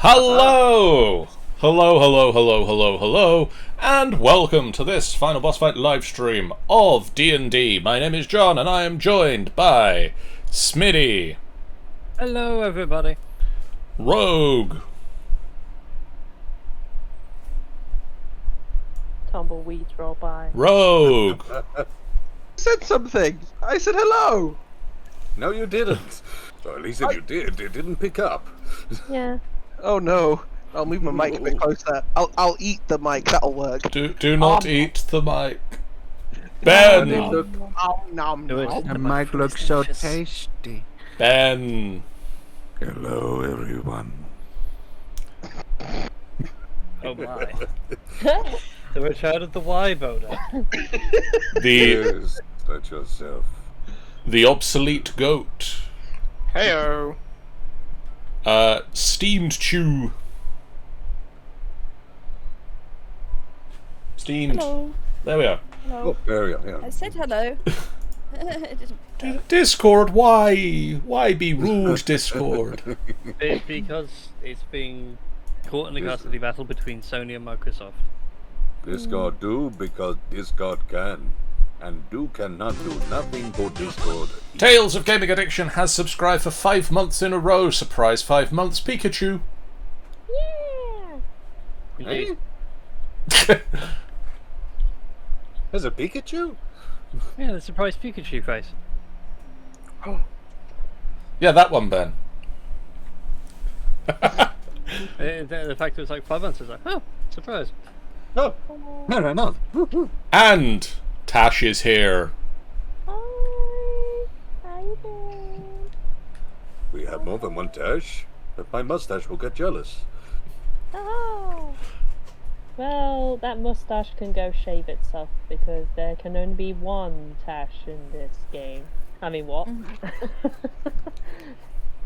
Hello! Hello, and welcome to this Final Boss Fight live stream of D&D. My name is John, and I am joined by Smitty. Hello, everybody. Rogue. Tumbleweeds roll by. Rogue. I said something. I said hello. No, you didn't. Or at least if you did, it didn't pick up. Yeah. Oh no. I'll move my mic a bit closer. I'll eat the mic. That'll work. Do not eat the mic. Ben. Nom. The mic looks so tasty. Ben. Hello, everyone. Oh my. The return of the Y-boner. The Yes, let yourself. the obsolete goat. Heyo. Steamed chew. Steamed. Hello. There we are. Hello. Oh, there we are. Yeah. I said hello. It didn't- Discord, why? Why be rude, Discord? Because it's being caught in a custody battle between Sony and Microsoft. Discord do because Discord can. And do cannot do nothing for Discord. Tales of Gaming Addiction has subscribed for 5 months in a row. Surprise 5 months, Pikachu. Yeah. Indeed. There's a Pikachu? Yeah, the surprise Pikachu face. Yeah, that one, Ben. The fact it was like 5 months, I was like, oh, surprise. No. No. And Tash is here. Hi. How you doing? We have more than one Tash, but my mustache will get jealous. Oh. Well, that mustache can go shave itself because there can only be one Tash in this game. I mean, what?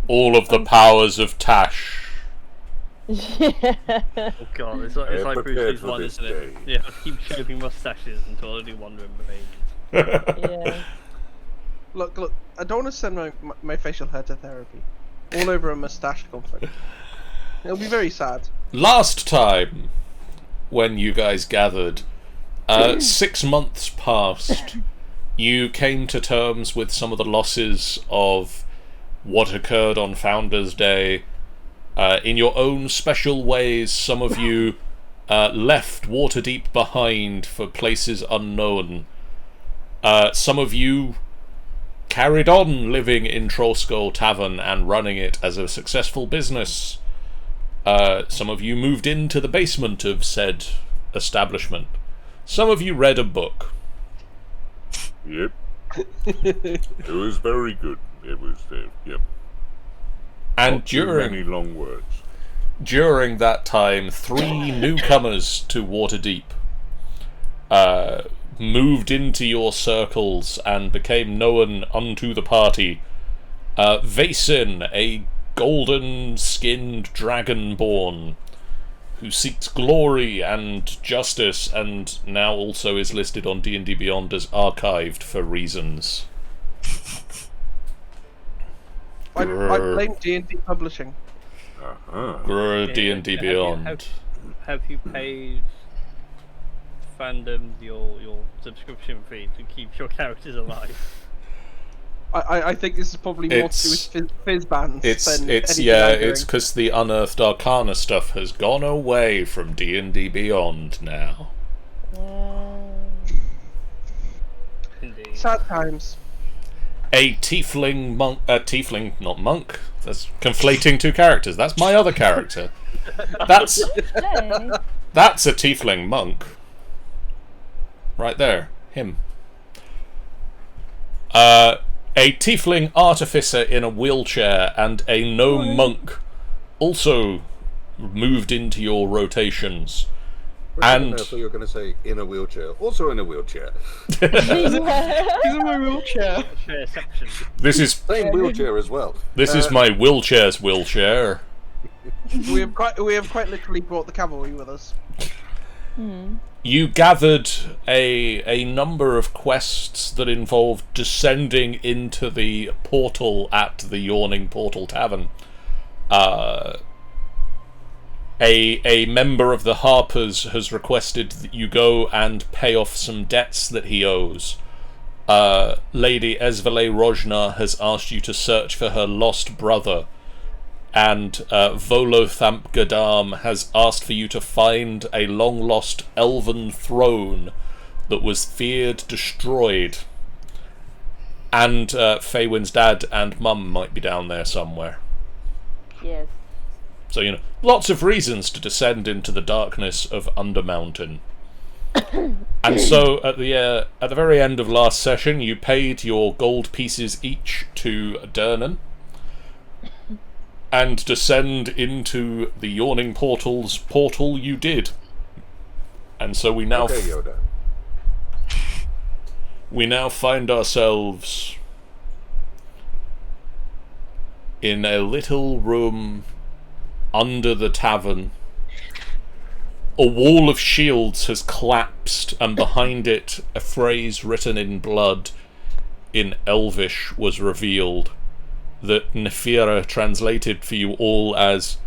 All of the powers of Tash. Yeah. Oh god, it's like am Bruce prepared Lee's for one, this isn't it? day. Yeah, keep shaving mustaches until only one remains. Yeah. Look. I don't want to send my facial hair to therapy. All over a mustache conflict. It'll be very sad. Last time, when you guys gathered, 6 months passed. You came to terms with some of the losses of what occurred on Founders Day. In your own special ways, some of you left Waterdeep behind for places unknown. Some of you carried on living in Trollskull Tavern and running it as a successful business. Some of you moved into the basement of said establishment. Some of you read a book. Yep. It was very good. It was, yep. And Not too many long words. during that time, 3 newcomers to Waterdeep moved into your circles and became known unto the party. Vaesen, a golden-skinned dragonborn who seeks glory and justice, and now also is listed on D&D Beyond as archived for reasons. I blame D&D Publishing. Uh-huh. Grr, D&D Beyond. Have you paid fandom your subscription fee to keep your characters alive? I think this is probably more to do with fizz bans It's than anything yeah, I'm doing. it's because the Unearthed Arcana stuff has gone away from D&D Beyond now. Indeed. Sad times. A tiefling monk, not monk. That's conflating 2 characters. That's my other character. That's Hey. a tiefling monk. Right there, him. A tiefling artificer in a wheelchair and a gnome monk also moved into your rotations. And I thought you were going to say in a wheelchair. Also in a wheelchair. He's in my wheelchair. Share section. this is Same wheelchair as well. my wheelchair's wheelchair. We have quite literally brought the cavalry with us. You gathered a number of quests that involved descending into the portal at the Yawning Portal Tavern. A member of the Harpers has requested that you go and pay off some debts that he owes. Lady Esvele Rojna has asked you to search for her lost brother, and Volothamp Gadam has asked for you to find a long-lost elven throne that was feared destroyed. And Feywin's dad and mum might be down there somewhere. Yes. So, lots of reasons to descend into the darkness of Undermountain. And so, at the very end of last session, you paid your gold pieces each to Dernan, and descend into the Yawning Portal's portal you did. And so we now... Okay, Yoda. We now find ourselves in a little room under the tavern. A wall of shields has collapsed, and behind it a phrase written in blood in Elvish was revealed, that Nefira translated for you all as,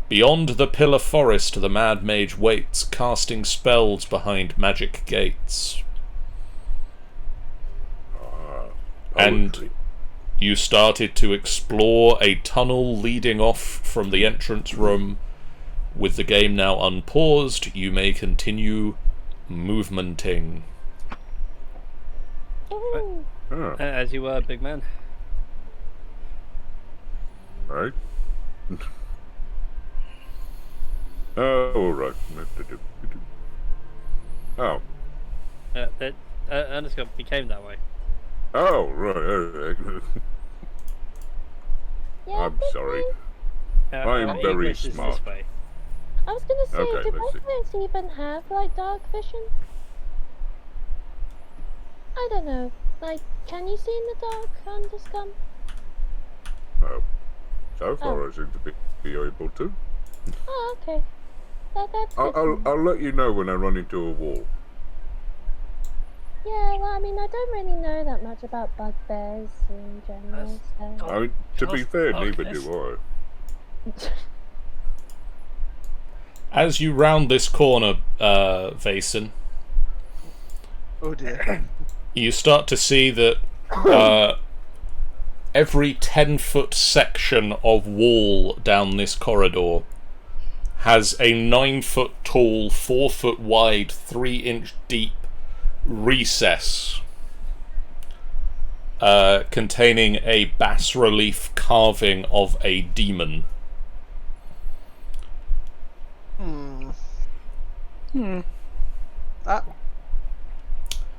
"Beyond the pillar forest the Mad Mage waits, casting spells behind magic gates." And you started to explore a tunnel leading off from the entrance room. With the game now unpaused, you may continue movementing. As you were, big man. Right. Oh, right. Oh. Underscore became that way. Oh, right. Yeah, I'm this sorry. way. I'm very English is smart. This way. I was gonna say, Okay, do let's see. Wolfmans even have, like, dark vision? I don't know. Like, can you see in the dark, Underscum? Oh. So far, I seem to be able to. Oh, okay. That's good. I'll let you know when I run into a wall. Yeah, well, I mean, I don't really know that much about bugbears in general, so... I mean, to be fair, neither darkness. do I. As you round this corner, Vason, Oh dear. you start to see that every 10-foot section of wall down this corridor has a 9-foot tall, 4-foot wide, 3-inch deep recess containing a bas-relief carving of a demon.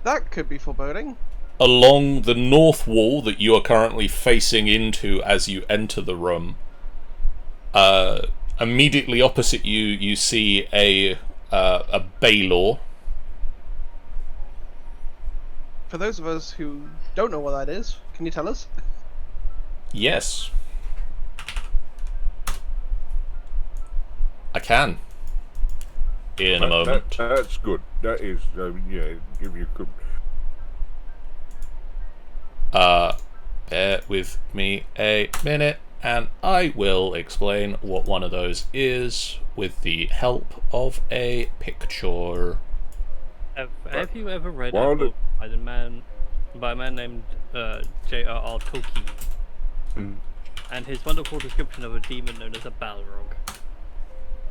That could be foreboding. Along the north wall that you are currently facing into as you enter the room, immediately opposite you, you see a Baylor. For those of us who don't know what that is, can you tell us? Yes. I can. In a moment. That's good. That is, yeah, give you good. Bear with me a minute, and I will explain what one of those is with the help of a picture. Have you ever read Well, a book by a man named J.R.R. Tolkien? And his wonderful description of a demon known as a Balrog.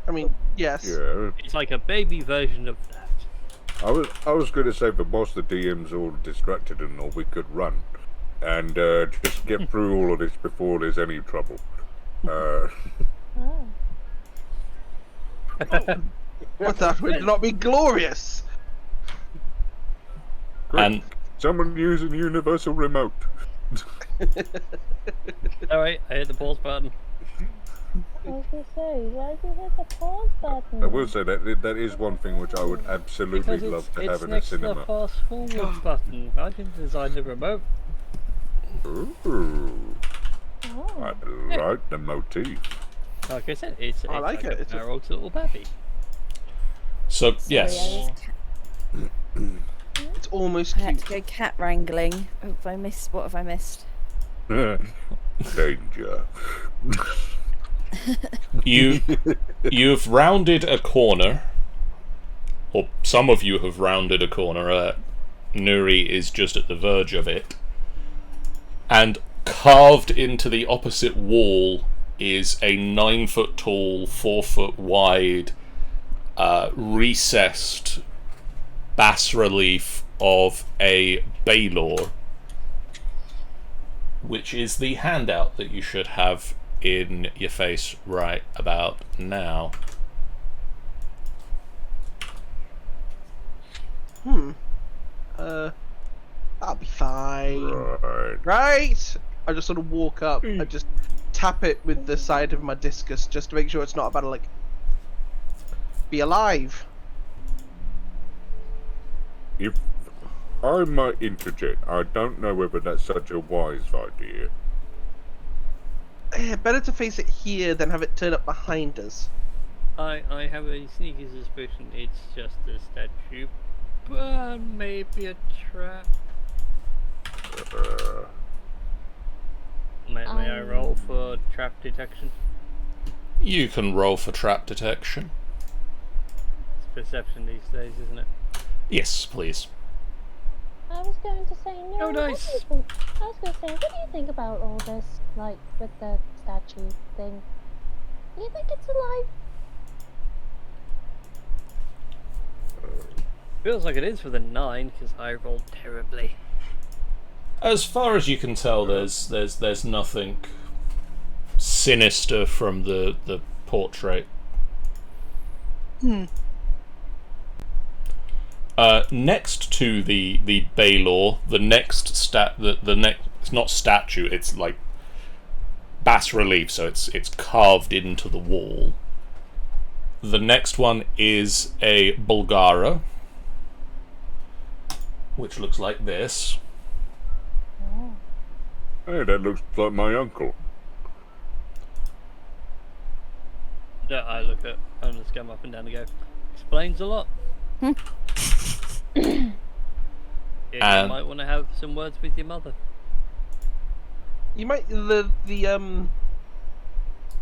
I mean, yes. Yeah. It's like a baby version of that. I was going to say, but most of the DMs all distracted and all, we could run and just get through all of this before there's any trouble. Oh. But that would not be glorious. Quick, And someone use a universal remote. Alright, I hit the pause button. I was gonna say, why did you hit the pause button? I will say that is one thing which I would absolutely Because love to it's have in a next to the cinema. fast forward button. I didn't design the remote. Ooh, Oh. I like the motif. Like I said, it's I like it. a It's a- barreled little baby. so, Sorry, yes. It's almost I had cute. to go cat wrangling. What have I missed? Danger. You've rounded a corner, or some of you have rounded a corner. Nuri is just at the verge of it, and carved into the opposite wall is a 9-foot tall, 4-foot wide, recessed bas relief of a Baylor, which is the handout that you should have in your face right about now. That'll be fine. Right. Right? I just sort of walk up and just tap it with the side of my discus just to make sure it's not about to, like, be alive. If I might interject, I don't know whether that's such a wise idea. Better to face it here than have it turn up behind us. I have a sneaky suspicion it's just a statue, but maybe a trap. May I roll for trap detection? You can roll for trap detection. It's perception these days, isn't it? Yes, please. I was going to say no. Oh, nice. I was going to say, what do you think about all this, like with the statue thing? Do you think it's alive? Feels like it is for the 9 because I rolled terribly. As far as you can tell, there's nothing sinister from the portrait. Next to the Baylor, the next it's not statue, it's like bas relief, so it's carved into the wall. The next one is a Bulgara, which looks like this. Hey, that looks like my uncle. Yeah, I look at and just come up and down and go, explains a lot. Yeah, you might want to have some words with your mother. You might the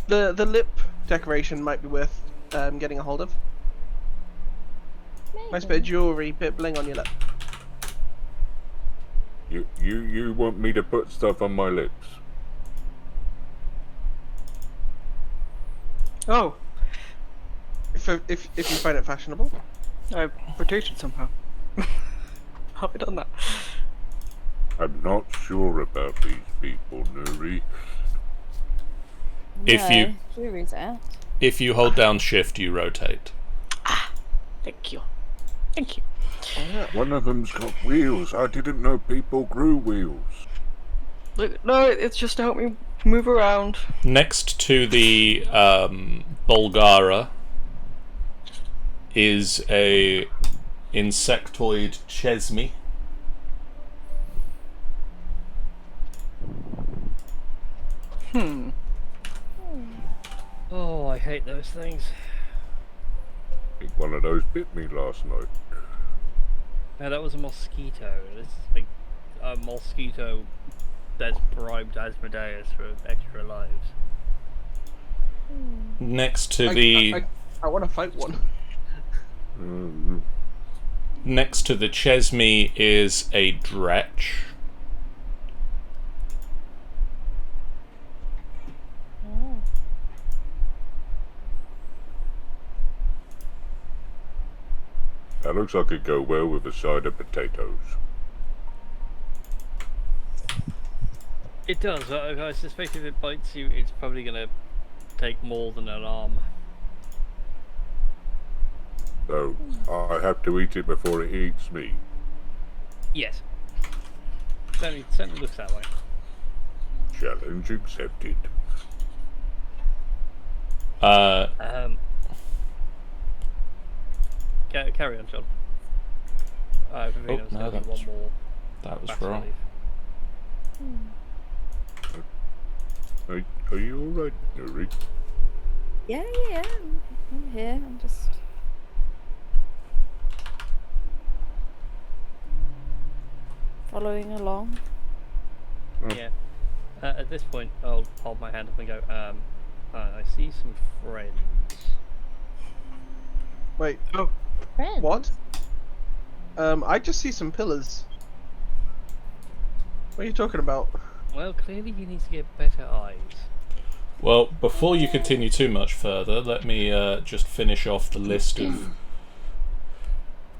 lip decoration might be worth getting a hold of. Maybe. Nice bit of jewelry, bit of bling on your lip. You want me to put stuff on my lips? Oh, If you find it fashionable. I rotated somehow. Have I done that? I'm not sure about these people, Nuri. If you hold down shift, you rotate. Thank you. Thank you. One of them's got wheels. I didn't know people grew wheels. Look, no, it's just to help me move around. Next to the Bulgara is a insectoid Chesme. Oh, I hate those things. I think one of those bit me last night. No, that was a mosquito. This is like a mosquito that's bribed Asmodeus for extra lives. Next to the I want to fight one. next to the Chesme is a Dretch. That looks like it'd go well with a side of potatoes. It does. I suspect if it bites you, it's probably going to take more than an arm. So, I have to eat it before it eats me. Yes. Certainly looks that way. Challenge accepted. Carry on, John. I think there was no, gonna be one more. that was back wrong. relief. Are you alright, Nuri? Yeah, I'm here. I'm just. Following along. Yeah. At this point, I'll hold my hand up and go, I see some friends. Wait, Friends. what? I just see some pillars. What are you talking about? Well, clearly he needs to get better eyes. Well, before you continue too much further, let me just finish off the list of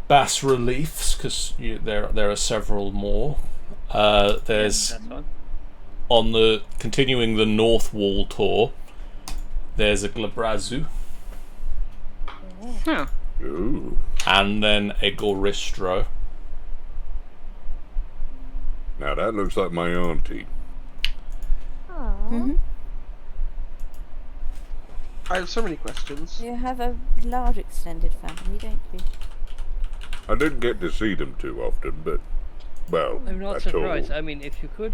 bas reliefs, because there are several more. There's That's fine. on the continuing the North Wall tour. There's a Glabrazu, Huh. Ooh. and then a Goristro. Now that looks like my auntie. Aww. Mm-hmm. I have so many questions. You have a large extended family, don't you? I didn't get to see them too often, but well, I'm not at surprised. all. I mean, if you could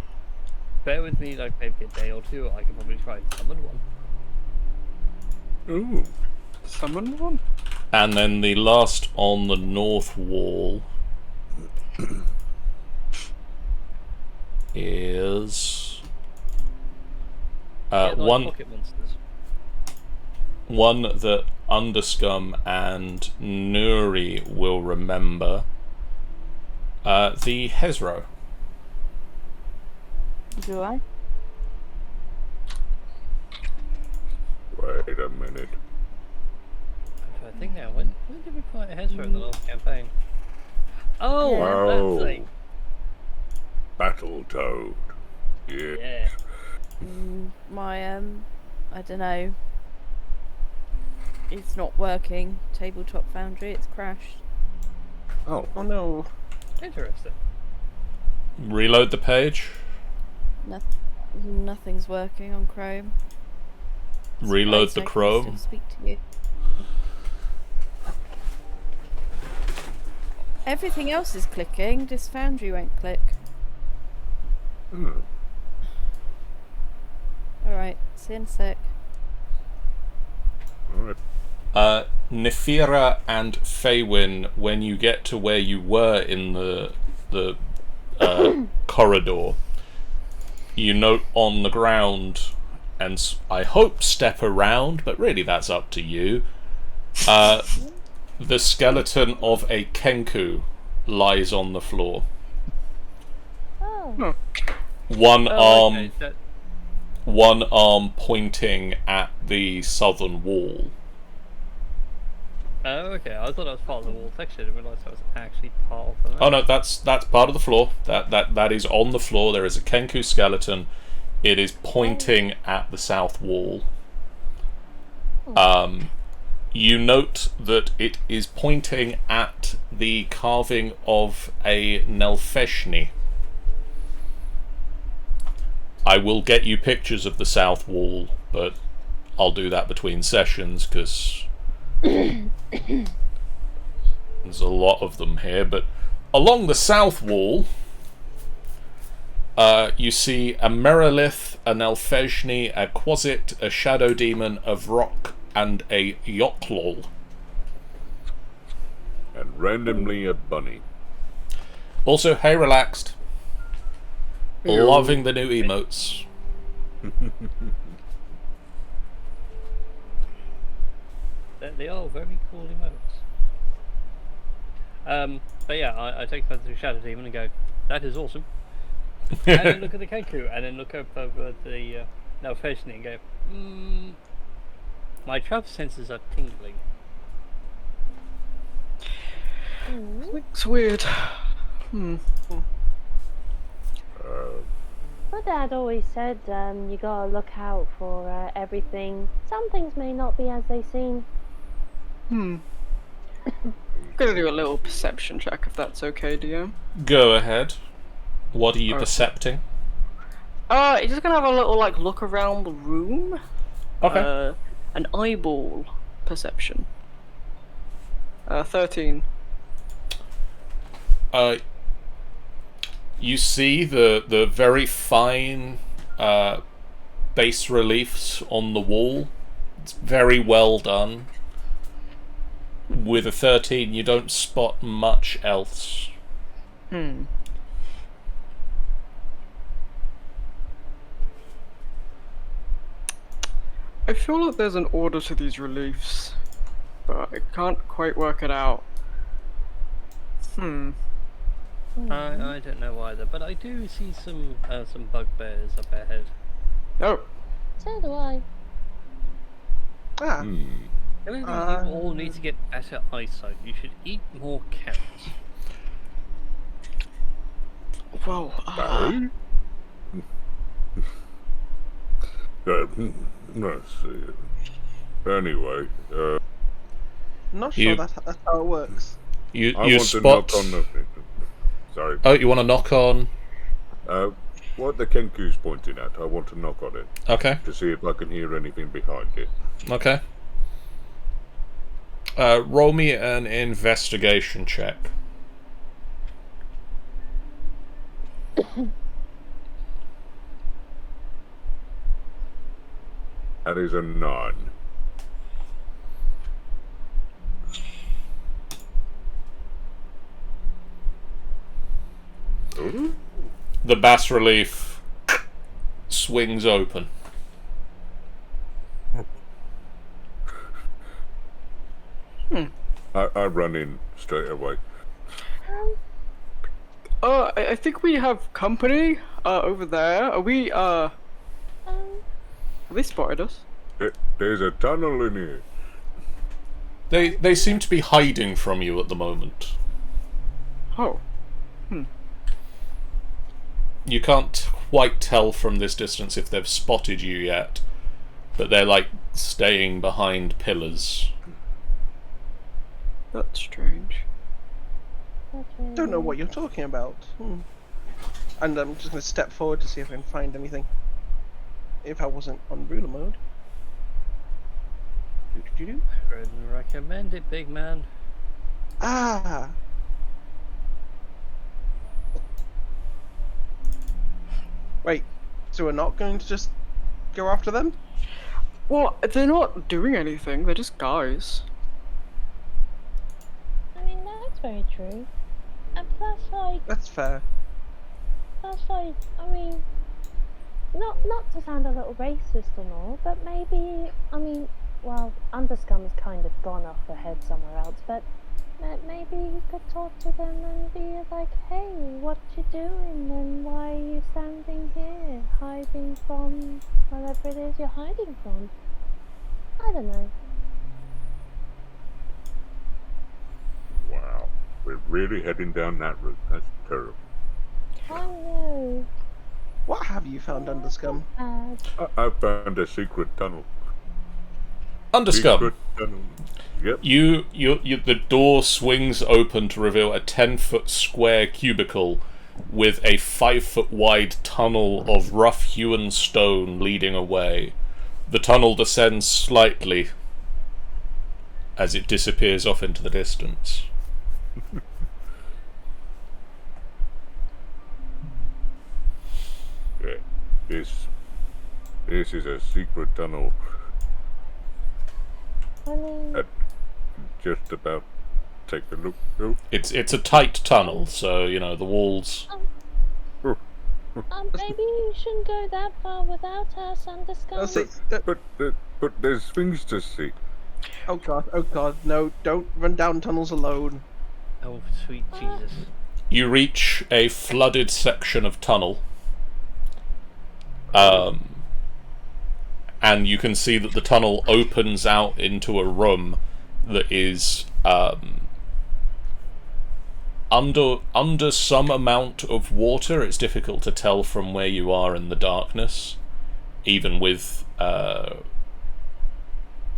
bear with me, like maybe a day or two, I could probably try and summon one. Ooh. Summon one? And then the last on the North Wall is Yeah, like one pocket monsters. one that Underscum and Nuri will remember. The Hezro. Do I? Wait a minute. I think now, when did we fight a Hezro in the last campaign? Oh, Wow. that thing. Battletoad. Yeah. Yeah. My I don't know. It's not working. Tabletop Foundry, it's crashed. Oh. Oh no. Interesting. Reload the page. Nothing's working on Chrome. Reload Surprised the I can Chrome. still speak to you. Everything else is clicking. This Foundry won't click. Hmm. Alright, see you in a sec. Alright. Nefira and Faywin, when you get to where you were in the corridor, you note on the ground, and I hope step around, but really that's up to you. The skeleton of a Kenku lies on the floor. Oh. One Oh, arm, okay. one arm pointing at the southern wall. Oh, okay. I thought that was part of the wall section. I didn't realise that was actually part of the map. Oh no, that's part of the floor. That is on the floor. There is a Kenku skeleton. It is pointing at the south wall. You note that it is pointing at the carving of a Nelfeshni. I will get you pictures of the south wall, but I'll do that between sessions because there's a lot of them here. But along the south wall, you see a Merilith, a Nelfeshni, a Quasit, a Shadow Demon, a Vrock, and a Yoklol. And randomly a bunny. Also, hey, relaxed. Loving the new emotes. They are very cool emotes. But yeah, I take the Shadow Demon and go, that is awesome. And then look at the Kenku, and then look up over the Nelfeshni and go, my travel senses are tingling. Looks weird. My dad always said you gotta look out for everything. Some things may not be as they seem. I'm gonna do a little perception check if that's okay, DM. Go ahead. What are you Alright. percepting? Just gonna have a little look around the room. Okay. An eyeball perception. 13. You see the very fine bas reliefs on the wall. It's very well done. With a 13, you don't spot much else. I feel like there's an order to these reliefs, but I can't quite work it out. I don't know either, but I do see some bugbears up ahead. Oh, So do I. Ah, Really, you all need to get better eyesight. You should eat more carrots. well, Barry? Let's see. Anyway, not sure You- that's how it works. You I you want to spot. knock on the. Sorry. Oh, you want to knock on? What the Kenku's pointing at, I want to knock on it Okay. to see if I can hear anything behind it. Okay. Roll me an investigation check. That is a 9. Ooh. The bas relief swings open. I run in straight away. I think we have company over there. Are we have they spotted us? There's a tunnel in here. They seem to be hiding from you at the moment. Oh, You can't quite tell from this distance if they've spotted you yet, but they're like staying behind pillars. that's strange. Don't know what you're talking about. And I'm just going to step forward to see if I can find anything. If I wasn't on ruler mode. Do-do-do-do. Wouldn't recommend it, big man. Ah! Wait, so we're not going to just go after them? Well, they're not doing anything. They're just guys. I mean, that's very true. And plus, That's fair. I mean, not to sound a little racist and all, but maybe, I mean, well, Underscum's kind of gone off ahead somewhere else, but maybe you could talk to them and be like, hey, what you doing and why are you standing here, hiding from whatever it is you're hiding from? I don't know. Wow. We're really heading down that route. That's terrible. I know. What have you found, Underscum? I found a secret tunnel. Underscum. Secret tunnel. Yep. The door swings open to reveal a 10-foot square cubicle with a 5-foot wide tunnel of rough-hewn stone leading away. The tunnel descends slightly as it disappears off into the distance. Yeah. This is a secret tunnel. I mean, Just about take a look. Oh. It's a tight tunnel, so you know the walls. maybe you shouldn't go that far without us, Underscum. See, But there's things to see. oh god, no, don't run down tunnels alone. Oh, sweet Jesus. You reach a flooded section of tunnel, and you can see that the tunnel opens out into a room that is under some amount of water. It's difficult to tell from where you are in the darkness, even with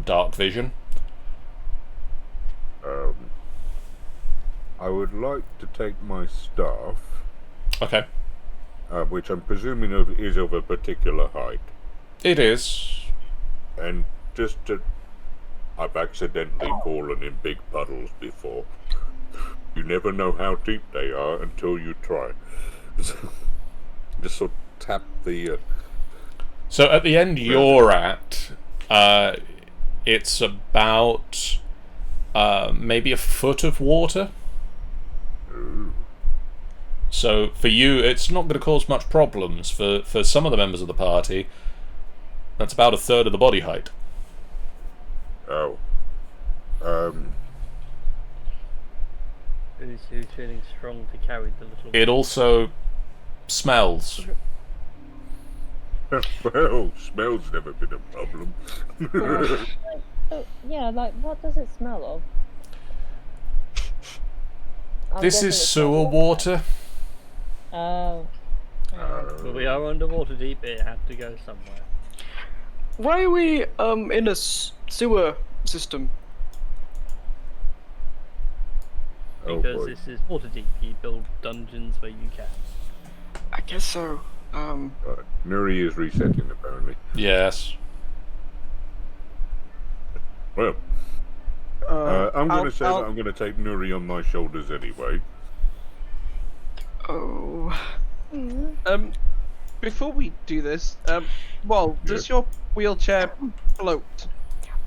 dark vision. I would like to take my staff, Okay, which I'm presuming is of a particular height, it is. and just to... I've accidentally fallen in big puddles before. You never know how deep they are until you try. Just sort of tap the... So at the end you're at, it's about maybe a foot of water. Ooh. So for you, it's not going to cause much problems. For some of the members of the party, that's about a third of the body height. Oh. Who's feeling strong to carry the little? It also smells. Well, smell's never been a problem. Oh, yeah, like what does it smell of? I'm This guessing is it's sewer not water. Oh. Well, we are underwater deep. It had to go somewhere. Why are we in a sewer system? Oh Because boy. this is water deep. You build dungeons where you can. I guess so. Nuri is resetting apparently. Yes. Well, I'm going to say that I'm going to take Nuri on my shoulders anyway. Oh. Before we do this, does your wheelchair float?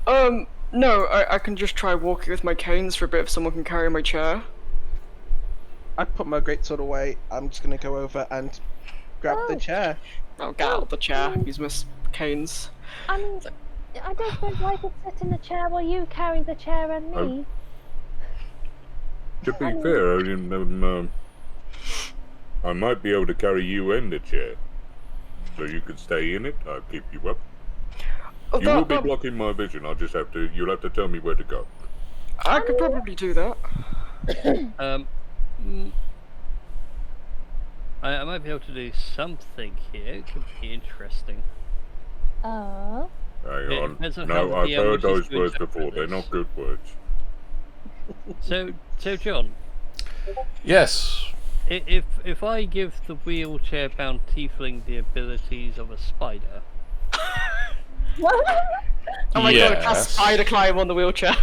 No, I can just try walking with my canes for a bit if someone can carry my chair. I put my greatsword away. I'm just gonna go over and grab the chair. I'll get out of the chair, use my canes. I mean, I don't think I could sit in the chair while you carry the chair and me. To be fair, I might be able to carry you in the chair. So you can stay in it, I'll keep you up. You will be blocking my vision, you'll have to tell me where to go. I could probably do that. I might be able to do something here. It could be interesting. Oh. Hang on. depends on No, how I've the heard wishes those to words interpret before, they're this. not good words. So John, Yes. if I give the wheelchair-bound tiefling the abilities of a spider, Oh my god, I cast Yes. spider climb on the wheelchair. I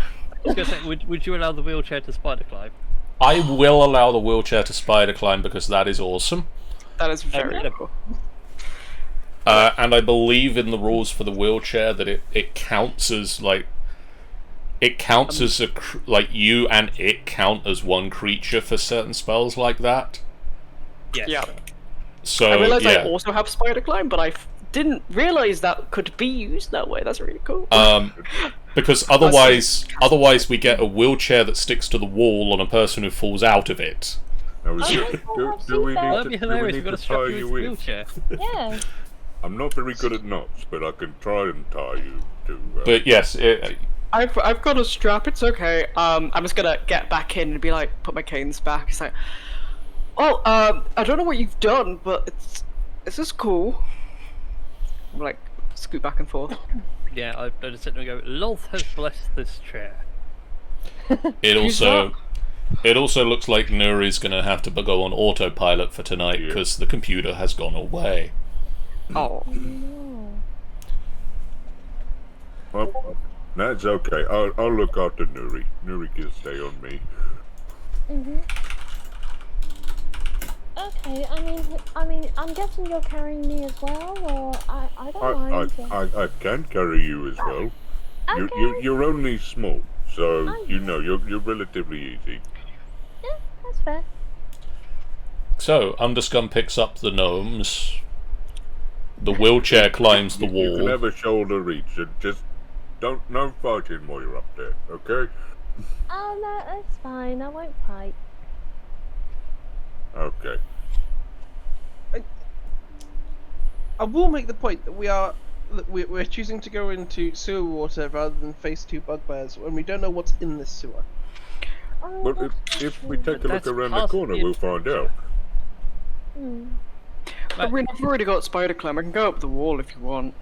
was gonna say, would you allow the wheelchair to spider climb? I will allow the wheelchair to spider climb because that is awesome. That is very cool. And I believe in the rules for the wheelchair that it counts as like you and it count as one creature for certain spells like that. Yes. Yeah. So I realised yeah. I also have spider climb, but I didn't realise that could be used that way. That's really cool. Because otherwise we get a wheelchair that sticks to the wall on a person who falls out of it. Now, I've do we seen that. That'd be need hilarious. You've got to to strap tie you you with a in? wheelchair. Yeah. I'm not very good at knots, but I can try and tie you to... But yes, I've got a strap. It's okay. I'm just gonna get back in and be like, put my canes back. It's like, oh, I don't know what you've done, but it's just cool. I'm like, scoot back and forth. Yeah, I just sit there and go, Lolth has blessed this chair. it also looks like Nuri's going to have to go on autopilot for tonight because the computer has gone away. Oh. Well, that's okay. I'll look after Nuri. Nuri can stay on me. Okay, I mean, I'm guessing you're carrying me as well, or I don't mind. I can carry you as well. Okay. You're only small, so you're relatively easy. Yeah, that's fair. So, Underscum picks up the gnomes. The wheelchair climbs the wall. You can have a shoulder reach, and just no fighting while you're up there, okay? Oh no, that's fine. I won't fight. Okay. I will make the point that we're choosing to go into sewer water rather than face two bugbears when we don't know what's in this sewer. Oh, But that's if true. we take a look That's around the past corner, the we'll find out. I mean, I've already got spider climb. I can go up the wall if you want.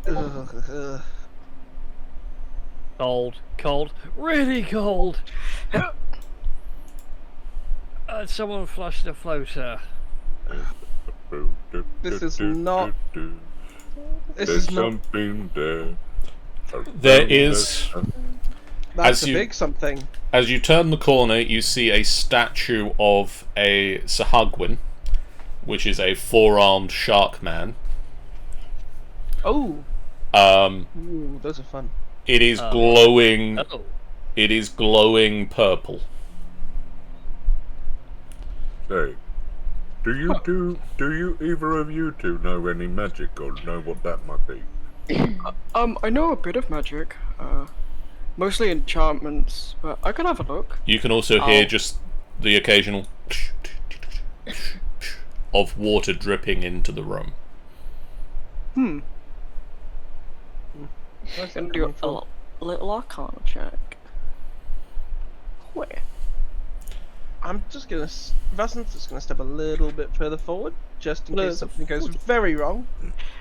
Ugh. Cold, really cold. Someone flushed a floater. This is not- This There's is not. something there. There is. That's as a you- big something. As you turn the corner, you see a statue of a Sahagwin, which is a four-armed shark man. Oh. Um, Ooh, those are fun. it is glowing. Oh. It is glowing purple. Say, do you either of you two know any magic or know what that might be? I know a bit of magic. Mostly enchantments, but I can have a look. You can also hear just the occasional of water dripping into the room. I'm gonna do a little arcana check. Where? I'm just gonna. Vassant's just gonna step a little bit further forward, just in case something goes very wrong.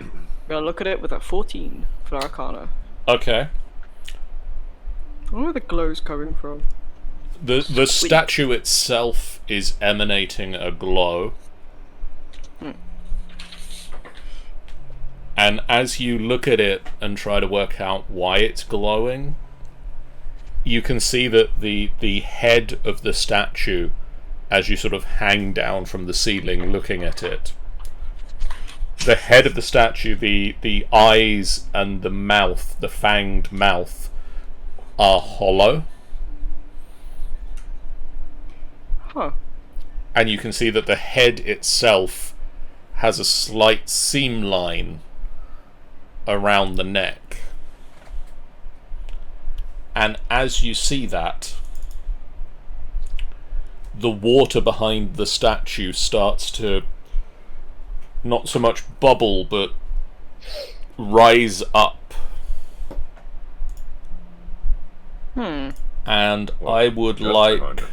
I'm gonna look at it with a 14 for arcana. Okay. Where the glow's coming from? The statue itself is emanating a glow. And as you look at it and try to work out why it's glowing, you can see that the head of the statue, as you sort of hang down from the ceiling looking at it, the head of the statue, the eyes and the mouth, the fanged mouth, are hollow. Huh. And you can see that the head itself has a slight seam line around the neck. And as you see that, the water behind the statue starts to not so much bubble, but rise up. And I would like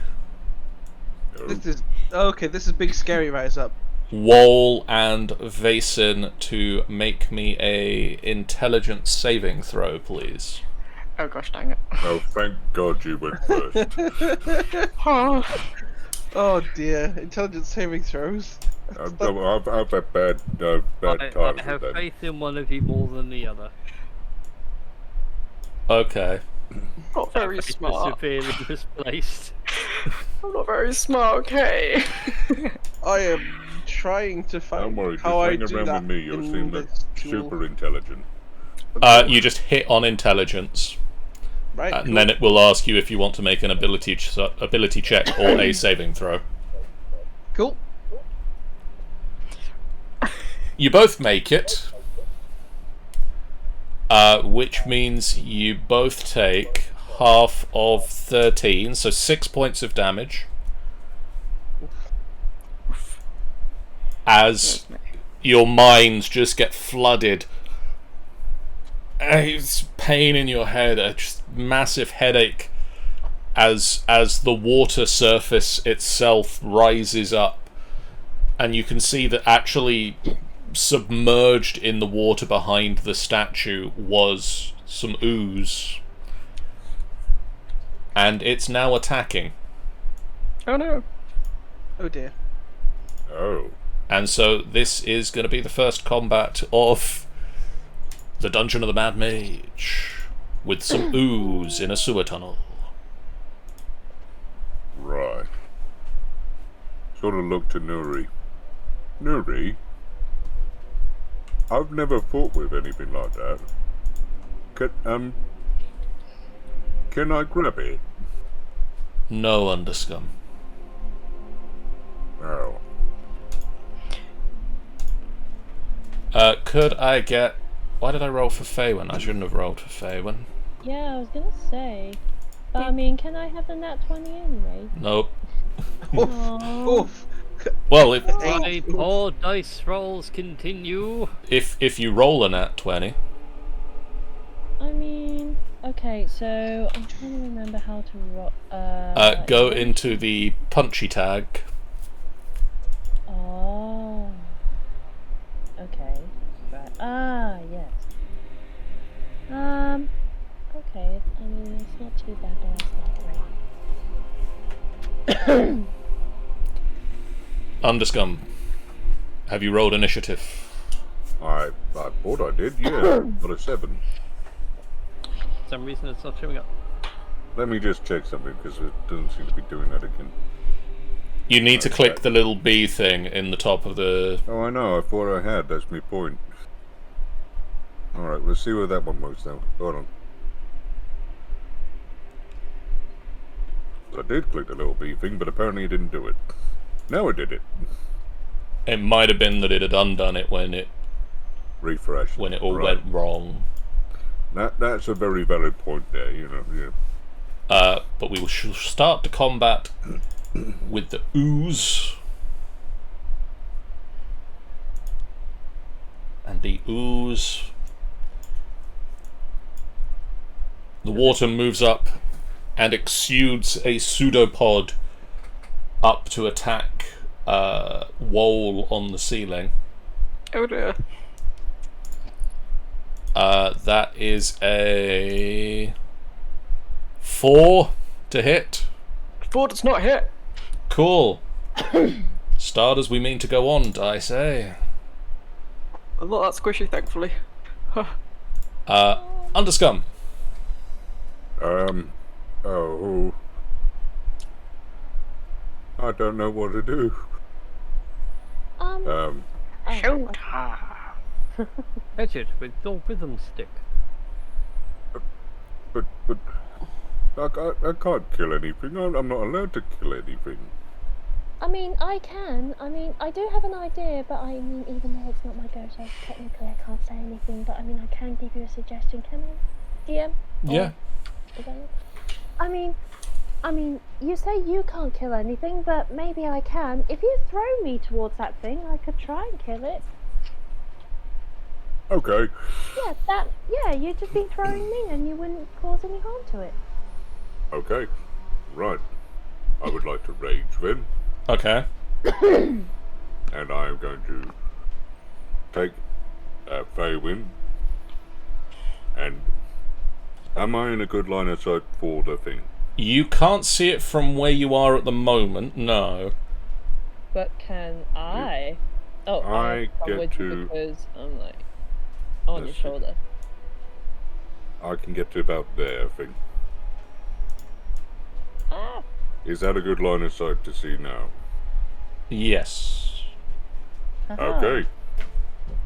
This is okay. This is big scary rise up. Wall and Vason to make me a intelligence saving throw, please. Oh gosh dang it. Oh, thank God you went first. Oh dear, intelligence saving throws. I've had bad I times have with that. faith in one of you more than the other. Okay. Not very It's smart. severely misplaced. I'm not very smart, okay? I am trying to find Don't worry, just how I hang do around that with me, you'll in seem this super intelligent. You just hit on intelligence, Right. and then it will ask you if you want to make an ability check or a saving throw. Cool. You both make it, which means you both take half of 13, so 6 points of damage. As your minds just get flooded. It's pain in your head, a just massive headache as the water surface itself rises up, and you can see that actually submerged in the water behind the statue was some ooze, and it's now attacking. Oh no. Oh dear. Oh. And so this is going to be the first combat of the Dungeon of the Mad Mage, with some ooze in a sewer tunnel. Right. Sort of look to Nuri. Nuri? I've never fought with anything like that. Can I grab it? No, Underscum. Oh. Could I get... Why did I roll for Faywin? I shouldn't have rolled for Faywin. Yeah, I was gonna say. But I mean, can I have the nat 20 anyway? Nope. Aww. Oof. Well, if My poor dice rolls continue. if you roll a nat 20, I mean, okay, so I'm trying to remember how to roll. go into the punchy tag. Oh. Okay. Right. Ah, yes. Okay. I mean, it's not too bad, but it's not great. Underscum, have you rolled initiative? I thought I did, yeah. Got a 7. For some reason it's not showing up. Let me just check something, because it doesn't seem to be doing that again. You need to click the little B thing in the top of the... Oh, I know, I thought I had, that's my point. Alright, let's see where that one works now. Hold on. I did click the little B thing, but apparently it didn't do it. Now it did it. It might have been that it had undone it when it refresh. when it all Right. went wrong. That's a very valid point there, yeah. But we shall start the combat with the ooze. And the ooze... The water moves up and exudes a pseudopod up to attack Wole on the ceiling. Oh dear. That is a 4 to hit. 4 does not hit. Cool. Start as we mean to go on, I say. I'm not that squishy, thankfully. Underscum. Oh. I don't know what to do. Shoot. Hit it with your rhythm stick. But I can't kill anything. I'm not allowed to kill anything. I mean, I can. I mean, I do have an idea, but I mean, even though it's not my go, so technically I can't say anything, but I mean, I can give you a suggestion, can I? DM? Yeah. I mean, you say you can't kill anything, but maybe I can. If you throw me towards that thing, I could try and kill it. Okay. Yeah, you'd just be throwing me and you wouldn't cause any harm to it. Okay. Right. I would like to rage then. Okay. And I am going to take Faywin. And am I in a good line of sight for the thing? You can't see it from where you are at the moment, no. But can I? Oh, I I'll come get with you to- because I'm like on your Let's see. shoulder. I can get to about there, I think. Ah, Is that a good line of sight to see now? Yes. haha. Okay.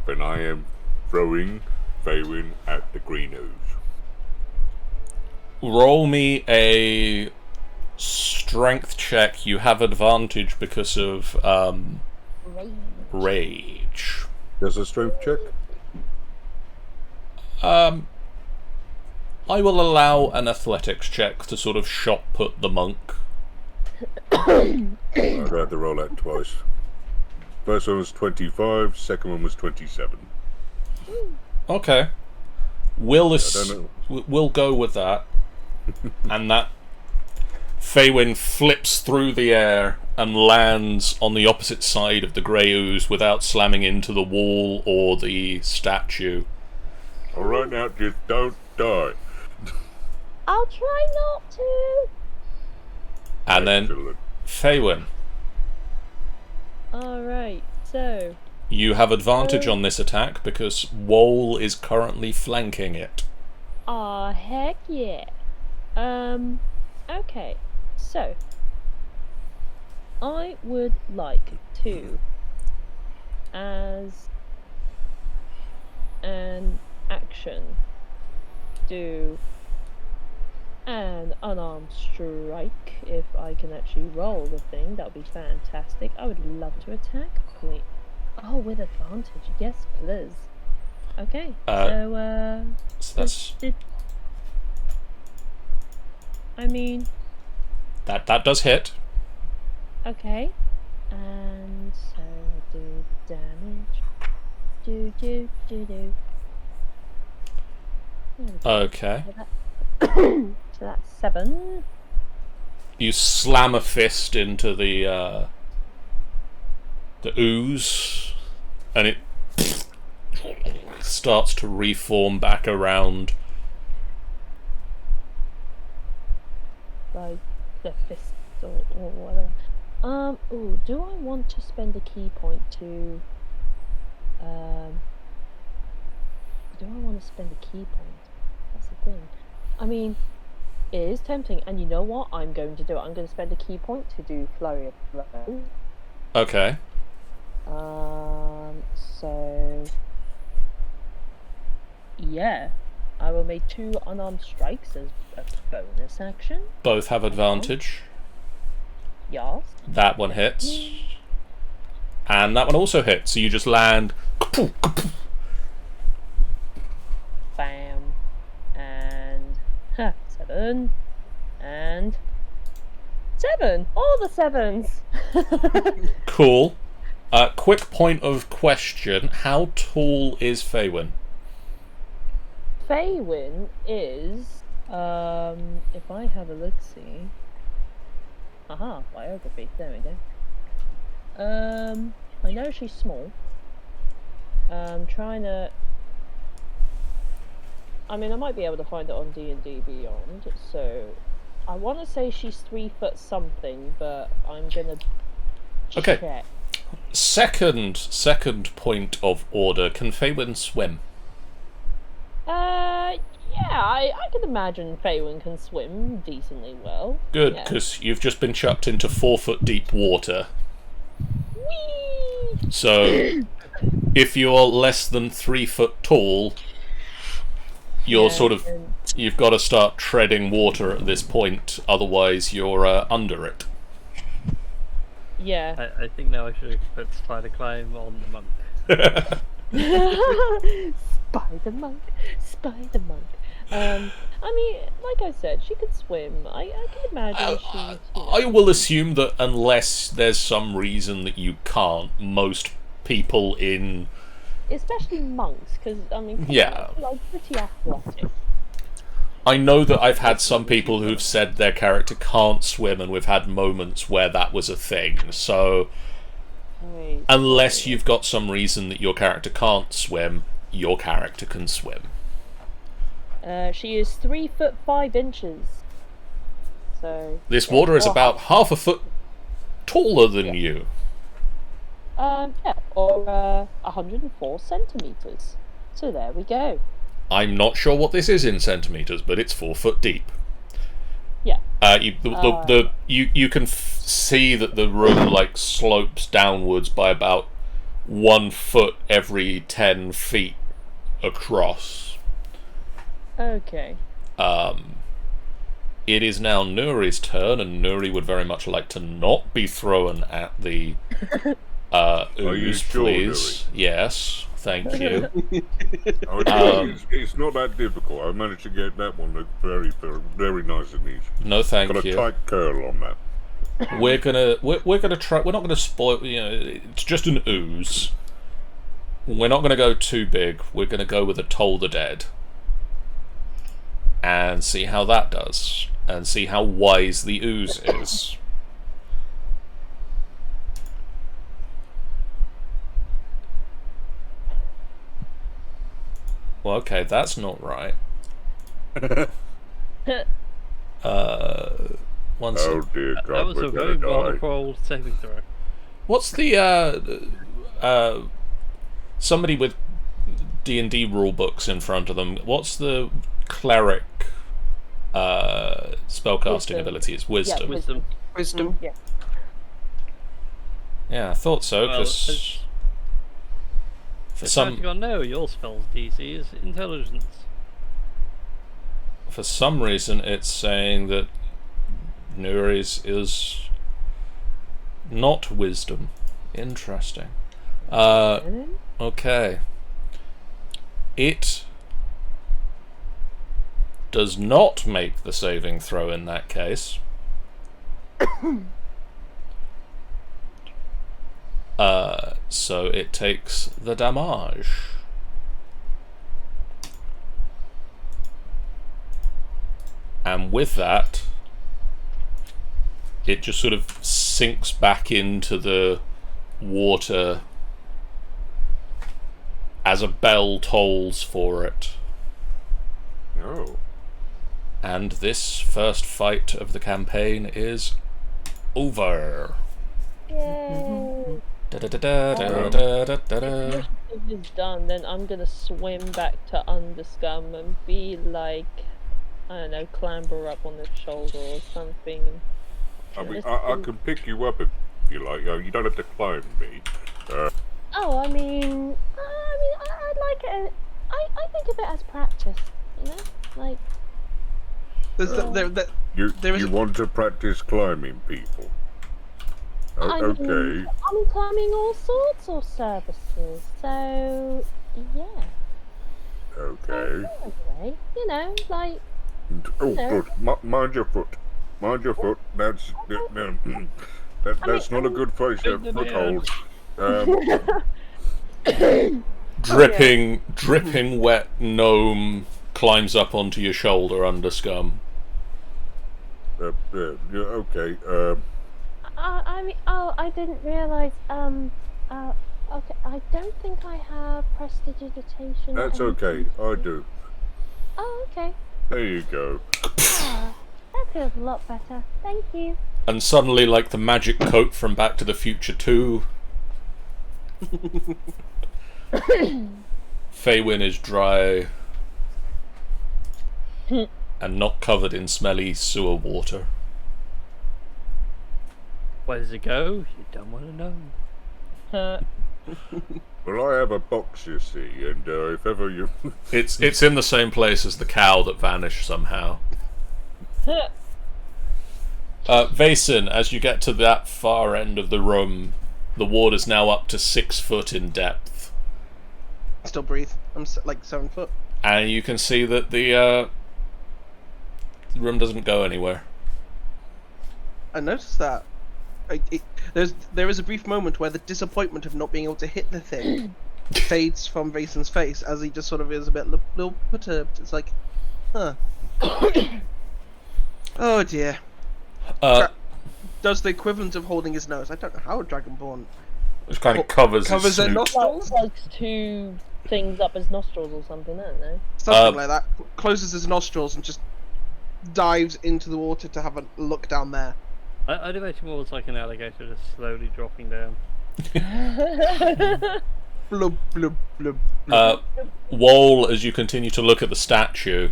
Then I am throwing Faywin at the green ooze. Roll me a strength check. You have advantage because of rage. There's a strength check? I will allow an athletics check to sort of shot put the monk. I'm going to have to roll that twice. First one was 25, second one was 27. Okay. We'll don't we'll go with that. And that Faywin flips through the air and lands on the opposite side of the grey ooze without slamming into the wall or the statue. Alright now, just don't die. I'll try not to. And then Excellent. Faywin, Alright, so you have advantage on this attack because Wole is currently flanking it. aw, heck yeah. Okay, so I would like to, as an action, do an unarmed strike. If I can actually roll the thing, that would be fantastic. I would love to attack, please. Oh, with advantage, yes, please. Okay, So that's I mean, that does hit. okay, and so I do damage. Do. Okay. So that's 7. You slam a fist into the ooze, and it starts to reform back around. Like the fist or whatever. Ooh, do I want to spend a key point to do I want to spend a key point? That's the thing. I mean, it is tempting, and you know what? I'm going to do it. I'm going to spend a key point to do Flurry of Blows. Okay. So yeah, I will make 2 unarmed strikes as a bonus action. Both have advantage. Yes. That one hits. And that one also hits. So you just land Ha, 7. And 7. All the 7s. Cool. Quick point of question. How tall is Faywin? Faywin is, if I have a look-see... Aha, biography, there we go. I know she's small. Trying to... I mean, I might be able to find it on D&D Beyond, so... I want to say she's 3 foot something, but I'm gonna Okay. check. Second point of order. Can Faywin swim? Yeah, I can imagine Faywin can swim decently well. Good, Yeah. because you've just been chucked into 4 foot deep water. Whee! So, if you're less than 3 foot tall, you're you've got to start treading water at this point, otherwise you're under it. Yeah. I think now I should have put Spider Climb on the monk. Spider monk, spider monk. I mean, like I said, she could swim. I can imagine she. I will assume that unless there's some reason that you can't, most people in... Especially monks, because, I mean, Yeah. they're, like, pretty athletic. I know that I've had some people who've said their character can't swim, and we've had moments where that was a thing, so... Wait, Unless you've got some reason that your character can't swim, your character can swim. she is 3 foot 5 inches. So. This yeah, water is or about half a foot taller than you. Yeah, or 104 centimeters. So there we go. I'm not sure what this is in centimeters, but it's 4 foot deep. Yeah. You can see that the room like slopes downwards by about 1 foot every 10 feet across. Okay. It is now Nuri's turn, and Nuri would very much like to not be thrown at the Are you ooze, sure, please. Yes, thank you. It's not that difficult. I managed to get that one look very, very, very nice and easy. No, thank Got a you. tight curl on that. We're gonna try. We're not gonna spoil. You know, it's just an ooze. We're not gonna go too big. We're gonna go with a Toll the Dead, and see how that does, and see how wise the ooze is. Well, okay, that's not right. One Oh sec. dear God, That was we're a very gonna well die. rolled saving throw. What's the somebody with D&D rule books in front of them? What's the cleric spellcasting Wisdom. ability? It's wisdom. Yeah, Wisdom. Wisdom. Yeah. Yeah, I thought so. Well, Because for As far as some you got no, your spell's DC is intelligence. for some reason, it's saying that Nuri's is not wisdom. Interesting. Okay. It does not make the saving throw in that case. So it takes the damage. And with that, it just sort of sinks back into the water as a bell tolls for it. Oh. And this first fight of the campaign is over. Yay! Da da da da da da da da. If this is done, then I'm gonna swim back to Underscum and be like, I don't know, clamber up on the shoulder or something. And I mean, Just I do- can pick you up if you like. You don't have to climb me. oh, I mean, I like it. I think of it as practice, you know, like. You is- want to practice climbing people? Okay. I'm climbing all sorts of services, so yeah. Okay. Anyway, you know, like Oh, good. Mind your foot. Mind your foot. That's not a good place to have foothold. Dripping wet gnome climbs up onto your shoulder, Underscum. Yeah, okay. I didn't realise. Okay, I don't think I have prestidigitation. That's okay. I do. Oh, okay. There you go. Ah, that feels a lot better. Thank you. And suddenly, like the magic coat from Back to the Future 2, Feywin is dry and not covered in smelly sewer water. Where does it go? You don't want to know. Well, I have a box, you see, and if ever you... It's in the same place as the cow that vanished somehow. Vason, as you get to that far end of the room, the water's now up to 6 foot in depth. Still breathe. I'm like 7 foot. And you can see that the room doesn't go anywhere. I noticed that. There is a brief moment where the disappointment of not being able to hit the thing fades from Vason's face as he just sort of is a bit little perturbed. It's like, huh. Oh dear. Does the equivalent of holding his nose. I don't know how a Dragonborn It kind of covers his their snoot. nostrils. Plugs two things up his nostrils or something, I don't know. Something like that. Closes his nostrils and just dives into the water to have a look down there. I'd imagine more like an alligator just slowly dropping down. Blub, blub, blub. Wole, as you continue to look at the statue,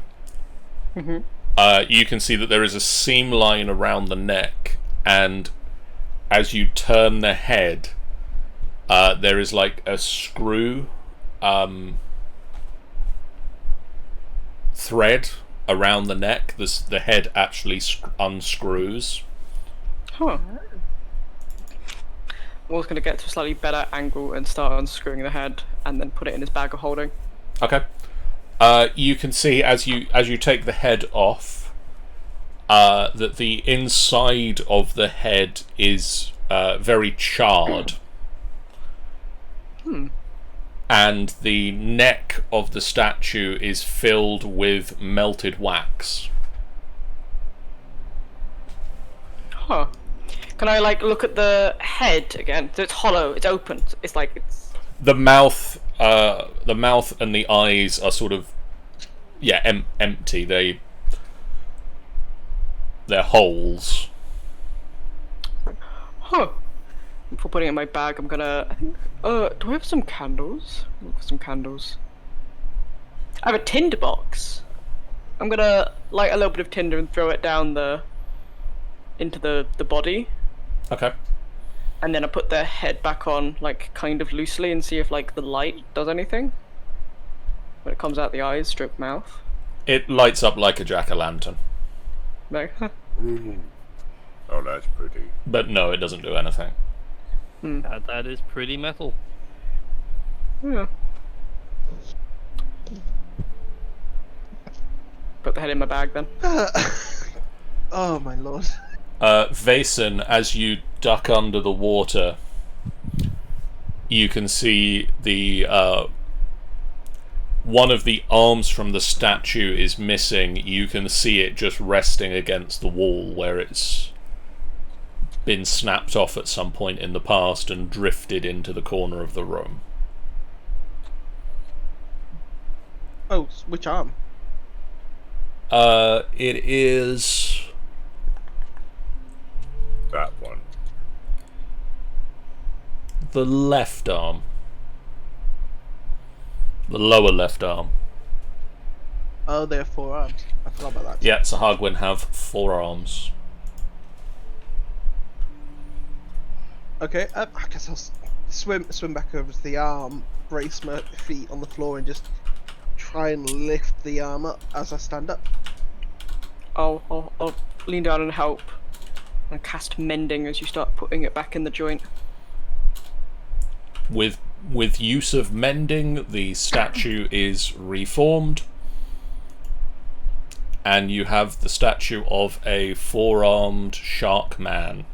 you can see that there is a seam line around the neck, and as you turn the head, there is like a screw thread around the neck. The head actually unscrews. Huh. Wall's going to get to a slightly better angle and start unscrewing the head, and then put it in his bag of holding. Okay. You can see as you take the head off, that the inside of the head is very charred. And the neck of the statue is filled with melted wax. Huh. Can I look at the head again? So it's hollow, it's open. It's like it's The mouth and the eyes are sort of empty. They're holes. Huh. Before putting it in my bag, I'm gonna. Do I have some candles? Look for some candles. I have a tinder box. I'm gonna light a little bit of tinder and throw it down into the body. Okay. And then I put the head back on, kind of loosely, and see if the light does anything. When it comes out the eyes, stroke mouth. It lights up like a jack-o'-lantern. No. Oh, that's pretty. But no, it doesn't do anything. That is pretty metal. Yeah. Put the head in my bag then. Oh my lord. Vason, as you duck under the water, you can see the one of the arms from the statue is missing. You can see it just resting against the wall where it's been snapped off at some point in the past and drifted into the corner of the room. Oh, which arm? It is That one. the left arm. The lower left arm. Oh, they have 4 arms. I forgot about that. Yeah, Sahagwin have 4 arms. Okay, I guess I'll swim back over to the arm, brace my feet on the floor, and just try and lift the arm up as I stand up. I'll lean down and help, and cast mending as you start putting it back in the joint. With use of mending, the statue is reformed. and you have the statue of a four-armed shark man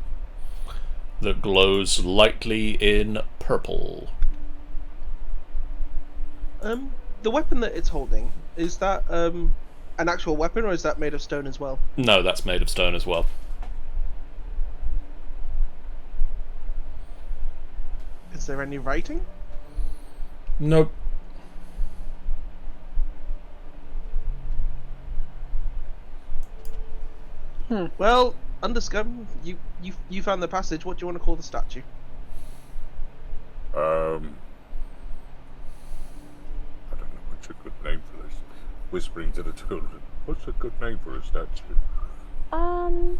that glows lightly in purple. The weapon that it's holding, is that an actual weapon, or is that made of stone as well? No, that's made of stone as well. Is there any writing? Nope. Well, Underscum, you found the passage. What do you want to call the statue? I don't know what's a good name for this. Whispering to the children. What's a good name for a statue? I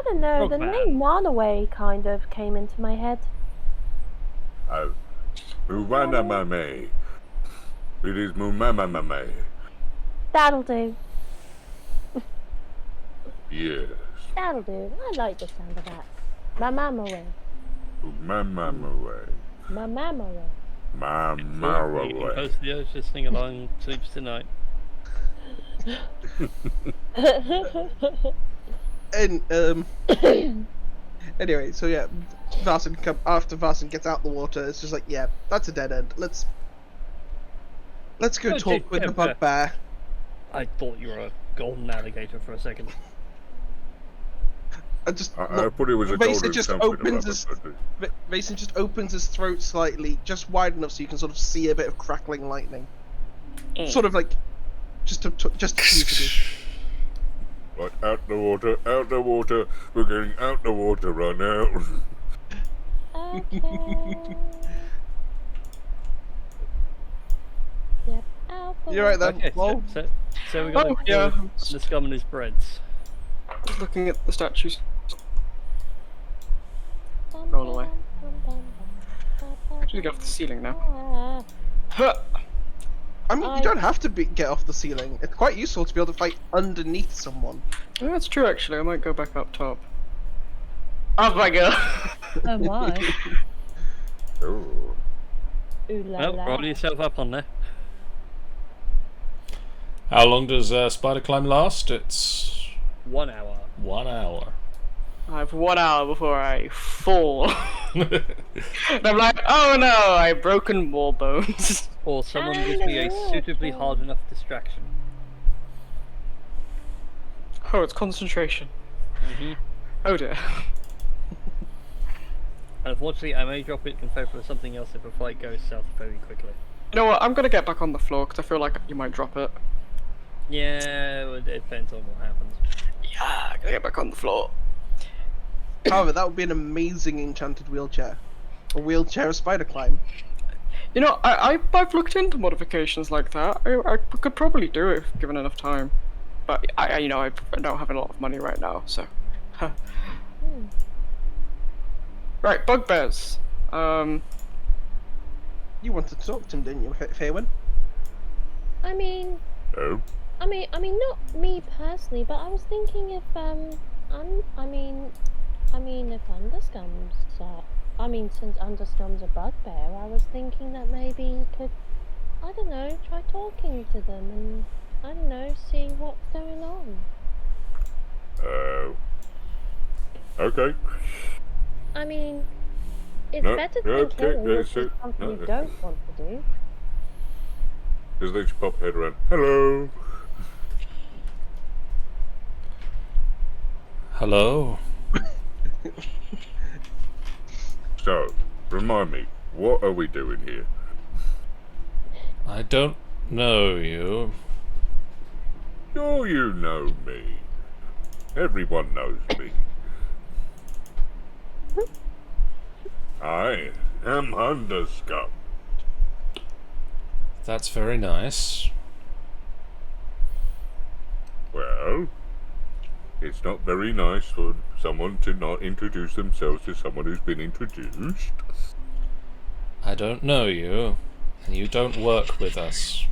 don't know. The name Runaway kind of came into my head. Oh, Muwanamame. It is Mumamamame. That'll do. Yes. That'll do. I like the sound of that. Mamamaway. Mumamamaway. Mamamaway. Mamamaway. Post the urge to sing along, sleeps tonight. And anyway, so yeah, after Varson gets out the water, it's just like, yeah, that's a dead end. Let's go talk with the bugbear. I thought you were a golden alligator for a second. I thought it was a Mason golden just something opens or other. Mason just opens his throat slightly, just wide enough so you can sort of see a bit of crackling lightning. Sort of like, just to Right, out the water, we're getting out the water right now. Okay. Yep, out the You're right then. Okay, Well, so we got the scum and his breads. Just looking at the statues. Roll away. Actually, get off the ceiling now. Huh. I mean, you don't have to get off the ceiling. It's quite useful to be able to fight underneath someone. Yeah, that's true, actually. I might go back up top. Off I go! Oh my. Oh. Ooh la Well, la. roll yourself up on there. How long does spider climb last? It's 1 hour. 1 hour. I have 1 hour before I fall. And I'm like, oh no, I've broken more bones. Or someone gives me a suitably hard enough distraction. Oh, it's concentration. Oh dear. And unfortunately, I may drop it in favour of something else if a fight goes south very quickly. You know what, I'm gonna get back on the floor because I feel like you might drop it. Yeah, well, it depends on what happens. Yeah, I gotta get back on the floor. However, that would be an amazing enchanted wheelchair. A wheelchair of spider climb. You know, I've looked into modifications like that. I could probably do it if given enough time. But I don't have a lot of money right now, so. Right, bugbears. You wanted to talk to him, didn't you, Fairwin? I mean, Oh. not me personally, but I was thinking if if Underscum's since Underscum's a bugbear, I was thinking that maybe you could, I don't know, try talking to them and, I don't know, seeing what's going on. Okay. I mean, it's No, better no, than killing, no, which is something you no. don't want to do. Just let you pop head around. Hello. Hello? So, remind me, what are we doing here? I don't know you. Sure you know me. Everyone knows me. I am Underscum. That's very nice. Well, it's not very nice for someone to not introduce themselves to someone who's been introduced. I don't know you, and you don't work with us.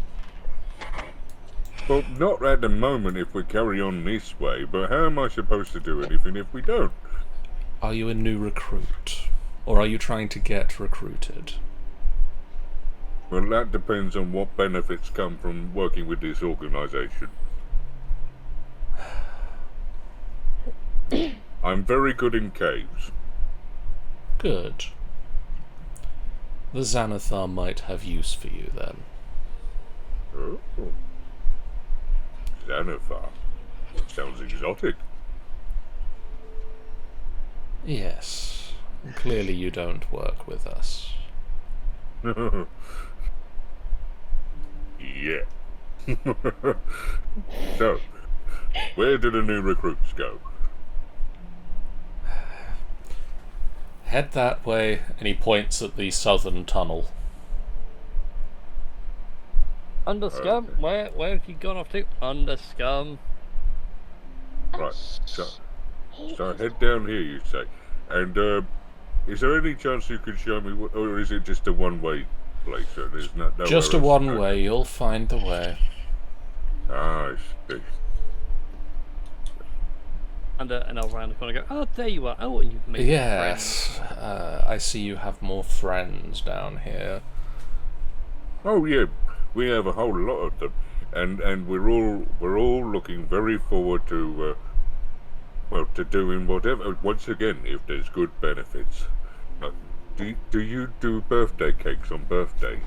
Well, not at the moment if we carry on this way, but how am I supposed to do anything if we don't? Are you a new recruit? Or are you trying to get recruited? Well, that depends on what benefits come from working with this organization. I'm very good in caves. Good. The Xanathar might have use for you then. Oh. Xanathar. Sounds exotic. Yes. Clearly you don't work with us. Yeah. So, where do the new recruits go? Head that way, and he points at the southern tunnel. Underscum, where have you gone off to? Underscum. Right, so head down here, you say. And, is there any chance you could show me, or is it just a one-way place? So there's nowhere Just a else to one go? way, you'll find the way. Ah, I see. And I'll round the corner and go, oh, there you are. Oh, and you've made Yes, I see you have more friends down here. Oh yeah, we have a whole lot of them, and we're all looking very forward to to doing whatever. Once again, if there's good benefits. Do you do birthday cakes on birthdays?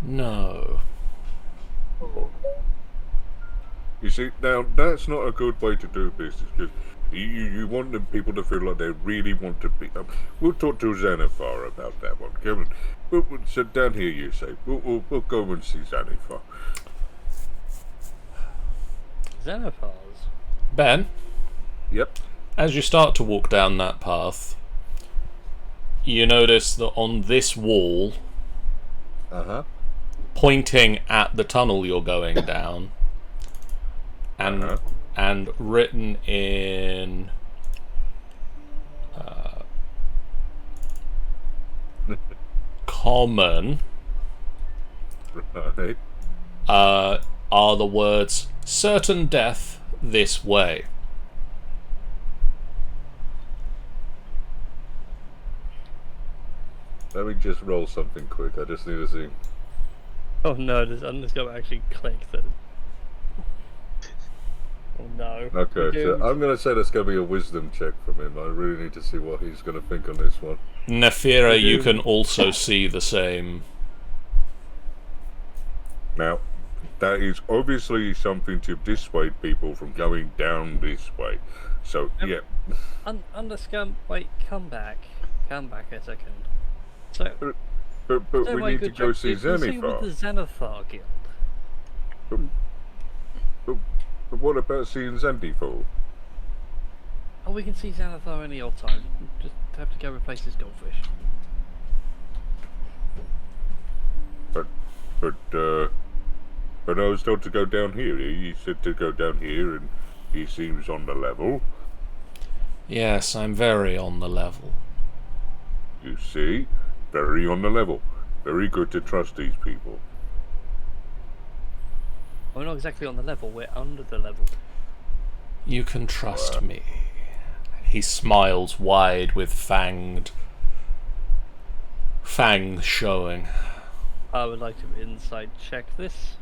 No. Oh. You see, now that's not a good way to do business, because you want the people to feel like they really want to be. We'll talk to Xanathar about that one. Come on, we'll sit down here. You say we'll go and see Xanathar. Xanathars. Ben, Yep. as you start to walk down that path, you notice that on this wall, pointing at the tunnel you're going down, and written in common, Right. are the words "certain death this way." Let me just roll something quick. I just need to see. Oh no, does Underscum actually click that? Oh no. Okay, so I'm going to say that's going to be a wisdom check from him. I really need to see what he's going to think on this one. Nefira, you can also see the same. Now, that is obviously something to dissuade people from going down this way. So, yeah. Underscum, wait, come back. Come back a second. So, But so we my need to good go job, see you can see with Xanathar. the Xanathar Guild. But what about seeing Xanathar? Oh, we can see Xanathar any old time. Just have to go replace his goldfish. But I was told to go down here. He said to go down here, and he seems on the level. Yes, I'm very on the level. You see? Very on the level. Very good to trust these people. We're not exactly on the level, we're under the level. You can trust me. He smiles wide with fangs showing. I would like to inside check this.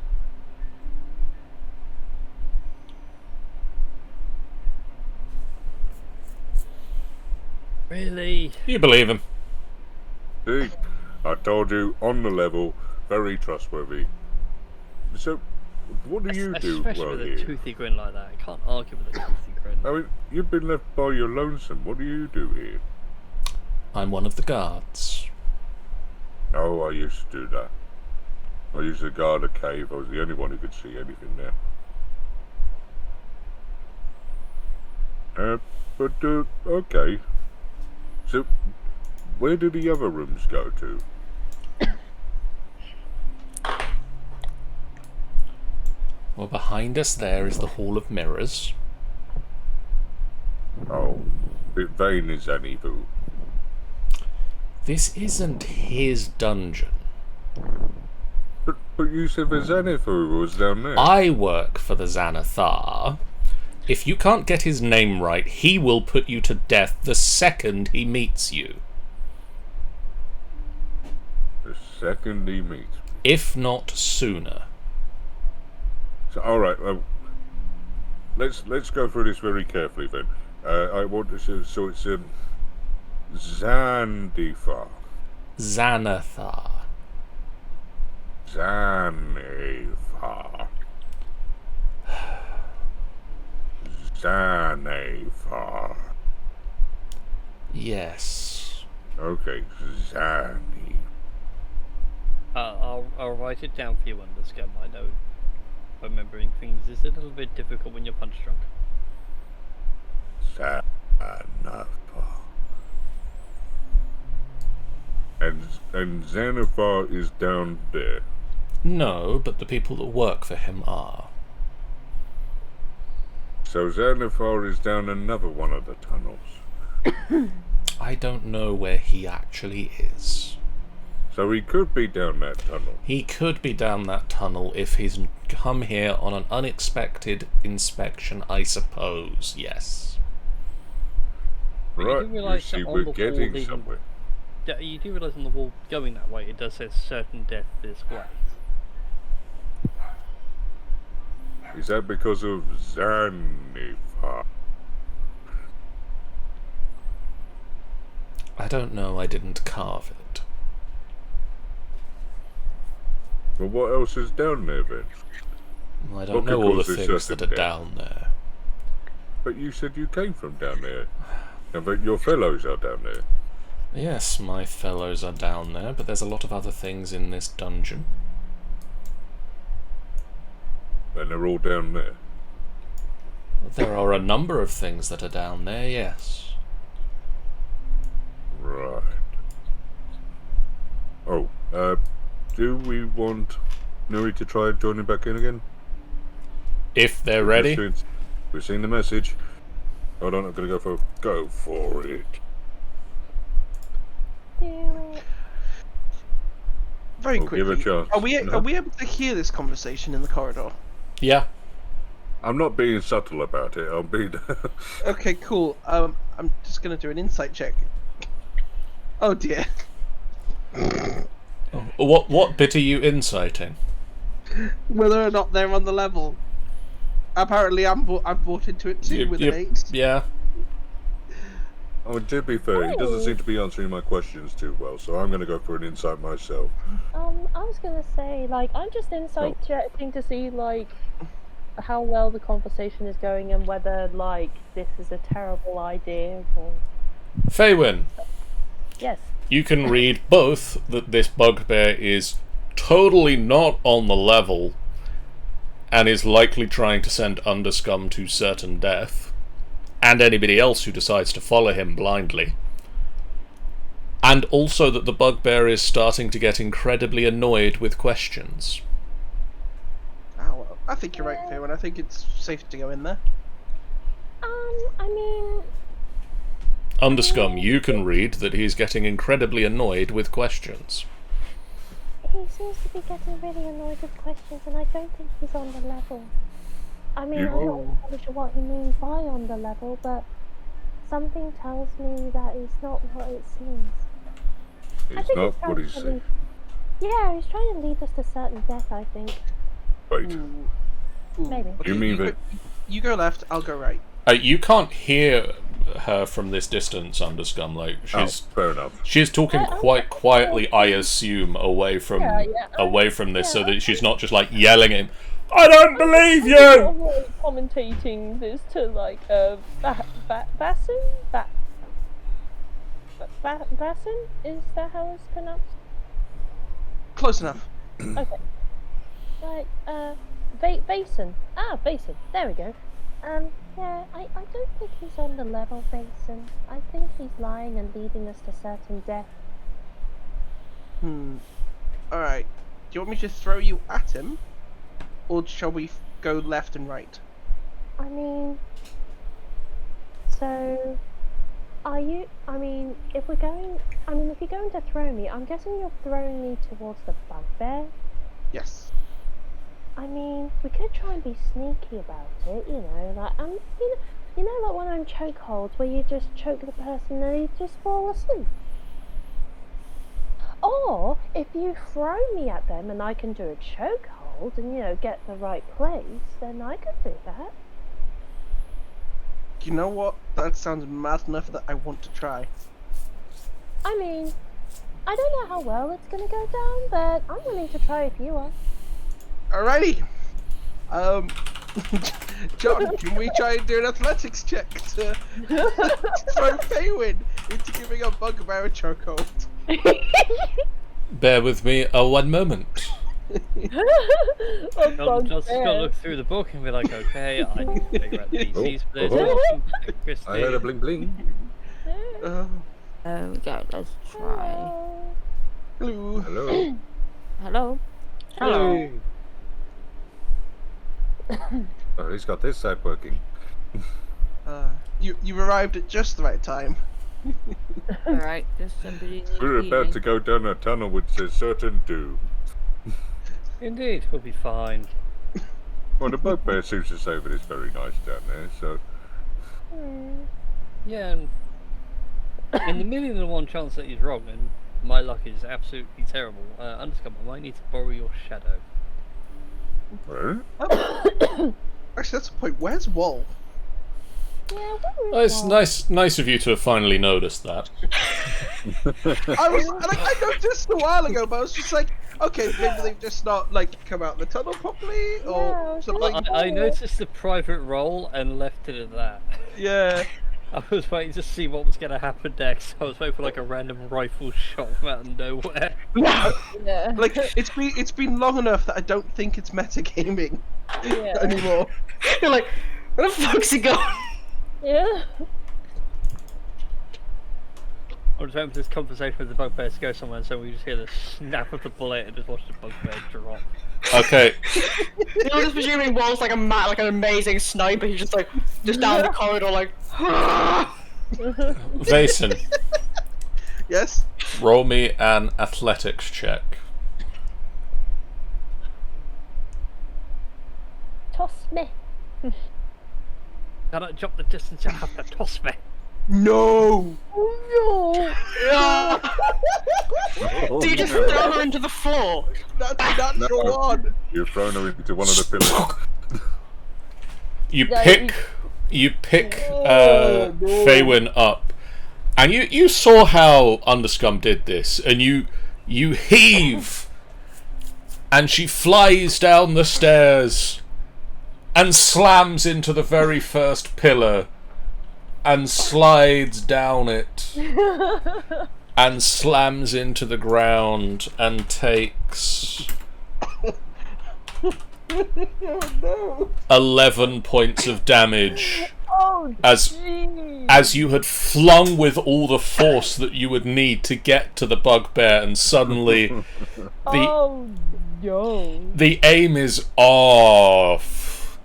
Really? You believe him. See? I told you, on the level, very trustworthy. So, what do you do Especially well with here? a toothy grin like that. I can't argue with a toothy grin. I mean, you've been left by your lonesome. What do you do here? I'm one of the guards. Oh, I used to do that. I used to guard a cave. I was the only one who could see anything there. Okay. So, where do the other rooms go to? Well, behind us there is the Hall of Mirrors. Oh, bit vain is Xanathar. This isn't his dungeon. But you said the Xanathar was down there. I work for the Xanathar. If you can't get his name right, he will put you to death the second he meets you. The second he meets. If not sooner. So, all right. Let's go through this very carefully then. I want to so it's Zanifar. Xanathar. Zanifar. Zanifar. Yes. Okay, Zani. I'll write it down for you, Underscum. I know remembering things is a little bit difficult when you're punch drunk. Zanifar. And Zanifar is down there. No, but the people that work for him are. So Zanifar is down another one of the tunnels. I don't know where he actually is. So he could be down that tunnel. He could be down that tunnel if he's come here on an unexpected inspection, I suppose, yes. But Right, you do you realise see that on we're the getting wall, somewhere. You do realise on the wall going that way, it does say certain death this way. Is that because of Zanifar? I don't know, I didn't carve it. Well, what else is down there then? Well, I don't What know could all the cause this things that certain are death? down there. But you said you came from down there. And but your fellows are down there. Yes, my fellows are down there, but there's a lot of other things in this dungeon. And they're all down there. There are a number of things that are down there, yes. Right. Oh, do we want Nuri to try joining back in again? If they're ready. We've seen the message. Hold on, I'm gonna go for it. Very We'll quickly. give a chance. Are we No. able to hear this conversation in the corridor? Yeah. I'm not being subtle about it. I'll be. Okay, cool. I'm just gonna do an insight check. Oh dear. What bit are you inciting? Whether or not they're on the level. Apparently, I'm bought into it too with an 8. Yeah. Oh, to be fair, he doesn't seem to be answering my questions too well, so I'm gonna go for an insight myself. I was gonna say, like, I'm just insight checking to see, like, how well the conversation is going and whether, like, this is a terrible idea or... Faywin, Yes. you can read both that this bugbear is totally not on the level and is likely trying to send Underscum to certain death, and anybody else who decides to follow him blindly. And also that the bugbear is starting to get incredibly annoyed with questions. Oh, well, I think you're right, Fairwin. I think it's safe to go in there. I mean... Underscum, you can read that he's getting incredibly annoyed with questions. He seems to be getting really annoyed with questions, and I don't think he's on the level. I mean, I'm not entirely sure what he means by on the level, but something tells me that it's not what it seems. It's not what he said. Yeah, he's trying to lead us to certain death, I think. Wait. Ooh, Maybe. You mean that? You go left, I'll go right. You can't hear her from this distance, Underscum. Like she's fair enough. She's talking quite quietly, I assume, away from this, so that she's not just like yelling at him. I don't believe you. I'm like commentating this to like Bassin? Bassin? Is that how it's pronounced? Close enough. Okay. Like Basin. Basin. There we go. Yeah, I don't think he's on the level, Basin. I think he's lying and leading us to certain death. Alright. Do you want me to throw you at him? Or shall we go left and right? I mean... So... if you're going to throw me, I'm guessing you're throwing me towards the bugbear? Yes. I mean, we could try and be sneaky about it, you know, like, you know, like one of them chokeholds where you just choke the person and they just fall asleep. Or if you throw me at them and I can do a chokehold and, get the right place, then I could do that. You know what? That sounds mad enough that I want to try. I mean, I don't know how well it's gonna go down, but I'm willing to try if you are. Alrighty. John, can we try and do an athletics check to throw Faywin into giving a bugbear a chokehold? Bear with me 1 moment. John just gotta look through the book and be like, okay, I need to figure out the DCs for this. I heard a bling bling. There we go, let's try. Hello. Hello. Hello? Hello. Oh, he's got this side working. You arrived at just the right time. Alright, does somebody need We're about to go down a tunnel with a certain doom. Indeed, we'll be fine. Well, the bugbear seems to say that it's very nice down there, so... Yeah, and in the 1,000,001 chance that he's wrong, and my luck is absolutely terrible, Underscum, I might need to borrow your shadow. Well, Actually, that's a point. Where's Wall? Yeah, Oh, it's nice of you to have finally noticed that. I noticed a while ago, but I was just like, okay, maybe they've just not come out the tunnel properly, or something. I noticed the private roll and left it at that. Yeah. I was waiting to see what was going to happen next. I was waiting for a random rifle shot from out of nowhere. Yeah. It's been long enough that I don't think it's metagaming anymore. You're like, where the fuck's he going? Yeah. I was waiting for this conversation with the bugbear to go somewhere, so we just hear the snap of the bullet and just watch the bugbear drop. Okay. You're just presuming Wall's like an amazing sniper. He's just down the corridor like. Vason, Yes. roll me an athletics check. Toss me. Cannot jump the distance, you have to toss me. No. No. Do you just throw her into the floor? That's a natural one. you've thrown her into one of the pillars. You No, pick Faywin up, and you saw how Underscum did this, and you heave, and she flies down the stairs, and slams into the very first pillar, and slides down it, and slams into the ground, and takes 11 points of damage Oh, as you had flung with all the force that you would need to get to the bugbear, and suddenly oh no. the aim is off.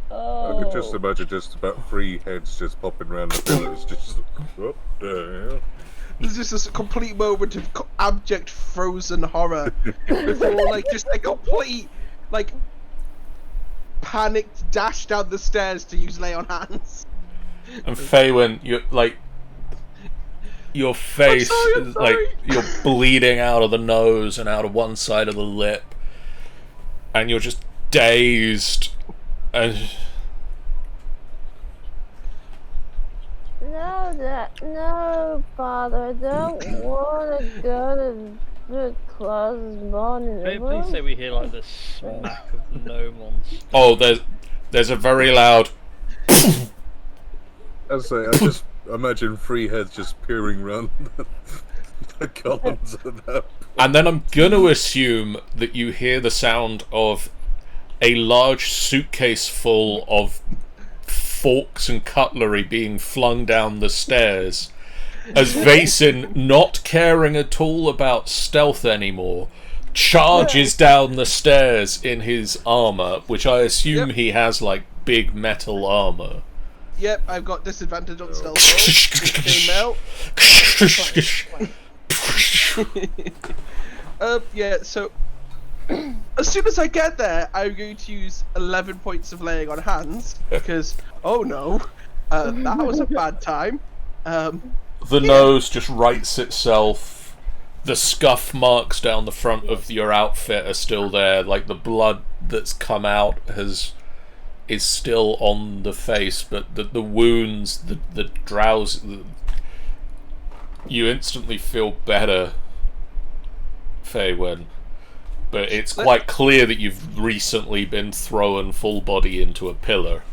Oh. I could just imagine just about 3 heads just popping around the pillars, just what the hell? There's just a complete moment of abject frozen horror before just a complete panicked dash down the stairs to use lay on hands. And Faywin, your face is you're bleeding out of the nose and out of one side of the lip, and you're just dazed. And No, Father, I don't want to go to the closest morning. Can you please say we hear the smack of gnomons? oh, there's a very loud. I just imagine 3 heads just peering around the columns of that. And then I'm gonna assume that you hear the sound of a large suitcase full of forks and cutlery being flung down the stairs, as Vason, not caring at all about stealth anymore, charges down the stairs in his armor, which I assume he has big metal armor. Yep, I've got disadvantage on stealth rolls. Yeah, so as soon as I get there, I'm going to use 11 points of laying on hands, because, oh no, that was a bad time. The nose just rights itself, The scuff marks down the front of your outfit are still there. Like, the blood that's come out is still on the face, but the wounds, the drowse... You instantly feel better, Faywin. But it's quite clear that you've recently been thrown full body into a pillar.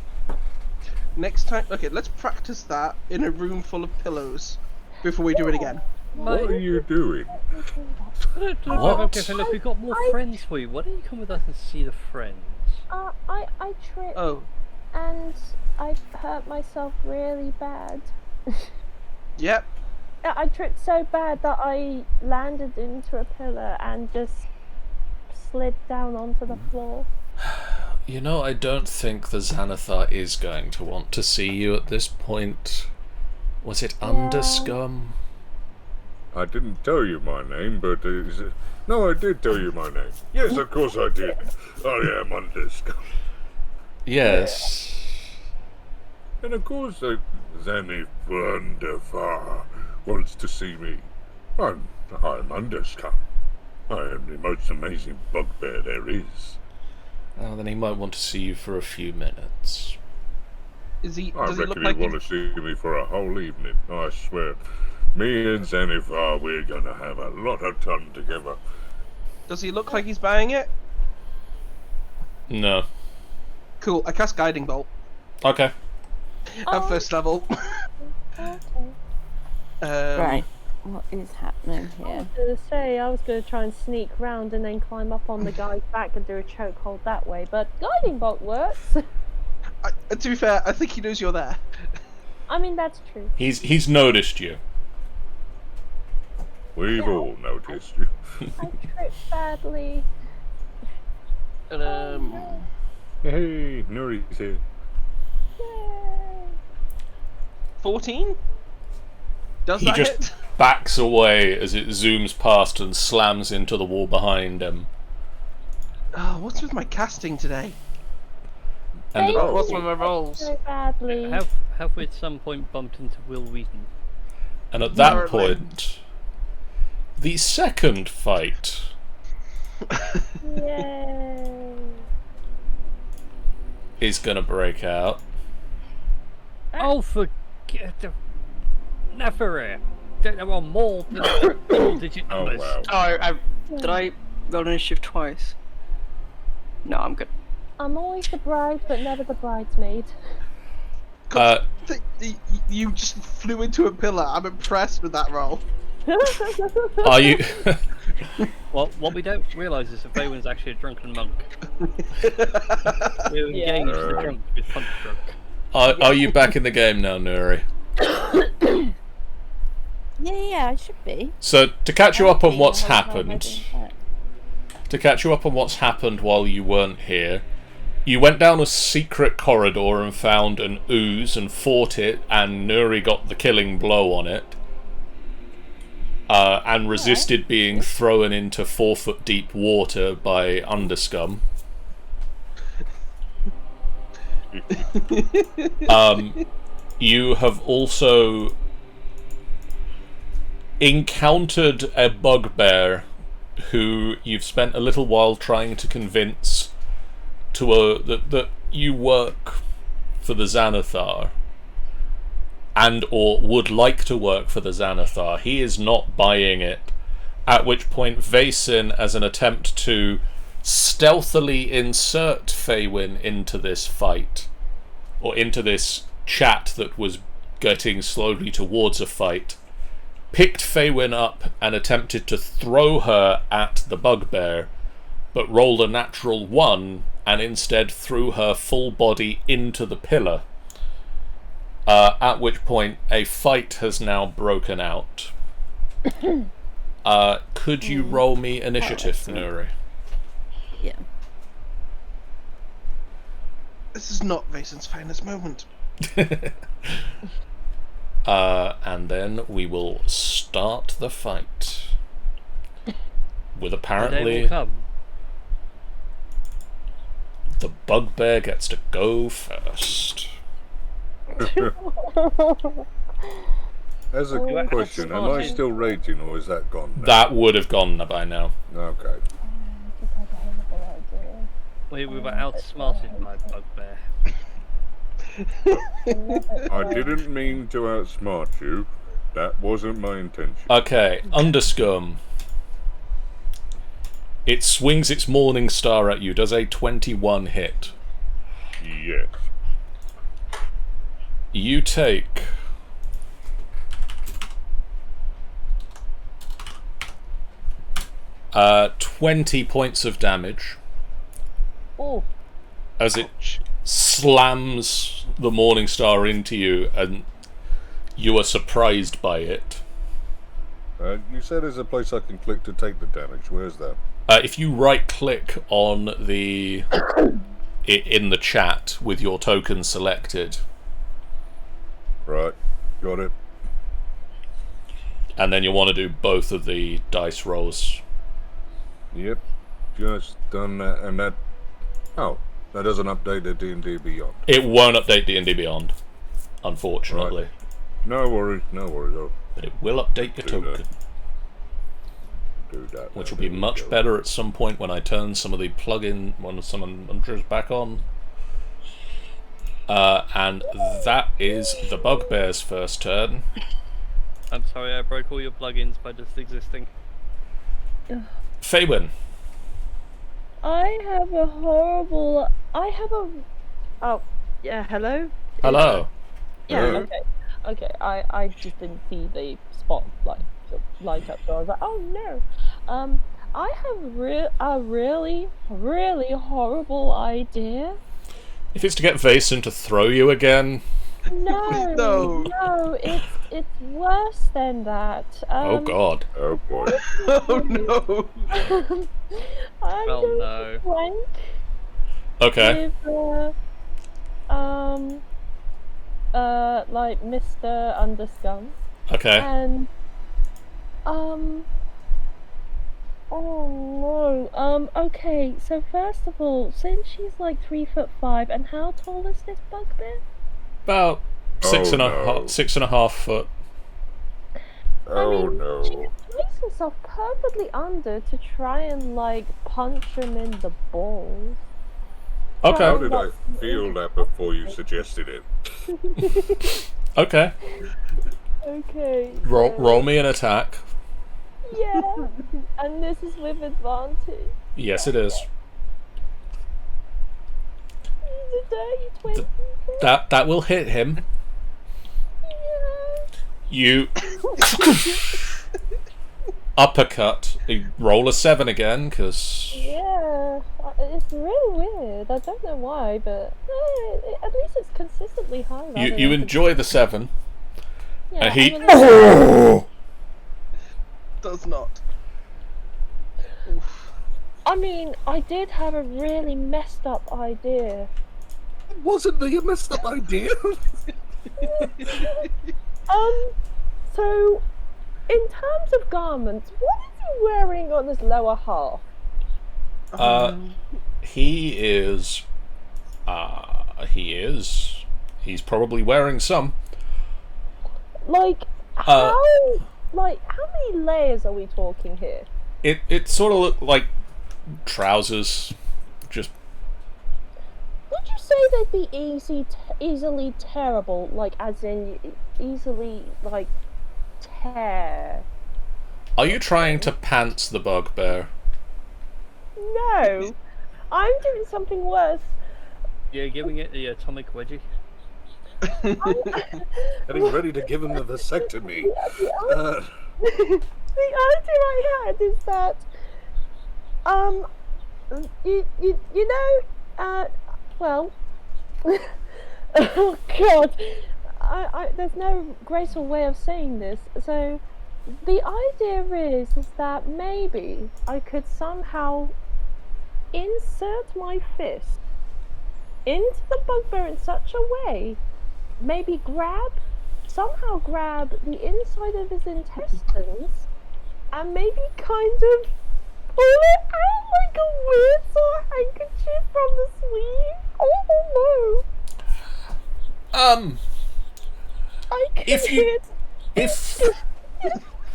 Next time, okay, let's practice that in a room full of pillows before we do it again. What are you doing? What? Look, we've got more friends for you. Why don't you come with us and see the friends? I tripped. Oh. And I hurt myself really bad. Yep. I tripped so bad that I landed into a pillar and just slid down onto the floor. You know, I don't think the Xanathar is going to want to see you at this point. Was it Underscum? I didn't tell you my name, but no, I did tell you my name. Yes, of course I did. I am Underscum. Yes. And of course, Zanny Wonderfar wants to see me. I'm Underscum. I am the most amazing bugbear there is. Oh, then he might want to see you for a few minutes. Is he? I Does he look reckon like he want to see me for a whole evening. I swear. Me and Xanathar, we're gonna have a lot of fun together. Does he look like he's buying it? No. Cool. I cast Guiding Bolt Okay. at first level. Okay. Right. What is happening I here? was going to say, I was going to try and sneak round and then climb up on the guy's back and do a chokehold that way, but Guiding Bolt works. To be fair, I think he knows you're there. I mean, that's true. He's noticed you. We've all noticed you. I tripped badly. Hey, Nuri's here. Yay! 14? Does He that just hit? backs away as it zooms past and slams into the wall behind him. Oh, what's with my casting today? And Thank What's you. with my rolls? So badly. Have we at some point bumped into Will Wheaton? And at that Apparently. point, the second fight Yay! is gonna break out. Oh, forget the... Never. There are more than double-digit Oh, numbers. wow. Oh, did I roll initiative twice? No, I'm good. I'm always the bride, but never the bridesmaid. You just flew into a pillar. I'm impressed with that roll. Are you Well, what we don't realise is that Faywin's actually a drunken monk. We're engaged the drunk with punch drunk. are you back in the game now, Nuri? Yeah, I should be. So to catch you up on what's The whole time happened, I've been to catch you up on what's happened while you weren't here, you went down a secret corridor and found an ooze and fought it, and Nuri got the killing blow on it, and resisted being thrown into 4-foot deep water by Underscum. You have also encountered a bugbear who you've spent a little while trying to convince that you work for the Xanathar, and or would like to work for the Xanathar. He is not buying it, at which point Vaesen, as an attempt to stealthily insert Faywin into this fight, or into this chat that was getting slowly towards a fight, picked Faywin up and attempted to throw her at the bugbear, but rolled a natural 1 and instead threw her full body into the pillar. At which point a fight has now broken out. Could you roll me initiative, Nuri? Yeah. This is not Vasen's finest moment. And then we will start the fight. With The day apparently will come. the bugbear gets to go first. As a You actually question, am I still raging or is that gone now? That would have gone by now. Okay. I just had a horrible idea. We were outsmarted by Bugbear. I didn't mean to outsmart you. That wasn't my intention. Okay, Underscum. It swings its Morning Star at you. Does a 21 hit? Yes. You take 20 points of damage Oh, as it slams the Morning Star into you, and you are surprised by it. You said there's a place I can click to take the damage. Where's that? If you right-click on the in the chat with your token selected, Right. Got it. and then you want to do both of the dice rolls. Yep. Just done that, and that... Oh, that doesn't update the D&D Beyond. It won't update D&D Beyond, unfortunately. Right. No worries, no worries. I'll But it will update your Do that. token, do that. which now. will be There we much go. better at some point when I turn some of the plug-in when someone enters back on. And that is the Bugbear's first turn. I'm sorry I broke all your plugins by just existing. Faywin. I have a horrible. I have a. Oh, yeah. Hello. Hello. Yeah. Hello. Okay. Okay. I just didn't see the spot light up, so I was like, oh no. I have a really horrible idea. If it's to get Vason to throw you again, No. No. No. It's worse than that. oh god. Oh boy. Oh no. I'm Well, going no. to flank Okay. with like Mr. Underscum, Okay. and oh no. Okay, so first of all, since she's like 3'5", and how tall is this bugbear? About six Oh, and a no. half 6.5 foot. Oh She no. placed herself perfectly under to try and like punch him in the balls. How Okay. did I feel that before you suggested it? Okay. Okay. Roll me an attack. Yeah, and this is with advantage. Yes, it is. It's a dirty 20. That will hit him. Yeah. You uppercut. You roll a 7 again, because Yeah, it's really weird. I don't know why, but at least it's consistently high. you enjoy the 7. Yeah, And he. I'm gonna- Does not. I mean, I did have a really messed up idea. Wasn't the messed up idea? So, in terms of garments, what is he wearing on his lower half? He is. He's probably wearing some. Like, how many layers are we talking here? It sort of looked like trousers. Just. Would you say they'd be easily tearable, like as in easily like tear? Are you trying to pants the bugbear? No, I'm doing something worse. You're giving it the atomic wedgie. Getting ready to give him the vasectomy. The idea I had is that, you know, well, oh god, there's no graceful way of saying this. So, the idea is that maybe I could somehow insert my fist into the bugbear in such a way, maybe somehow grab the inside of his intestines, and maybe kind of pull it out like a weird sort of handkerchief from the sleeve. Oh no! Um. I can If you- hear.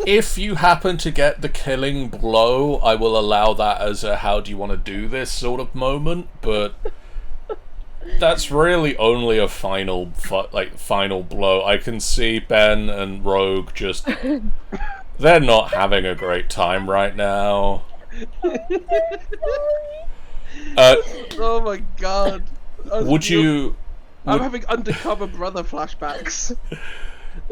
If you happen to get the killing blow, I will allow that as a how do you want to do this sort of moment, but that's really only a final blow. I can see Ben and Rogue just... They're not having a great time right now. Oh my god. Would you... I'm having undercover brother flashbacks.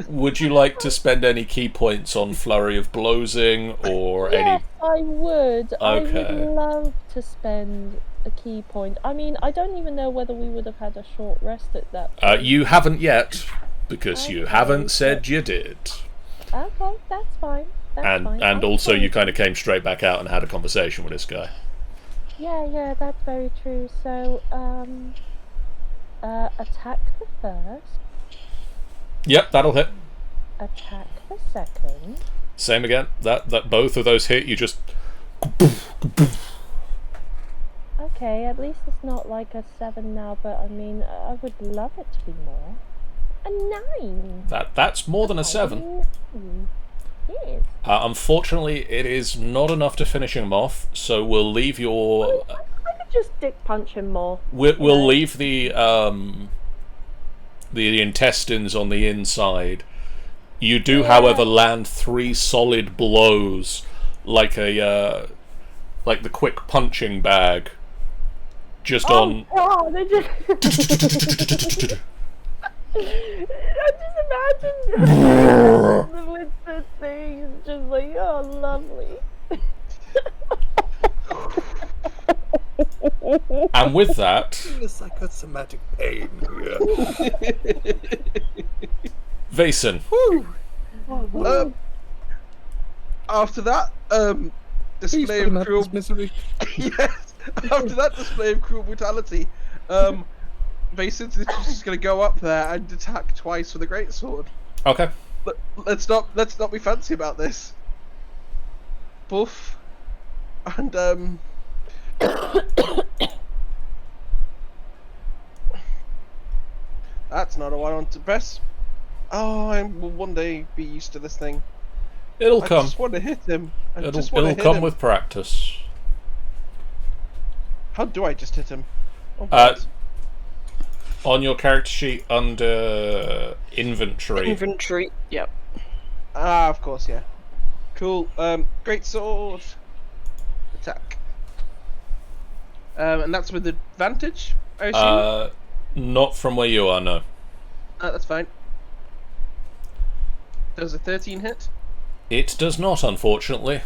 Would you like to spend any key points on Flurry of Blowsing or any... Yes, I would. I Okay. would love to spend a key point. I mean, I don't even know whether we would have had a short rest at that point. You haven't yet, because you Okay, haven't said you did. Okay, that's fine. That's fine. And I'm also fine. you kind of came straight back out and had a conversation with this guy. Yeah, that's very true. So, attack the first, Yep, that'll hit. attack the second. Same again. That both of those hit, you just... Okay, at least it's not like a 7 now, but I mean, I would love it to be more. A 9! That's more than a 7. Yes. Unfortunately, it is not enough to finish him off, so we'll leave your... I could just dick punch him more. We'll leave the intestines on the inside. You do, however, land 3 solid blows, like the quick punching bag, just on. Oh, they just. I just imagine with the thing, just like, oh, lovely. And with that, The psychosomatic pain here. Vason. After that, display Please put of him out of cruel his misery. yes. After that display of cruel brutality, Vason's just gonna go up there and attack twice with a greatsword. Okay. Let's not be fancy about this. Boof. And that's not a one I want to press. Oh, I will one day be used to this thing. It'll I come. just want to hit him. It'll come with practice. How do I just hit him? Oh, God. On your character sheet under inventory. Inventory. Yep. Ah, of course, yeah. Cool. Great sword. Attack. And that's with advantage, I assume? Not from where you are, no. That's fine. Does a 13 hit? It does not, unfortunately.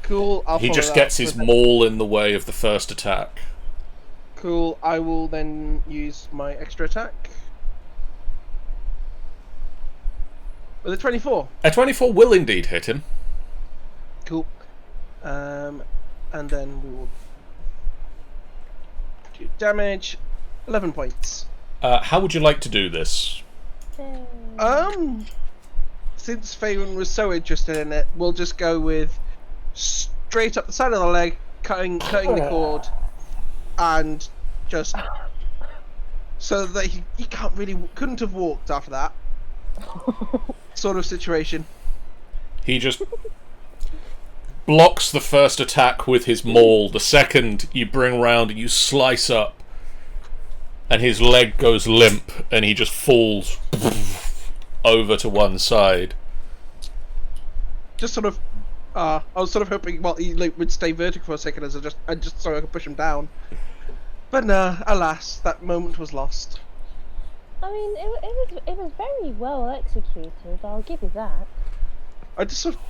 Cool. He just gets his maul in the way of the first attack. Cool. I will then use my extra attack. With a 24. A 24 will indeed hit him. Cool. And then we will do damage. 11 points. How would you like to do this? Since Faven was so interested in it, we'll just go with straight up the side of the leg, cutting the cord, and just so that he couldn't have walked after that sort of situation. He just blocks the first attack with his maul. The second you bring round and you slice up, and his leg goes limp, and he just falls over to one side. Just sort of, I was sort of hoping, well, he would stay vertical for a second, as just so I could push him down. But no, alas, that moment was lost. I mean, it was very well executed. I'll give you that. I just sort of,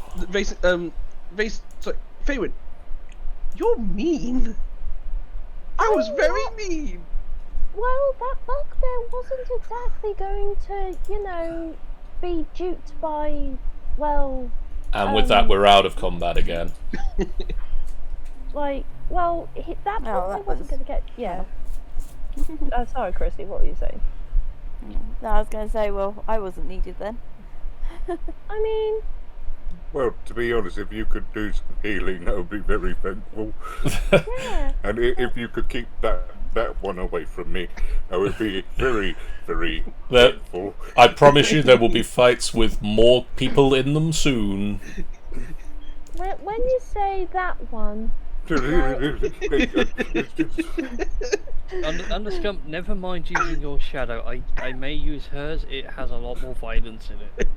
sorry, Faywin, you're mean. I was very mean. Well, that bugbear wasn't exactly going to, be duped by, well... And with that, we're out of combat again. That bugbear wasn't going to get... Yeah. Sorry, Chrissy, what were you saying? No, I was going to say, well, I wasn't needed then. I mean... Well, to be honest, if you could do some healing, that would be very thankful. Yeah. And if you could keep that that one away from me. I would be very, very That- grateful. I promise you there will be fights with more people in them soon. When you say that one, Underscum, never mind using your shadow. I may use hers. It has a lot more violence in it.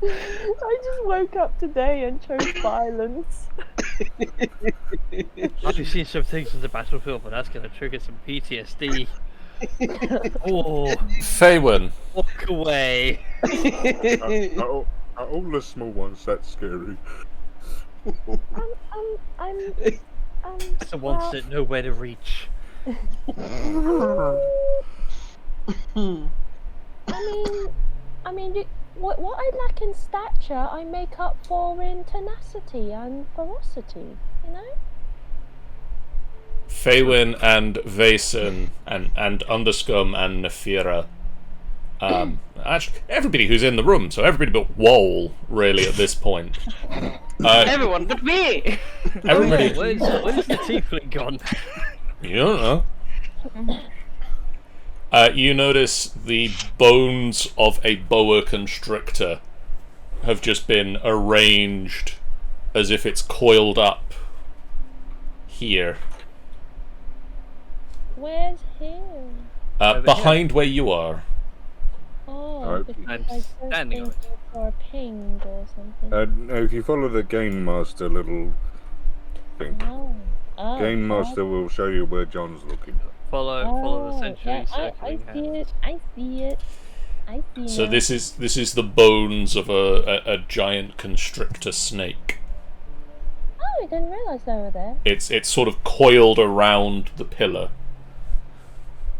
I just woke up today and chose violence. I've seen some things in the battlefield, but that's going to trigger some PTSD. Oh, Faywin, walk away. Are all the small ones that scary? It's the ones that know where to reach. I mean, what I lack in stature, I make up for in tenacity and ferocity. You know. Faywin and Vason and Underscum and Nefira. Actually, everybody who's in the room, so everybody but Wole, really, at this point. Everyone but me! Everybody, Where's the tiefling gone? you don't know. You notice the bones of a boa constrictor have just been arranged as if it's coiled up here. Where's him? Behind where you are. Oh, because I'm I was standing on thinking for a ping or something. If you follow the Game Master little thing, Oh, Game Master will show you where John's looking. Follow the century yeah, I circling see hand. it. I see it. I see So now. this is the bones of a giant constrictor snake. Oh, I didn't realise they were there. It's sort of coiled around the pillar.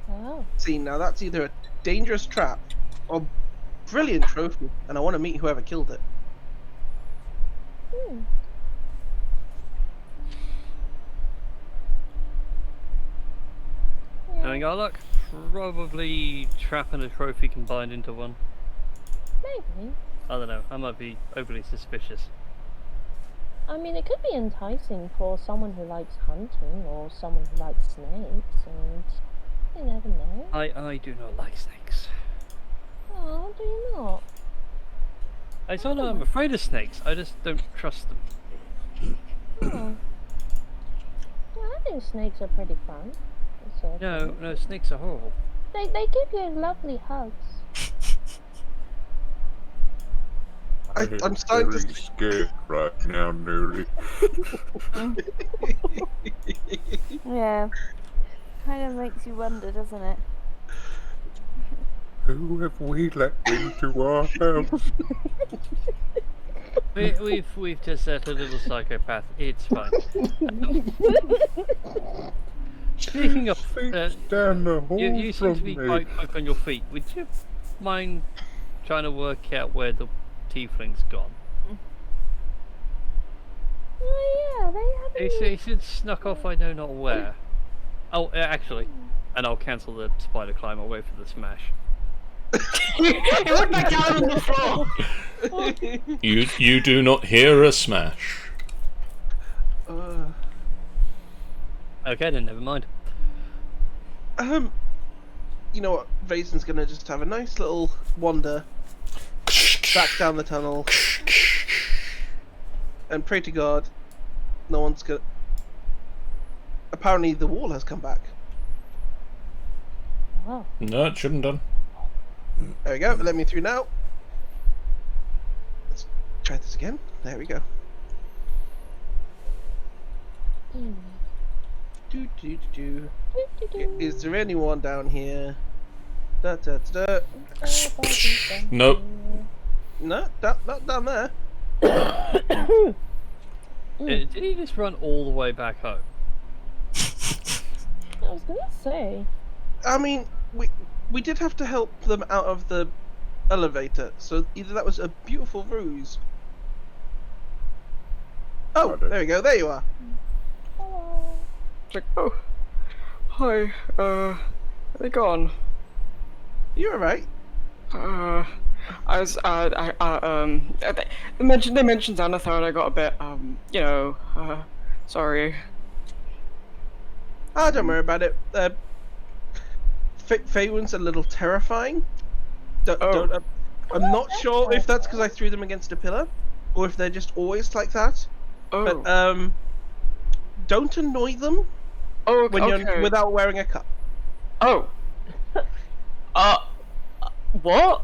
Wow. See, now that's either a dangerous trap or brilliant trophy, and I want to meet whoever killed it. Hmm. Having our luck, probably trap and a trophy combined into one. Maybe. I don't know, I might be overly suspicious. I mean, it could be enticing for someone who likes hunting or someone who likes snakes, and you never know. I do not like snakes. Oh, do you not? It's not that I'm afraid of snakes, I just don't trust them. Oh. Well, I think snakes are pretty fun. Sort of. No, snakes are horrible. They give you lovely hugs. I'm starting very to. scared right now, nearly. Yeah. Kind of makes you wonder, doesn't it? Who have we let into our house? We've just set a little psychopath. It's fine. Speaking of, Down the hall you seem to from be me. quite quick on your feet. Would you mind trying to work out where the tiefling's gone? Oh yeah, they haven't. He should snuck off. I know not where. Oh, actually, and I'll cancel the spider climb away for the smash. It went back down on the floor! You do not hear a smash. Okay, then never mind. You know what? Vason's gonna just have a nice little wander back down the tunnel and pray to God no one's gonna. Apparently, the wall has come back. Wow. No, it shouldn't have done. There we go. Let me through now. Let's try this again. There we go. Do, do, do, do. Is there anyone down here? Da, da, da, da. Nope. No, not down there. Did he just run all the way back home? I was gonna say. I mean, we did have to help them out of the elevator, so either that was a beautiful ruse. Oh, there we go. There you are. Hello. It's like, oh, hi, are they gone? You're alright. I was, they mentioned Xanathar and I got a bit, Sorry. Ah, don't worry about it. Faerun's a little terrifying. I'm not sure if that's because I threw them against a pillar, or if they're just always like that. Oh. But don't annoy them when you're without wearing a cup. Oh. What?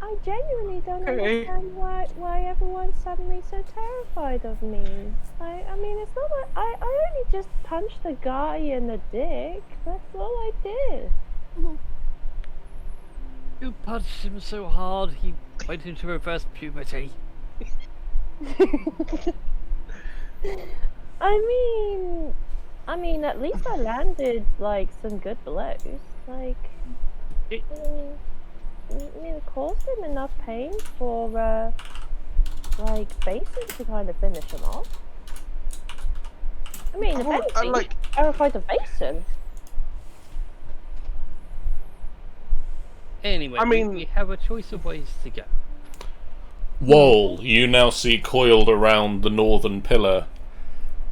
I genuinely don't understand why everyone's suddenly so terrified of me. I mean, it's not like I only just punched the guy in the dick. That's all I did. You punched him so hard he went into reverse puberty. I mean, at least I landed like some good blows. Like, it caused him enough pain for like Basin to kind of finish him off. I mean, if anything, he's terrified of Basin. Anyway, we have a choice of ways to go. Whoa, you now see coiled around the northern pillar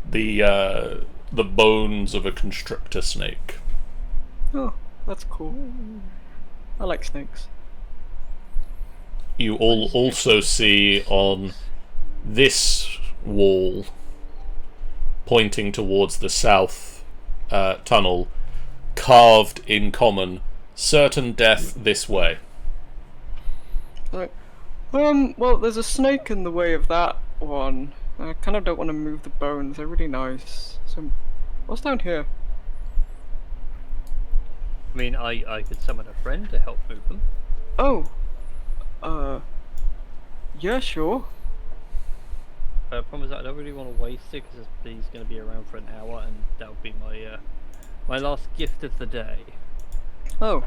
the bones of a constrictor snake. Oh, that's cool. I like snakes. You all also see on this wall, pointing towards the south tunnel, carved in common, certain death this way. Right. Well, there's a snake in the way of that one. I kind of don't want to move the bones. They're really nice. So, what's down here? I mean, I could summon a friend to help move them. Oh. Yeah, sure. Problem is that I don't really want to waste it because he's going to be around for an hour, and that would be my my last gift of the day. Oh.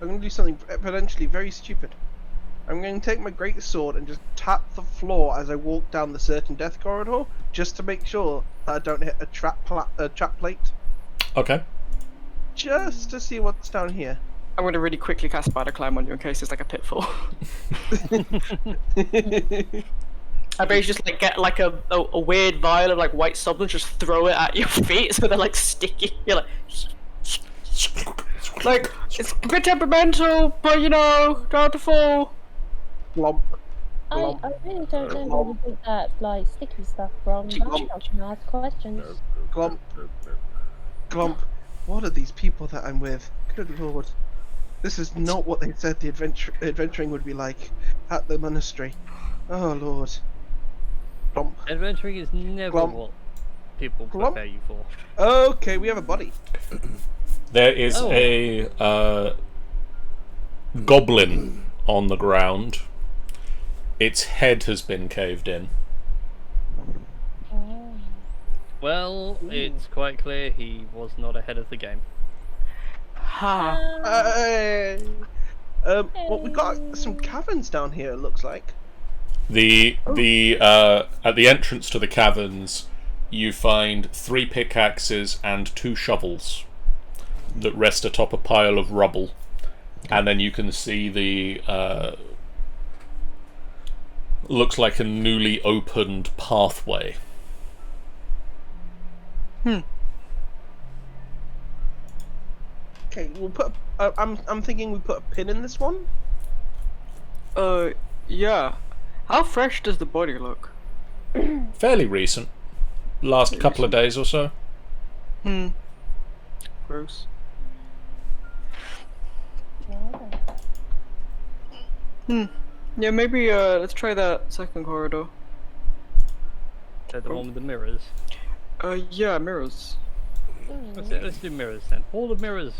I'm going to do something potentially very stupid. I'm going to take my great sword and just tap the floor as I walk down the certain death corridor, just to make sure that I don't hit a trap plate. Okay. Just to see what's down here. I'm going to really quickly cast Spider Climb on you in case there's like a pitfall. I basically just like get like a weird vial of like white substance, just throw it at your feet so they're like sticky. You're like it's a bit temperamental, but you know, don't have to fall. Glomp. I really don't know where you get that like sticky stuff from. I'm not gonna ask questions. Glomp. Glomp. What are these people that I'm with? Good lord. This is not what they said the adventuring would be like at the monastery. Oh lord. Glomp. Adventuring is never Glomp. what people Glomp. prepare you for. Okay, we have a body. There is a goblin on the ground. Its head has been caved in. Well, it's quite clear he was not ahead of the game. Ha. Well, we got some caverns down here. It looks like. At the entrance to the caverns, you find 3 pickaxes and 2 shovels that rest atop a pile of rubble, and then you can see the looks like a newly opened pathway. Okay, we'll put. I'm thinking we put a pin in this one. Yeah. How fresh does the body look? Fairly recent. Last couple of days or so. Gross. Yeah, maybe let's try that second corridor. So the one with the mirrors. Yeah, mirrors. Let's do mirrors then. All the mirrors.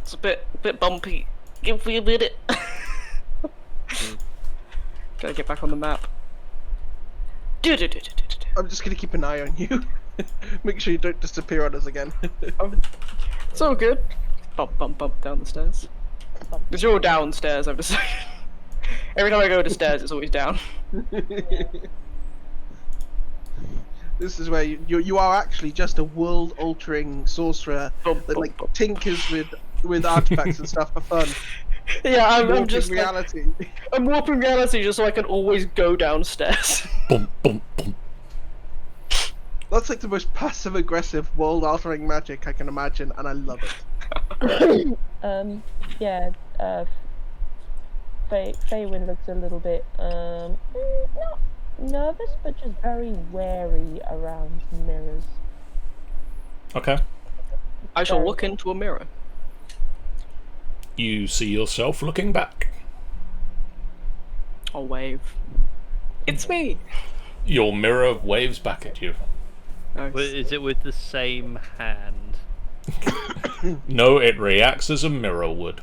It's a bit bumpy. Give me a minute. Gotta get back on the map. I'm just gonna keep an eye on you. Make sure you don't disappear on us again. It's all good. Bump, bump, bump down the stairs. Because you're downstairs, I've decided. Every time I go to stairs, it's always down. This is where you are actually just a world-altering sorcerer that like tinkers with artifacts and stuff for fun. Yeah, I'm warping just reality. I'm warping reality just so I can always go downstairs. Boom, boom, boom. That's like the most passive-aggressive, world-altering magic I can imagine, and I love it. Yeah, Faywin looks a little bit, not nervous, but just very wary around mirrors. Okay. I shall look into a mirror. You see yourself looking back. I'll wave. It's me! Your mirror waves back at you. Nice. Is it with the same hand? No, it reacts as a mirror would.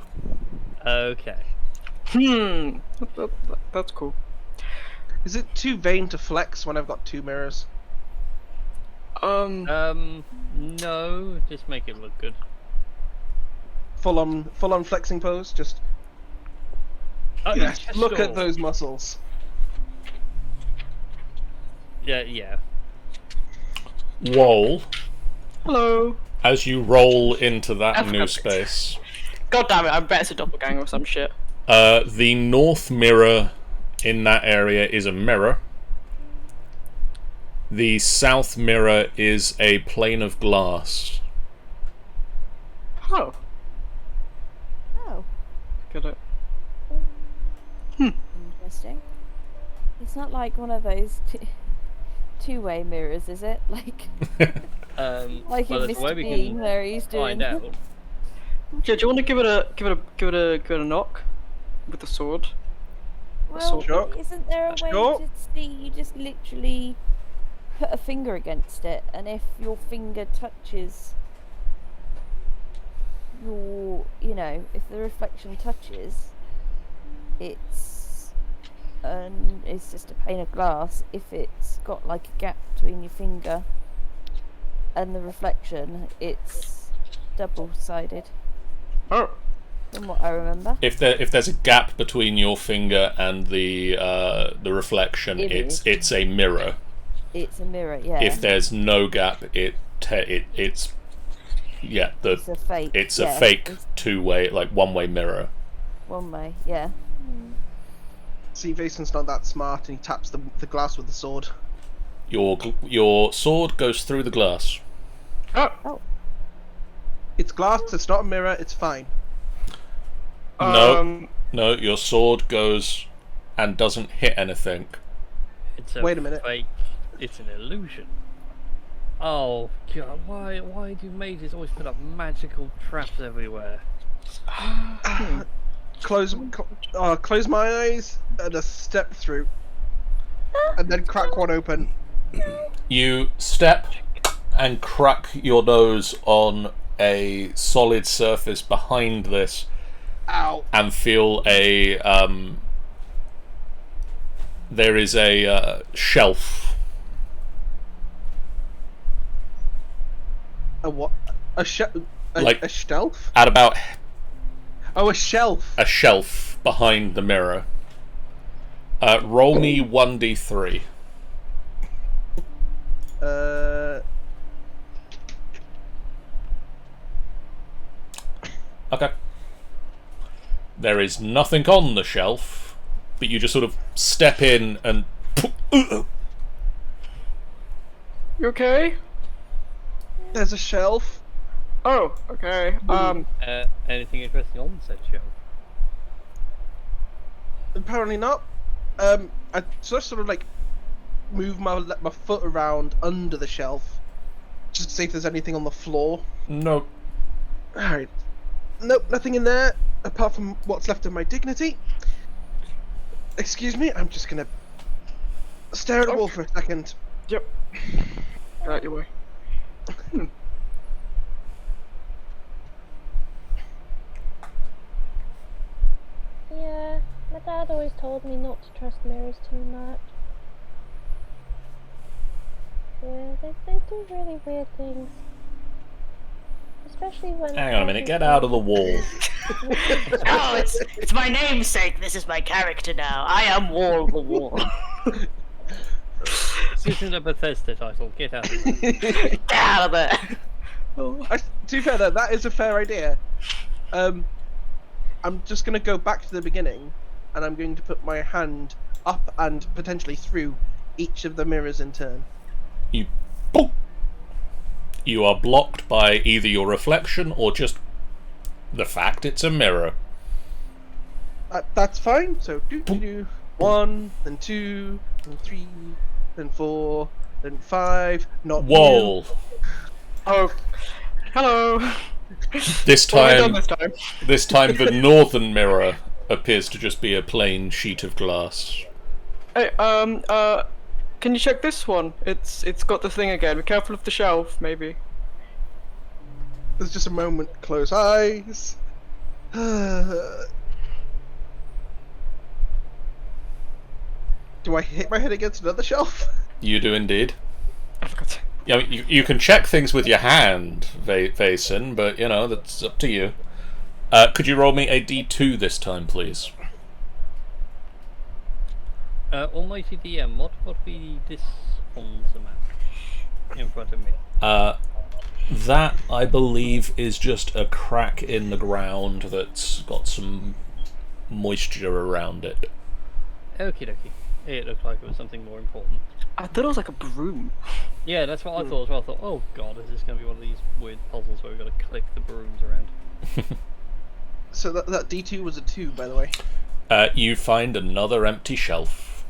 Okay. That's cool. Is it too vain to flex when I've got two mirrors? No, just make it look good. Full on flexing pose. Just yes. Look at those muscles. Yeah. Roll. Hello. As you roll into that new space. God damn it! I bet it's a doppelganger or some shit. The north mirror in that area is a mirror. The south mirror is a plane of glass. Oh. Oh, Get it. interesting. It's not like one of those two-way mirrors, is it? Like Like in Mr. Bean, where he's doing. Find out. Yeah, do you want to give it a knock with the sword? Well, Sure. isn't there a way Sure. to see? You just literally put a finger against it, and if your finger touches your, if the reflection touches, it's just a pane of glass. If it's got like a gap between your finger and the reflection, it's double-sided. Oh. From what I remember. If there's a gap between your finger and the reflection, Image. it's a mirror. It's a mirror, yeah. If there's no gap, it's It's a fake. It's a fake two-way, like one-way mirror. One way, yeah. See, Vason's not that smart, and he taps the glass with the sword. Your sword goes through the glass. Oh. It's glass. It's not a mirror. It's fine. No, your sword goes and doesn't hit anything. It's a Wait a minute. Fake. It's an illusion. Oh god, why do mages always put up magical traps everywhere? Close my eyes and a step through, and then crack one open. You step and crack your nose on a solid surface behind this. Ow. And feel there is a shelf. A what? A shelf? Like- a shelf? At about Oh, a shelf. a shelf behind the mirror. Roll me 1d3. Okay. There is nothing on the shelf, but you just sort of step in and... You okay? There's a shelf. Oh, okay. Anything interesting on said shelf? Apparently not. I sort of like move my foot around under the shelf, just to see if there's anything on the floor. No. Alright. Nope, nothing in there, apart from what's left of my dignity. Excuse me, I'm just gonna stare at a wall for a second. Yep. Right your way. Yeah, my dad always told me not to trust mirrors too much. Yeah, they do really weird things. Especially when... Hang on a minute, get out of the wall. No, it's my namesake. This is my character now. I am Wall the Wall. This isn't a Bethesda title. Get out of here. Get out of there. To be fair though, that is a fair idea. I'm just going to go back to the beginning, and I'm going to put my hand up and potentially through each of the mirrors in turn. You boop. You are blocked by either your reflection or just the fact it's a mirror. That's fine. So do 1, then 2, then 3, then 4, then 5. Not Whoa! you. Oh, hello. This What have I time, done this time? this time the northern mirror appears to just be a plain sheet of glass. Hey, can you check this one? It's got the thing again. Be careful of the shelf, maybe. There's just a moment. Close eyes. Do I hit my head against another shelf? You do indeed. I forgot. Yeah, I mean, you can check things with your hand, Vason, but you know that's up to you. Could you roll me a D2 this time, please? Almighty DM, what would be this on the map in front of me? That, I believe, is just a crack in the ground that's got some moisture around it. Okie dokie. It looked like it was something more important. I thought it was like a broom. Yeah, that's what I thought as well. I thought, oh god, is this going to be one of these weird puzzles where we've got to click the brooms around? So that D2 was a 2, by the way. You find another empty shelf.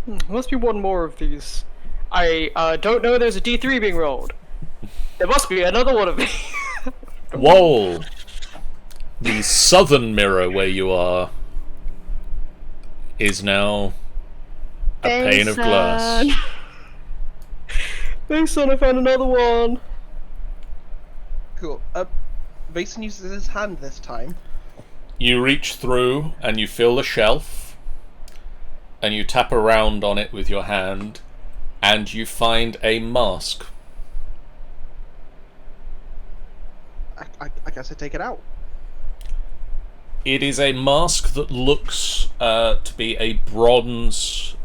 There must be one more of these. I don't know there's a D3 being rolled. There must be another one of these. Whoa! The southern mirror where you are is now a pane of glass. Hey son, I found another one. Cool. Vason uses his hand this time. You reach through and you feel the shelf, and you tap around on it with your hand, and you find a mask. I guess I take it out. It is a mask that looks to be a bronze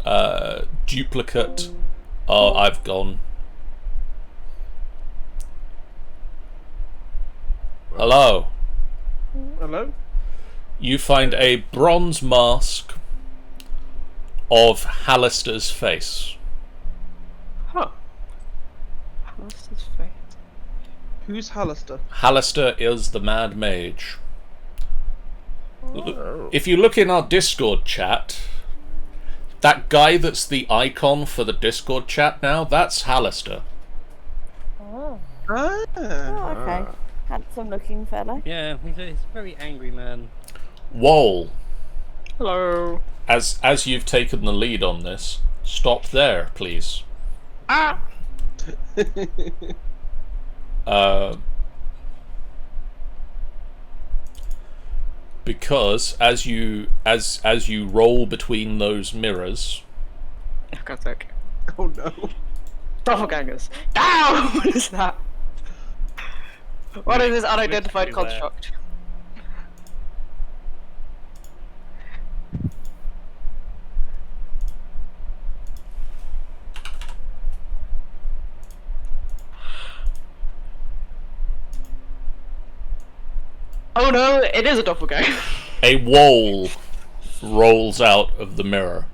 duplicate. Oh, I've gone. Hello. Hello? You find a bronze mask of Hallister's face. Huh. What's his face? Who's Hallister? Hallister is the Mad Mage. Oh. If you look in our Discord chat, that guy that's the icon for the Discord chat now, that's Hallister. Oh. Ah. Oh, okay. Handsome looking fella. Yeah, he's a very angry man. Whoa. Hello. As you've taken the lead on this, stop there, please. Ah! Because as you roll between those mirrors, For God's sake. Oh no. Doppelgangers. Down! What is that? What is this unidentified Which beware. construct? Oh no, it is a doppelganger. a wall rolls out of the mirror.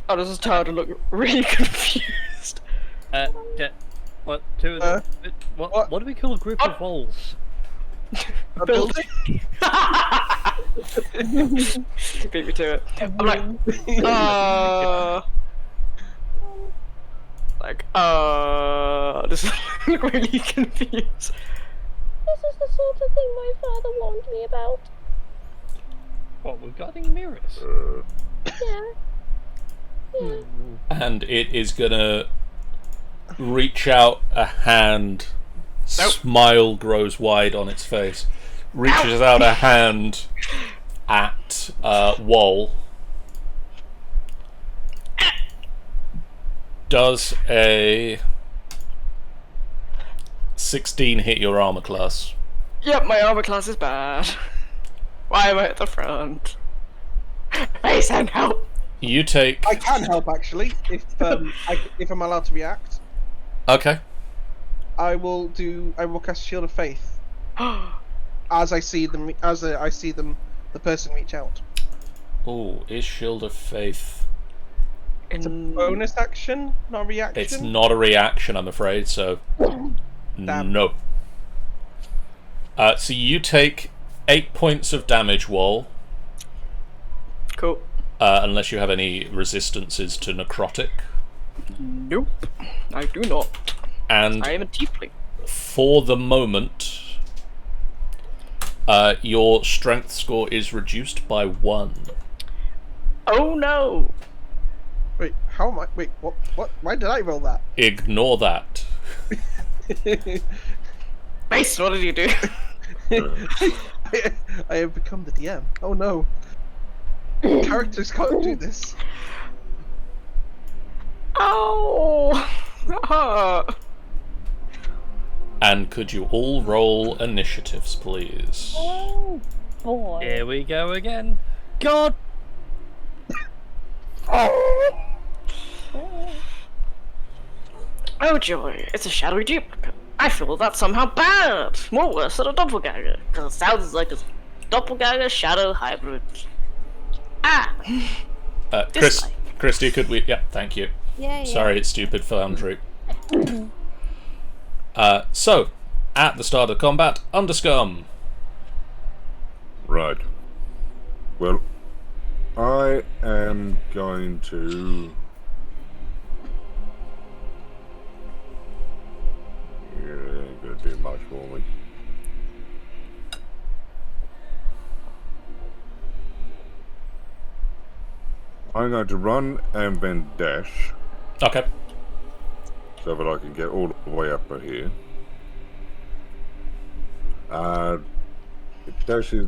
Oh, this is tired to look really confused. Yeah, what? Two of them? What do we call a group of voles? A building? Beat me to it. I'm like, this is really confused. This is the sort of thing my father warned me about. What, regarding mirrors? Yeah. Yeah. And it is gonna reach out a hand. Nope. Smile grows wide on its face. Reaches out a hand at Wall. Does a 16 hit your armor class? Yep, my armor class is bad. Why am I at the front? Mason, help! You take. I can help actually, if I'm allowed to react. Okay. I will cast Shield of Faith as I see them. The person reach out. Oh, is Shield of Faith? It's a bonus action, not a reaction. It's not a reaction, I'm afraid. So no. So you take 8 points of damage, Wall. Cool. Unless you have any resistances to necrotic. Nope, I do not. And I am a tiefling. for the moment, your strength score is reduced by 1. Oh no! Wait, how am I? Wait, what? What? Why did I roll that? Ignore that. Mace, what did you do? I have become the DM. Oh no. Characters can't do this. Oh! And could you all roll initiatives, please? Oh boy. Here we go again. God. Oh joy, it's a shadowy duplicate. I feel that's somehow bad. More worse than a doppelganger, because it sounds like a doppelganger shadow hybrid. Ah! Christy, could we... Yeah, thank you. Yeah. Sorry, it's stupid foundry. So, at the start of combat, Underscum. Right. Well, I am going to... Yeah, it ain't gonna do much for me. I'm going to run and then dash Okay. so that I can get all the way up here. Dash is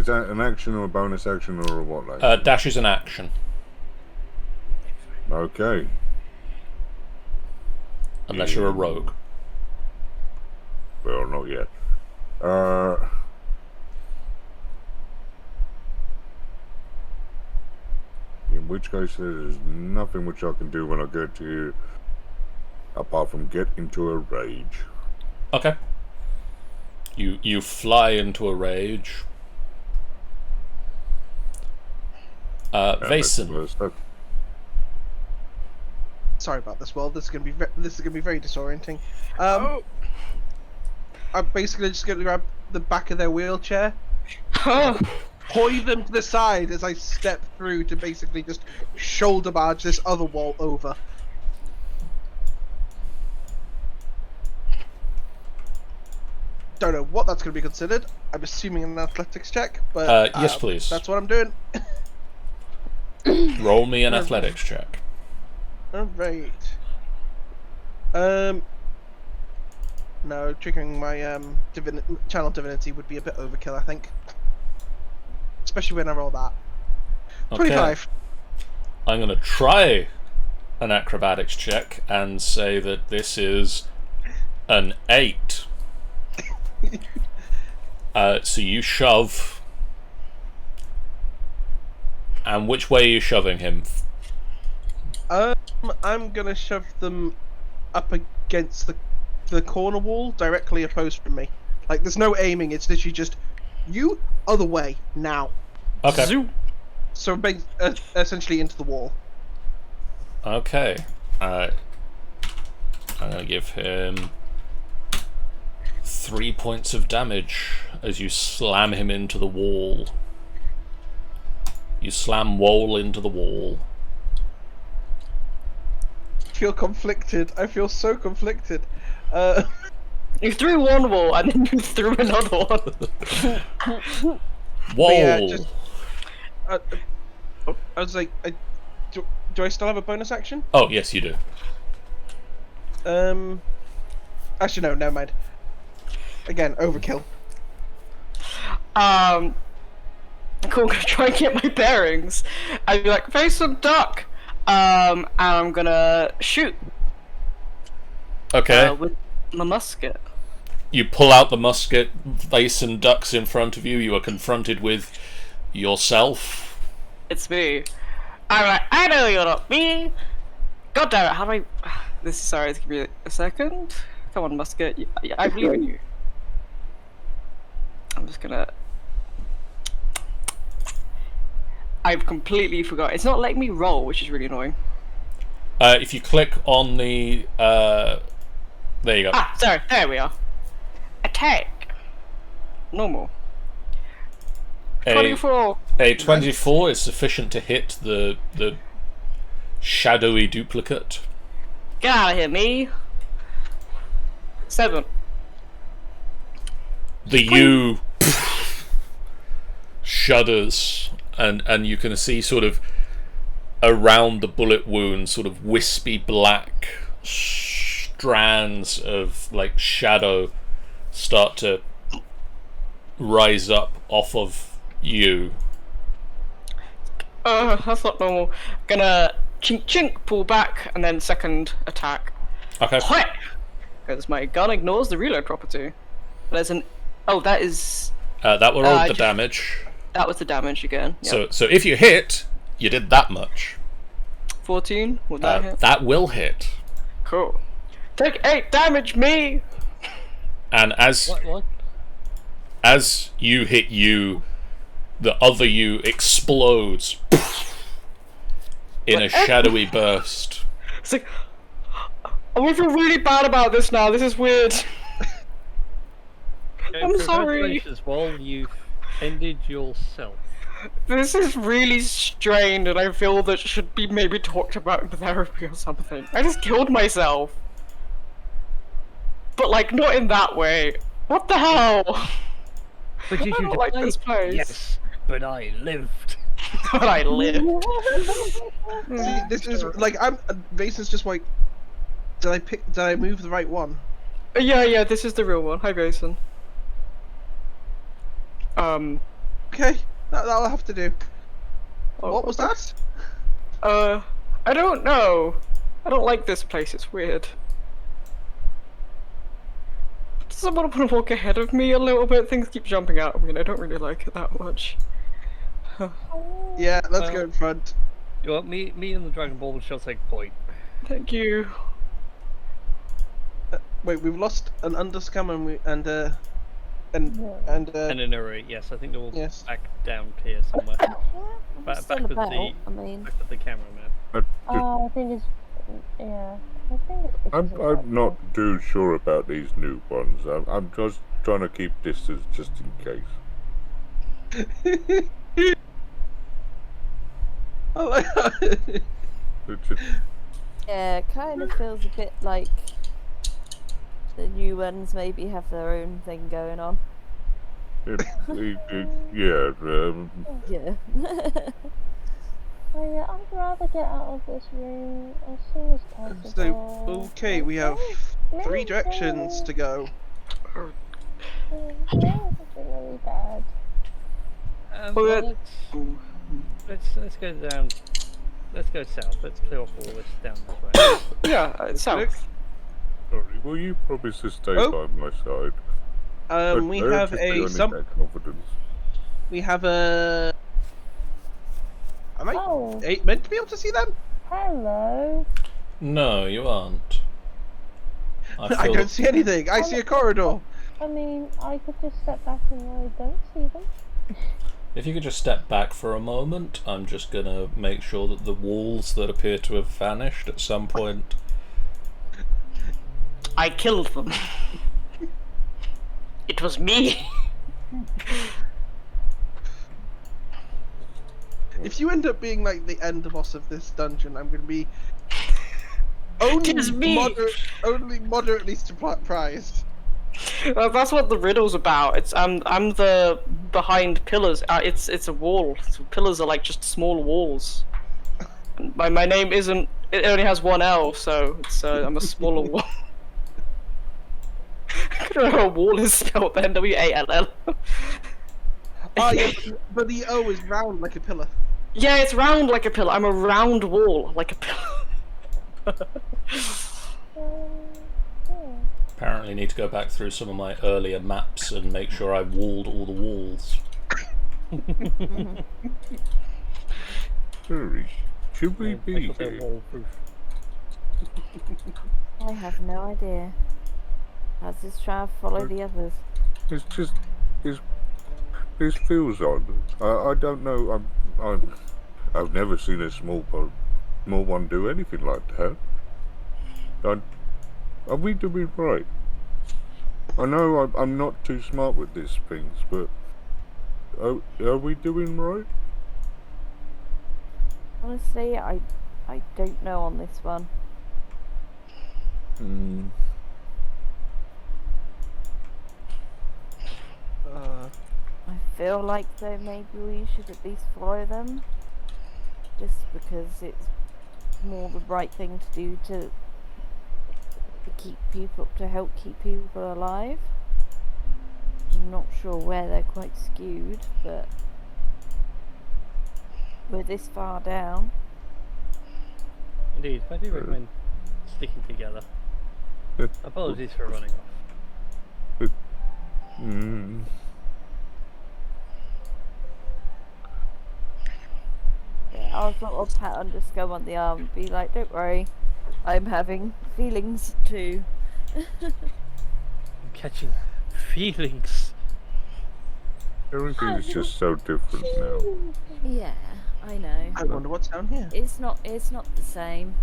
that an action or a bonus action or a what? Like? Dash is an action. Okay. Unless you're a rogue. Well, not yet. In which case, there's nothing which I can do when I get to you, apart from get into a rage. Okay. You fly into a rage. Vason. Sorry about this, Will. This is gonna be very disorienting. I'm basically just gonna grab the back of their wheelchair, point them to the side as I step through to basically just shoulder barge this other wall over. Don't know what that's going to be considered. I'm assuming an athletics check, but yes, please. That's what I'm doing. Roll me an athletics check. Alright. No, triggering my channel divinity would be a bit overkill, I think. Especially when I roll that. Okay. 25. I'm going to try an acrobatics check and say that this is an 8. So you shove. And which way are you shoving him? I'm gonna shove them up against the corner wall, directly opposed from me. Like, there's no aiming, it's literally just, you, other way, now. Okay. Zoom. So, essentially into the wall. Okay. I'm gonna give him 3 points of damage as you slam him into the wall. You slam Wall into the wall. I feel conflicted. I feel so conflicted. You threw one wall and then you threw another one. Wall! Yeah, I was like, do I still have a bonus action? Oh, yes, you do. Actually, no, never mind. Again, overkill. Cool, I'm gonna try and get my bearings. I'd be like, face and duck! And I'm gonna shoot. Okay. With my musket. You pull out the musket, face and ducks in front of you. You are confronted with yourself. It's me. I'm like, I know you're not me! God damn it, how do I... This is sorry. Give me a second. Come on, Musket. I believe in you. I'm just gonna. I've completely forgot. It's not letting me roll, which is really annoying. If you click on the, there you go. Ah, sorry. There we are. Attack. Normal. 24. A 24 is sufficient to hit the shadowy duplicate. Get out of here, me. 7. The U shudders, and you can see sort of around the bullet wound, sort of wispy black strands of like shadow start to rise up off of you. That's not normal. Gonna chink chink, pull back, and then second attack. Okay. Because my gun ignores the reload property. There's an. Oh, that is. That will roll the damage. That was the damage again. Yep. So if you hit, you did that much. 14? Would that hit? That will hit. Cool. Take 8 damage, me! And as What? as you hit you, the other you explodes in a shadowy burst. It's like, I'm gonna feel really bad about this now. This is weird. I'm sorry. Congratulations, Wall. You've ended yourself. This is really strained, and I feel that should be maybe talked about in therapy or something. I just killed myself. But, like, not in that way. What the hell? But did I you don't like die? this place. Yes, but I lived. But I lived. See, this is like Vason's just like. Did I move the right one? Yeah, this is the real one. Hi, Jason. Okay, that'll have to do. What was that? I don't know. I don't like this place. It's weird. Does someone want to walk ahead of me a little bit? Things keep jumping out of me, and I don't really like it that much. Yeah, let's go in front. You want me and the Dragon Ball shall take point. Thank you. Wait, we've lost an underscum and And an array, yes, I think they're all back down here somewhere. Back with about, the I mean. back with the camera man. I think it's I think it's because of I'm that. not too sure about these new ones. I'm just trying to keep distance just in case. I like that. Yeah, it kind of feels a bit like the new ones maybe have their own thing going on. Yeah. Yeah. Oh yeah, I'd rather get out of this room as soon as possible. So, okay, we have 3 directions to go. This is really bad. Let's go down. Let's go south. Let's clear off all this down this way. Yeah, south. Sorry, will you probably just stay by my side? We have We have a. Am I meant to be able to see them? Hello. No, you aren't. I don't see anything. I see a corridor. I mean, I could just step back and I don't see them. If you could just step back for a moment, I'm just gonna make sure that the walls that appear to have vanished at some point. I killed them. It was me. If you end up being like the end boss of this dungeon, I'm going to be only moderately surprised. That's what the riddle's about. It's I'm the behind pillars. It's a wall. So pillars are like just small walls. And my name isn't. It only has 1 L, so it's I'm a smaller wall. I don't know how a wall is spelled then. W-A-L-L. Oh yeah, but the O is round like a pillar. Yeah, it's round like a pillar. I'm a round wall like a pillar. Apparently need to go back through some of my earlier maps and make sure I walled all the walls. Should we be here? I have no idea. How's this trav follow the others? It's just, this feels odd. I don't know. I've never seen a small one do anything like that. Are we doing right? I know I'm not too smart with these things, but are we doing right? Honestly, I don't know on this one. I feel like though maybe we should at least follow them, just because it's more the right thing to do to help keep people alive. I'm not sure where they're quite skewed, but we're this far down. Indeed, I do recommend sticking together. Apologies for running off. Yeah, I'll sort of pat Underscum on the arm and be like, don't worry, I'm having feelings too. I'm catching feelings. Everything is just so different now. Yeah, I know. I wonder what's down here. It's not the same.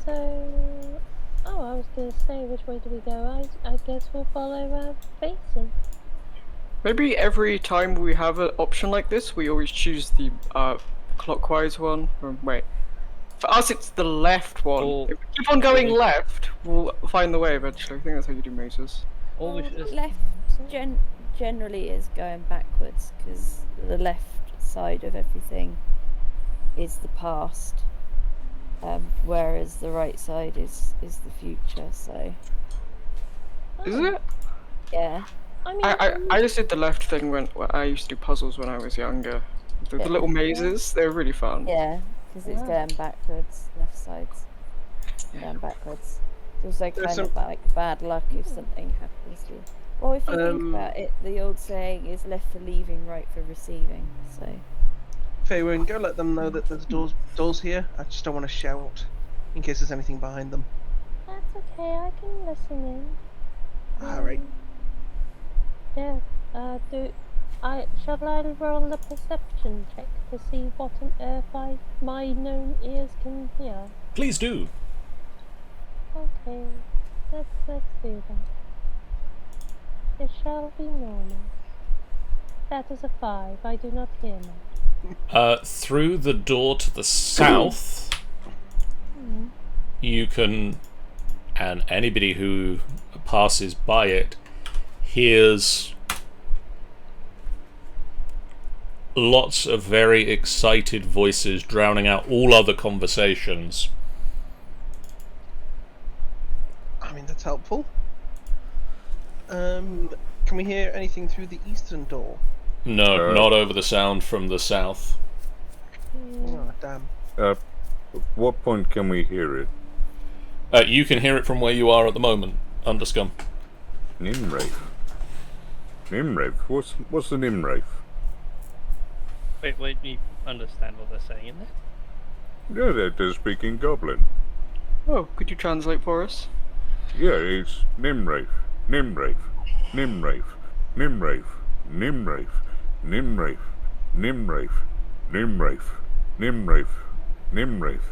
So, I was going to say, which way do we go? I guess we'll follow Basin. Maybe every time we have an option like this, we always choose the clockwise one. Wait. For us, it's the left one. Or- If we keep on going left, we'll find the way eventually. I think that's how you do mazes. Or we should just Left generally is going backwards, because the left side of everything is the past, whereas the right side is the future. So Is it? yeah, I mean, I just did the left thing when I used to do puzzles when I was younger. The little mazes, they're really fun. yeah, because it's going backwards, left sides, and going backwards. It's also kind of like bad luck if something happens to you. Or if you think about it, the old saying is left for leaving, right for receiving. So Faywin, go let them know that there's doors here. I just don't want to shout in case there's anything behind them. that's okay, I can listen in. Alright. Yeah, shall I roll a perception check to see what on earth my known ears can hear? Please do. Okay, let's do that. It shall be normal. That is a 5, I do not hear much. Through the door to the south, you can, and anybody who passes by it hears lots of very excited voices drowning out all other conversations. I mean, that's helpful. Can we hear anything through the eastern door? No, not over the sound from the south. Oh, damn. What point can we hear it? You can hear it from where you are at the moment, Underscum. Nimwraith. Nimwraith? What's the Nimwraith? wait, you understand what they're saying in there? Yeah, they're speaking Goblin. Oh, could you translate for us? Yeah, it's Nimwraith. Nimwraith. Nimwraith. Nimwraith. Nimwraith. Nimwraith. Nimwraith. Nimwraith. Nimwraith. Nimwraith.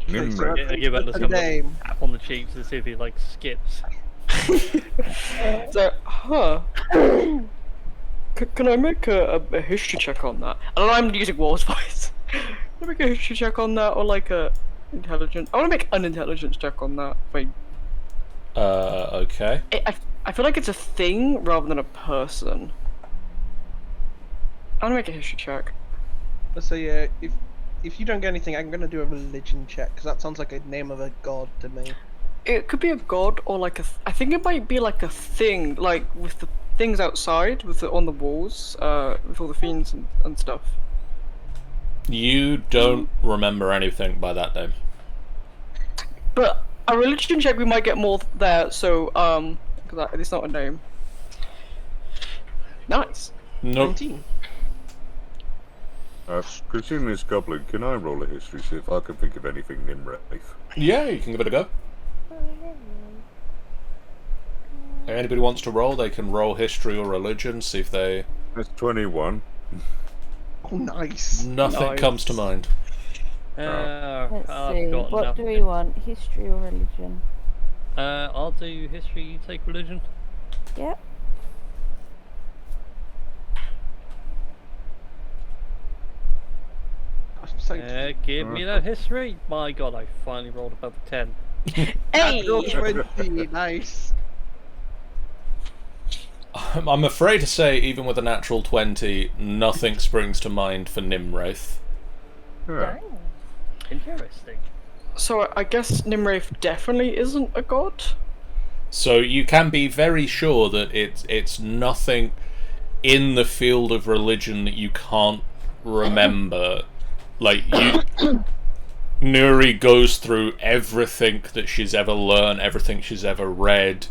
Nimwraith. I give Underscum a name. tap on the cheeks to see if he like skips. So, Can I make a history check on that? I don't know, I'm using War's voice. Can I make a history check on that, or like a intelligence? I want to make an intelligence check on that. Wait. Okay. I feel like it's a thing rather than a person. I want to make a history check. Let's say, if you don't get anything, I'm gonna do a religion check because that sounds like a name of a god to me. It could be a god or like I think it might be like a thing, like with the things outside, on the walls, with all the fiends and stuff. You don't remember anything by that name. But a religion check, we might get more there. So because it's not a name. Nice. Nope. 19. Considering this goblin, can I roll a history, see if I can think of anything Nimraith? Yeah, you can give it a go. Anybody wants to roll, they can roll history or religion, see if they... That's 21. Oh, nice. Nothing Nice. comes to mind. Let's I've see. got What do nothing. we want? History or religion? I'll do history, you take religion. Yep. I'm so Give me that history. My god, I finally rolled above a 10. Hey! Natural 20, nice. I'm afraid to say, even with a natural 20, nothing springs to mind for Nimraith. Yeah. Interesting. So I guess Nimraith definitely isn't a god? So you can be very sure that it's nothing in the field of religion that you can't remember. Like, Nuri goes through everything that she's ever learned, everything she's ever read,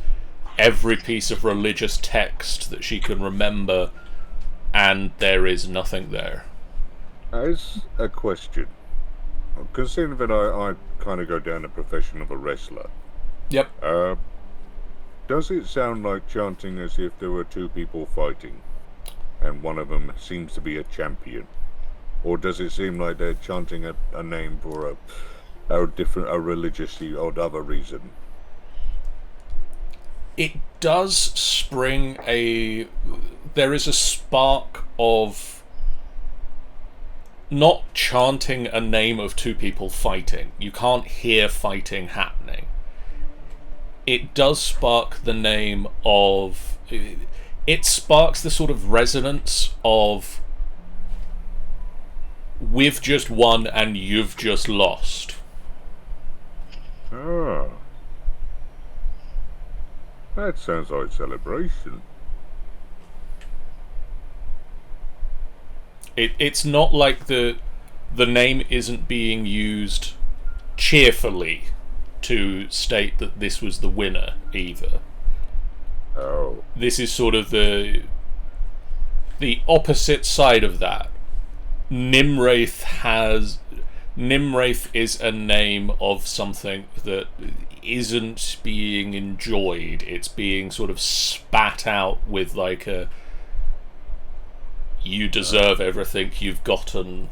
every piece of religious text that she can remember, and there is nothing there. As a question, considering that I kind of go down the profession of a wrestler, Yep. does it sound like chanting as if there were two people fighting, and one of them seems to be a champion? Or does it seem like they're chanting a name for a religious or other reason? It does spring there is a spark of not chanting a name of two people fighting. You can't hear fighting happening. It does spark the name of... It sparks the sort of resonance of... We've just won and you've just lost. Ah. That sounds like celebration. It's not like the name isn't being used cheerfully to state that this was the winner, either. Oh. This is sort of the opposite side of that. Nimraith is a name of something that isn't being enjoyed. It's being sort of spat out with like a you deserve everything you've gotten,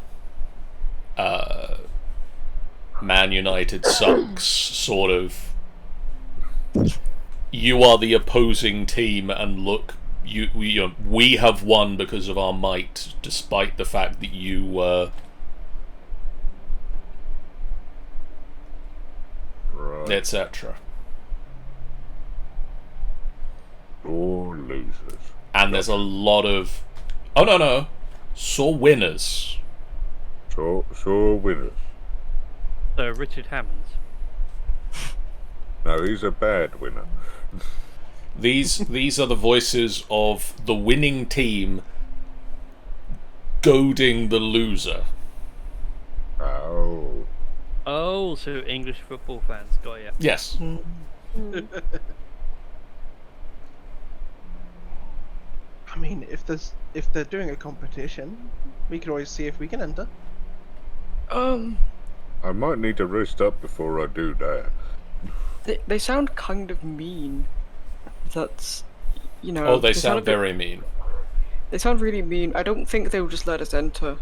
Man United sucks sort of, you are the opposing team and look, we have won because of our might, despite the fact that you were Right. etc. Or losers. And there's a lot of sore winners. So winners. So, Richard Hammonds. No, he's a bad winner. These are the voices of the winning team goading the loser. Oh. Oh, so English football fans, got ya. Yes. I mean, if they're doing a competition, we could always see if we can enter. I might need to rest up before I do that. They sound kind of mean. That's, you know. Oh, they sound sound a bit- very mean. They sound really mean. I don't think they'll just let us enter.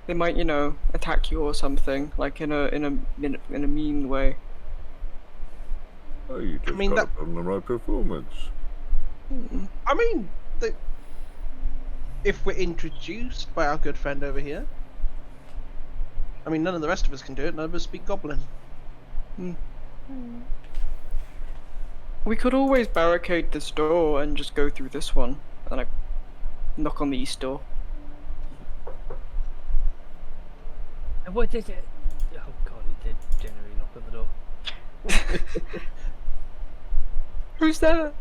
They might, you know, attack you or something, like in a mean way. Oh, you just mean, got on the right performance. I mean, if we're introduced by our good friend over here, I mean, none of the rest of us can do it. None of us speak Goblin. We could always barricade this door and just go through this one, and like knock on the east door. And what did it? Oh god, he did generally knock on the door. Who's there?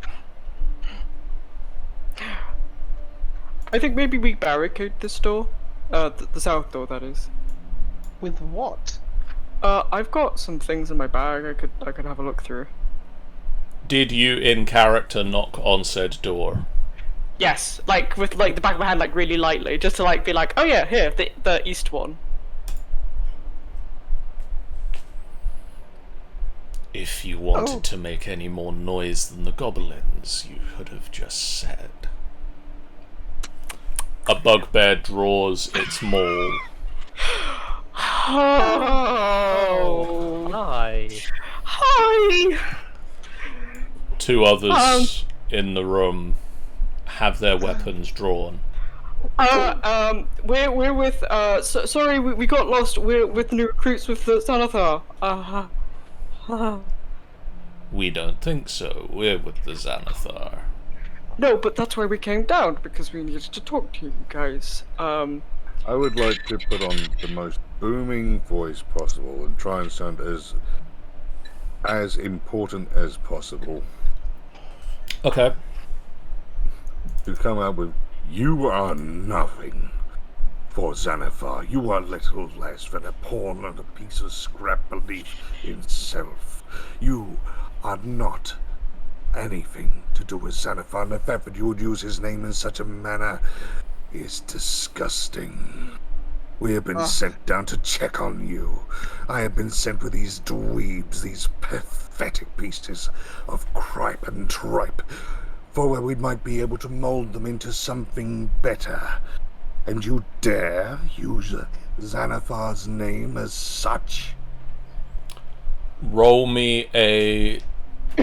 I think maybe we barricade this door. The south door, that is. With what? I've got some things in my bag. I could have a look through. Did you, in character, knock on said door? Yes, like with like the back of my hand, like really lightly, just to like be like, oh yeah, here, the east one. If you wanted to make any more noise than the goblins, you could have just said. A bugbear draws its maul. Oh, Hi. hi. Two others in the room have their weapons drawn. We're with sorry, we got lost. We're with new recruits with the Xanathar. We don't think so. We're with the Xanathar. No, but that's why we came down, because we needed to talk to you guys. I would like to put on the most booming voice possible and try and sound as important as possible. Okay. To come out with, you are nothing for Xanathar. You are little less than a pawn and a piece of scrap belief in self. You are not anything to do with Xanathar, and the fact that you would use his name in such a manner is disgusting. We have been sent down to check on you. I have been sent with these dweebs, these pathetic pieces of cripe and tripe, for where we might be able to mold them into something better. And you dare use Xanathar's name as such? Roll me a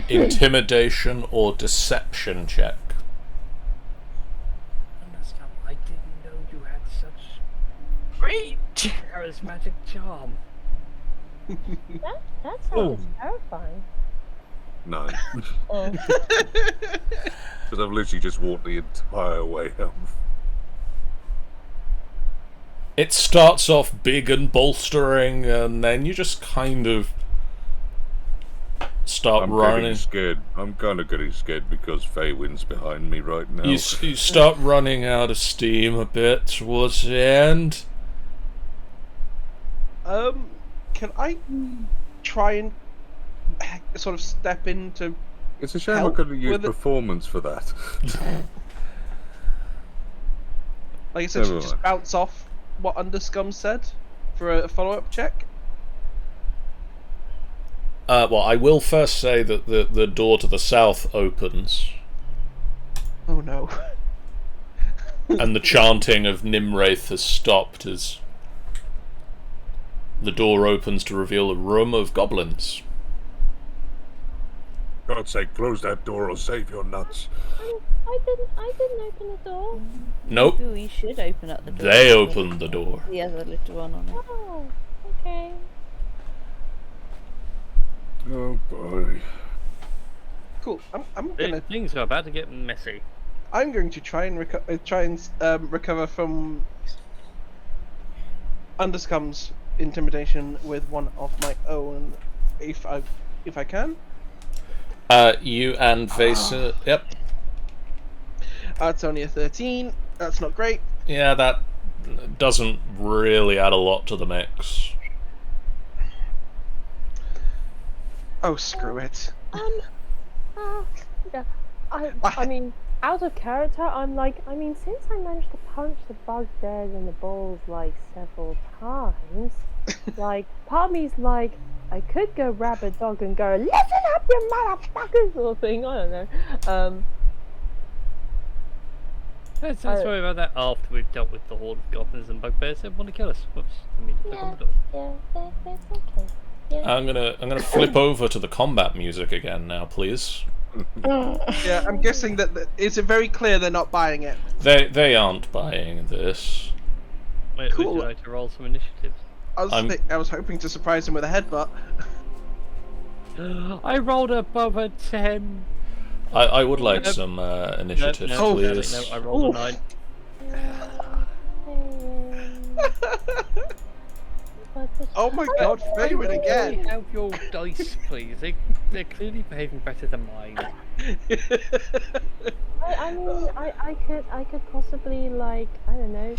intimidation or deception check. I didn't know you had such Great. charismatic charm. That sounds terrifying. No. Oh. Because I've literally just walked the entire way up. It starts off big and bolstering, and then you just kind of start running. Getting scared. I'm kind of getting scared because Feywind's behind me right now. You start running out of steam a bit towards the end. Can I try and sort of step into? It's a shame I couldn't use performance for that. Like I said, just bounce off what Underscum said for a follow-up check. Well, I will first say that the door to the south opens. Oh no. And the chanting of Nimwraith has stopped as the door opens to reveal a room of goblins. God's sake, close that door or save your nuts. I didn't open the door. Nope. Maybe we should open up the door. They opened the door. The other little one on it. Oh, okay. Oh boy. Cool. I'm gonna. Things are about to get messy. I'm going to try and recover from Underscum's intimidation with one of my own, if I can. You and Vesa. Yep. It's only a 13. That's not great. Yeah, that doesn't really add a lot to the mix. Oh, screw it. Yeah. I mean, out of character, I'm like, I mean, since I managed to punch the bugbears in the balls like several times, like, part of me's like, I could go grab a dog and go, listen up, you motherfuckers, sort of thing. I don't know. Let's worry about that after we've dealt with the horde of goblins and bugbears that want to kill us. Whoops, I mean, knock on the door. Yeah, that's okay. Yeah. I'm gonna flip over to the combat music again now, please. Yeah, I'm guessing that is it very clear they're not buying it. They aren't buying this. Wait, Cool. would you like to roll some initiatives? I was hoping to surprise him with a headbutt. I rolled above a 10. I would like some initiatives, no, please. No, I rolled a 9. Oh my god, Favorite again! Have your dice, please. They're clearly behaving better than mine. I mean, I could possibly, like, I don't know,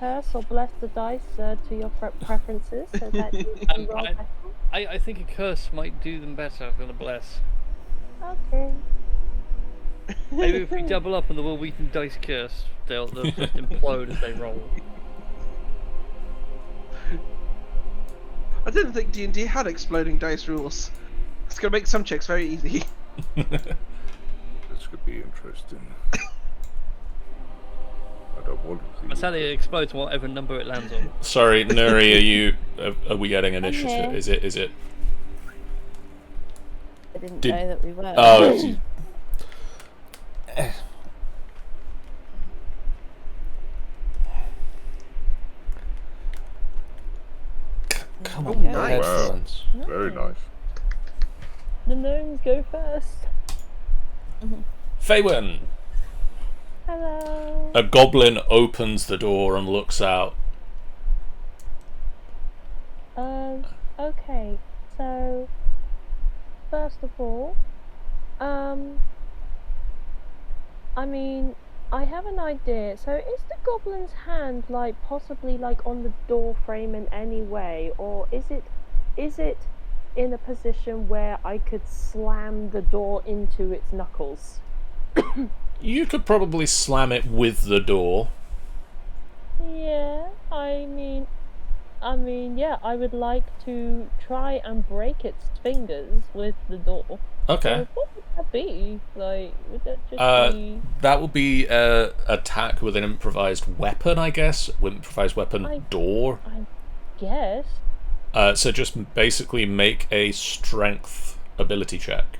curse or bless the dice to your preferences so that you can roll better. I think a curse might do them better than a bless. Okay. Maybe if we double up on the Will Wheaton dice curse, they'll just implode as they roll. I didn't think D&D had exploding dice rules. It's gonna make some checks very easy. This could be interesting. I don't want to see. That's how it explodes whatever number it lands on. Sorry, Nuri, are we getting initiative? here. Is it? I didn't Did- know that we were. Oh, it's- come Oh, on, nice. headphones. Very nice. The gnomes go first. Faywin! Hello. A goblin opens the door and looks out. Okay. So, first of all, I mean, I have an idea. So, is the goblin's hand like possibly like on the door frame in any way, or is it in a position where I could slam the door into its knuckles? You could probably slam it with the door. Yeah, I mean, yeah, I would like to try and break its fingers with the door. Okay. So what would that be? Like, would that just be... That would be attack with an improvised weapon, I guess. Improvised weapon door. I guess. So just basically make a strength ability check.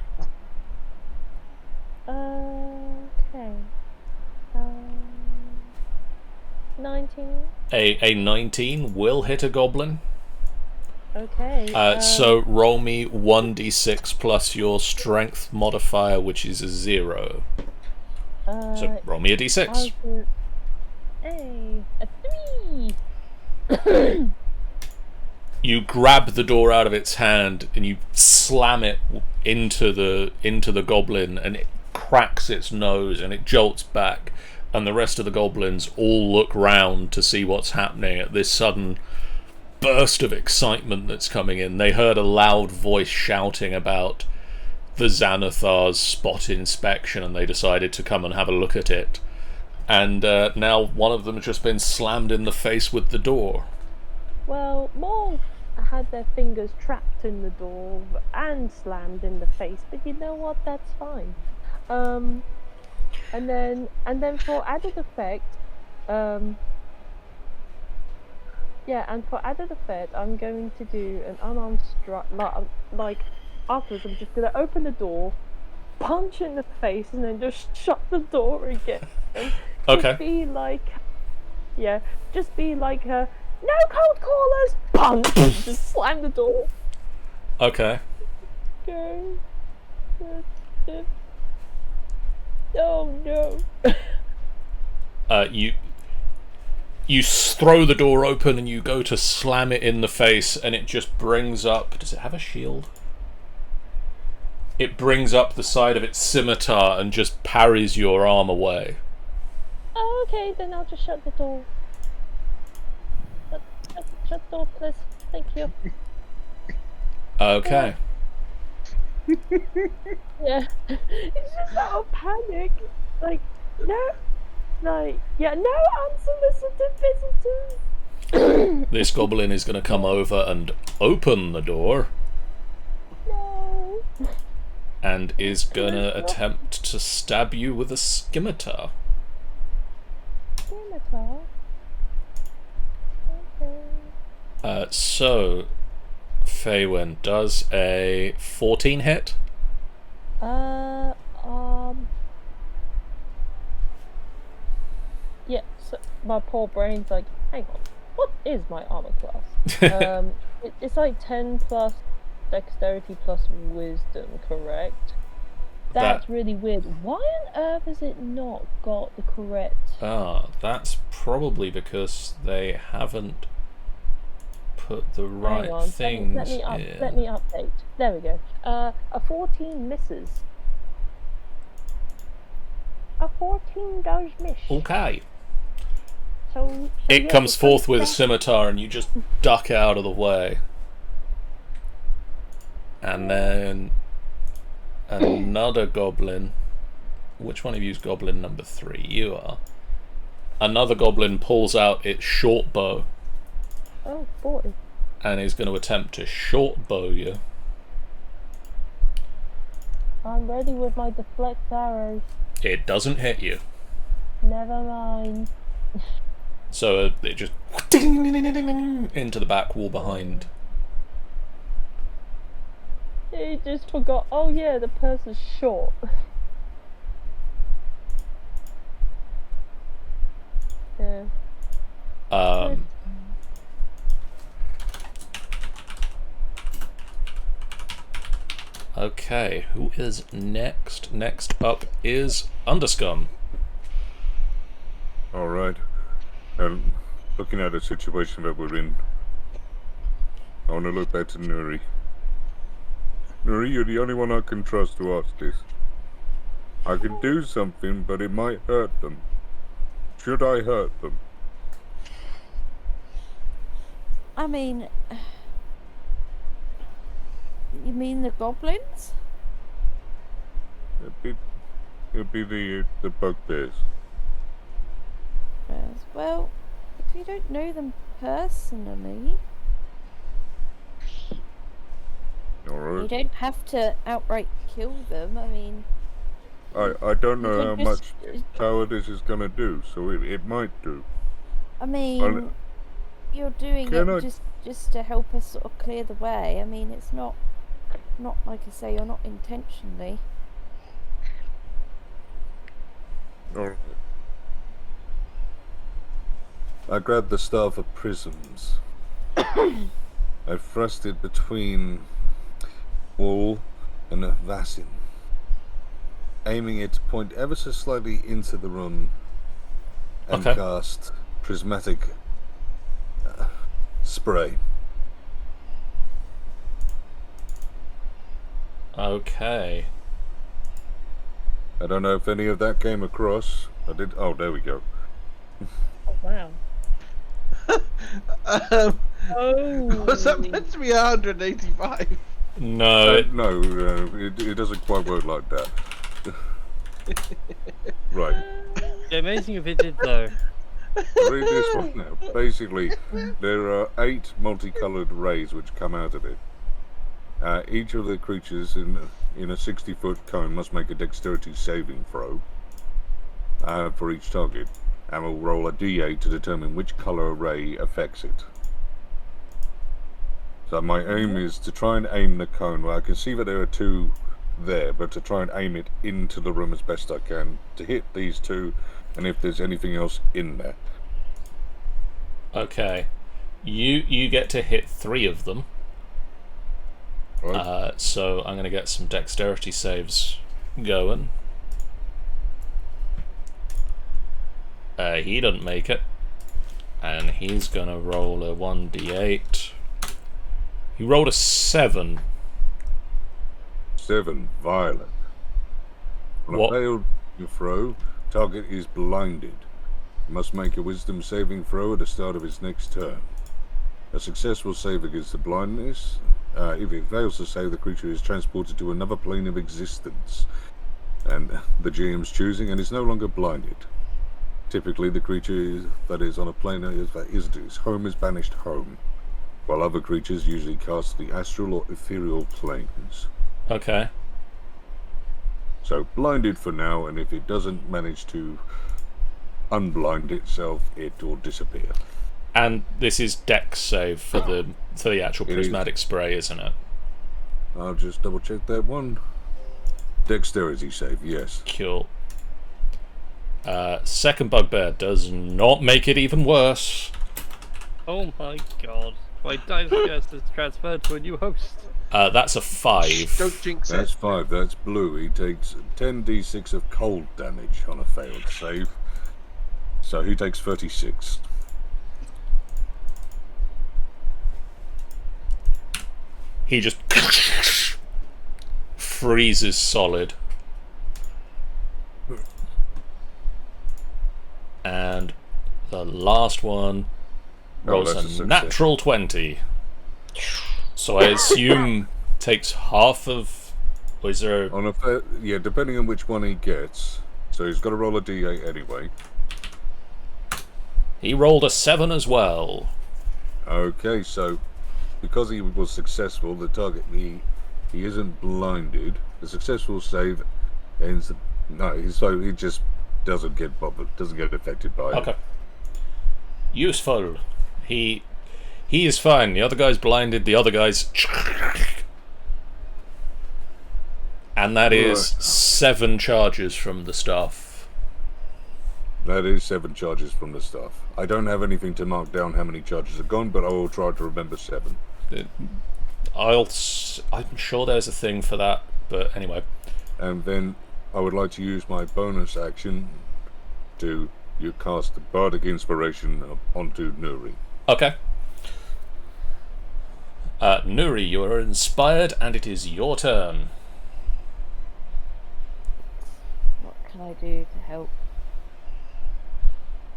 Okay. 19. A 19 will hit a goblin. Okay. So roll me 1d6 plus your strength modifier, which is a 0. So roll me a d6. I'll do a 3. You grab the door out of its hand and you slam it into the goblin, and it cracks its nose and it jolts back, and the rest of the goblins all look round to see what's happening at this sudden burst of excitement that's coming in. They heard a loud voice shouting about the Xanathar's spot inspection, and they decided to come and have a look at it. And now one of them has just been slammed in the face with the door. Well, more had their fingers trapped in the door and slammed in the face, but you know what? That's fine. And then for added effect, and for added effect, I'm going to do an unarmed strike. Like afterwards, I'm just gonna open the door, punch in the face, and then just shut the door again. And Okay. just be like a no cold callers, punch, and just slam the door. Okay. Okay. Oh no. You throw the door open and you go to slam it in the face, and it just brings up... Does it have a shield? It brings up the side of its scimitar and just parries your arm away. Oh, okay, then I'll just shut the door. Shut the door, please. Thank you. Okay. Yeah. It's just out of panic. Like, no. Like, yeah, no unsolicited visitors. This goblin is going to come over and open the door. No. And is going to attempt to stab you with a scimitar. Scimitar? Okay. So, Faywin, does a 14 hit? Yeah, so my poor brain's like, hang on, what is my armor class? It's like 10 plus dexterity plus wisdom, correct? That's really weird. Why on earth has it not got the correct... That's probably because they haven't put the right Hang on, things let me in. update. There we go. A 14 misses. A 14 does miss. Okay. So It yeah, comes it's forth with a like- scimitar and you just duck out of the way. And then another goblin which one of you's goblin number 3? You are. Another goblin pulls out its short bow. Oh boy. And is going to attempt to short bow you. I'm ready with my deflect arrows. It doesn't hit you. Never mind. So it just into the back wall behind. He just forgot. Oh yeah, the person's short. Yeah. Okay, who is next? Next up is Underscum. Alright. And looking at the situation that we're in, I want to look back to Nuri. Nuri, you're the only one I can trust to ask this. I can do something, but it might hurt them. Should I hurt them? I mean, you mean the goblins? It'd be the bugbears. Well, if you don't know them personally, Alright. you don't have to outright kill them. I mean, I don't know how you much just- power this is gonna do, so it might do. I mean, you're doing Can it I- just to help us sort of clear the way. I mean, it's not like I say, you're not intentionally. Alright. I grabbed the Staff of Prisms. I thrust it between Wall and Vassin, aiming it to point ever so slightly into the room and Okay. cast prismatic spray. Okay. I don't know if any of that came across. I did. Oh, there we go. Oh, wow. Oh. Was that meant to be 185? No, It doesn't quite work like that. Right. Yeah, amazing if it did though. Read this one now. Basically, there are 8 multicolored rays which come out of it. Each of the creatures in a 60-foot cone must make a dexterity saving throw for each target, and will roll a d8 to determine which color ray affects it. So my aim is to try and aim the cone. Well, I can see that there are 2 there, but to try and aim it into the room as best I can to hit these 2, and if there's anything else in there. okay. You get to hit 3 of them. Right? So I'm going to get some dexterity saves going. He doesn't make it. And he's going to roll a 1d8. He rolled a 7. 7. Violent. On a What? failed throw, target is blinded. Must make a wisdom saving throw at the start of its next turn. A successful save against the blindness. If it fails to save, the creature is transported to another plane of existence, and the GM's choosing, and is no longer blinded. Typically, the creature that is on a plane that isn't its home is banished home, while other creatures usually cast the astral or ethereal planes. Okay. So blinded for now, and if it doesn't manage to unblind itself, it will disappear. And this is dex save for the actual It is. prismatic spray, isn't it? I'll just double check that one. Dexterity save, yes. Cool. Second bugbear does not make it even worse. Oh my god. My dice curse is transferred to a new host. That's a 5. Don't jinx That's it. 5, that's blue. He takes 10d6 of cold damage on a failed save. So he takes 36. He just freezes solid. And the last one rolls that's a a success. natural 20. So I assume takes half of... Or is there... On a yeah, depending on which one he gets, So he's got to roll a d8 anyway. He rolled a 7 as well. Okay, so because he was successful, the target he isn't blinded. The successful save ends. So he just doesn't get bothered, doesn't get affected by it. Okay. Useful. He is fine. The other guy's blinded. The other guy's. And that is 7 charges from the staff. That is 7 charges from the staff. I don't have anything to mark down how many charges are gone, but I will try to remember 7. I'm sure there's a thing for that, but anyway. And then I would like to use my bonus action to cast the Bardic Inspiration onto Nuri. Okay. Nuri, you are inspired, and it is your turn. What can I do to help?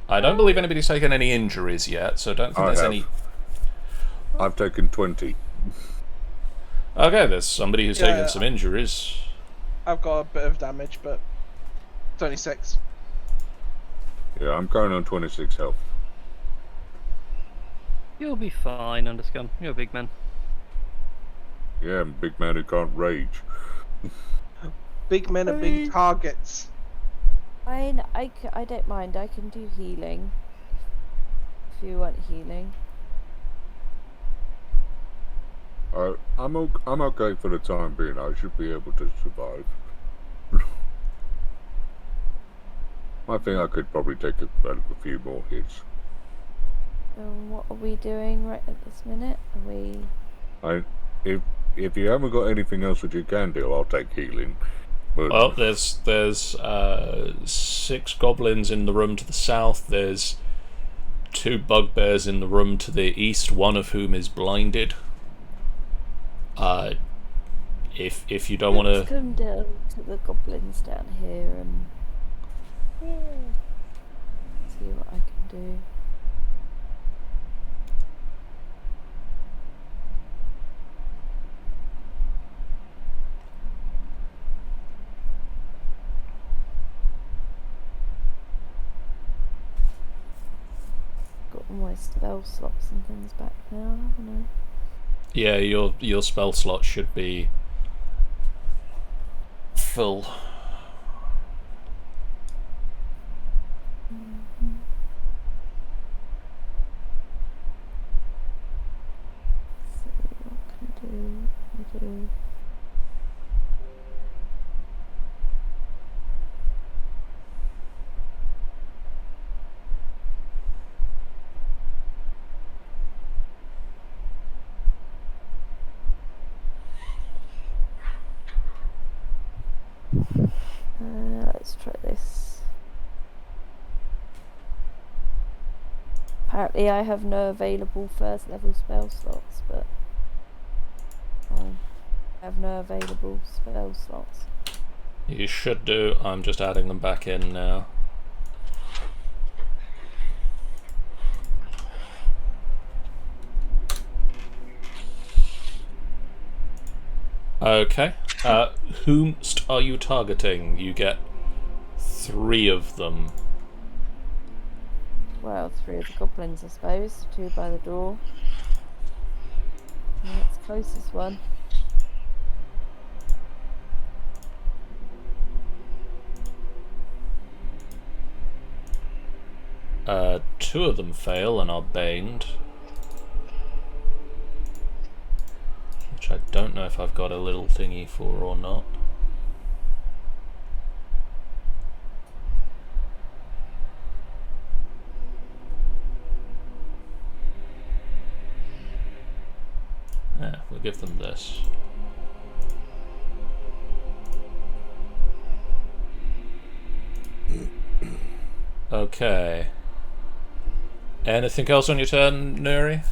I don't believe anybody's taken any injuries yet, so I don't think there's any... I've taken 20. Okay, there's somebody who's taken some injuries. I've got a bit of damage, but it's only 6. Yeah, I'm going on 26 health. You'll be fine, Underscum. You're a big man. Yeah, I'm a big man who can't rage. Big men are big targets. Fine, I don't mind. I can do healing. If you want healing. I'm okay for the time being. I should be able to survive. I think I could probably take a few more hits. What are we doing right at this minute? Are we... If you haven't got anything else that you can do, I'll take healing. But... Well, there's 6 goblins in the room to the south. There's 2 bugbears in the room to the east, one of whom is blinded. If you don't want to... Let's come down to the goblins down here and... see what I can do. Got all my spell slots and things back now, haven't I? Yeah, your spell slot should be full. Let's try this. Apparently I have no available first level spell slots, but I have no available spell slots. You should do. I'm just adding them back in now. Okay. Whomst are you targeting? You get 3 of them. Well, 3 of the goblins, I suppose. 2 by the door. That's the closest one. Two of them fail and are baned. Which I don't know if I've got a little thingy for or not. Yeah, we'll give them this. Okay. Anything else on your turn, Nuri?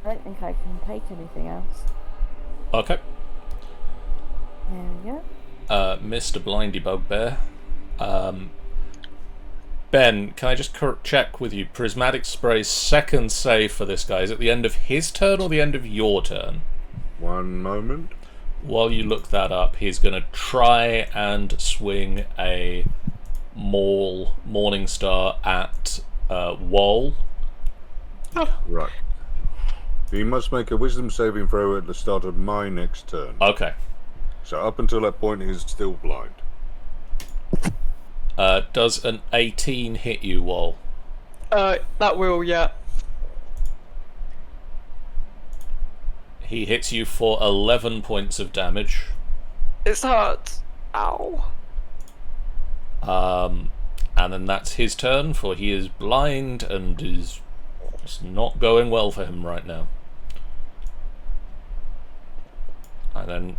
I don't think I can take anything else. Okay. There we go. Mr. Blindy Bugbear. Ben, can I just check with you? Prismatic Spray's second save for this guy is at the end of his turn or the end of your turn? One moment. While you look that up, he's going to try and swing a maul Morningstar at Wall. Right. He must make a wisdom saving throw at the start of my next turn. Okay. So up until that point, he's still blind. Does an 18 hit you, Wall? That will, yeah. He hits you for 11 points of damage. It hurts. Ow. And then that's his turn, for he is blind and is it's not going well for him right now. And then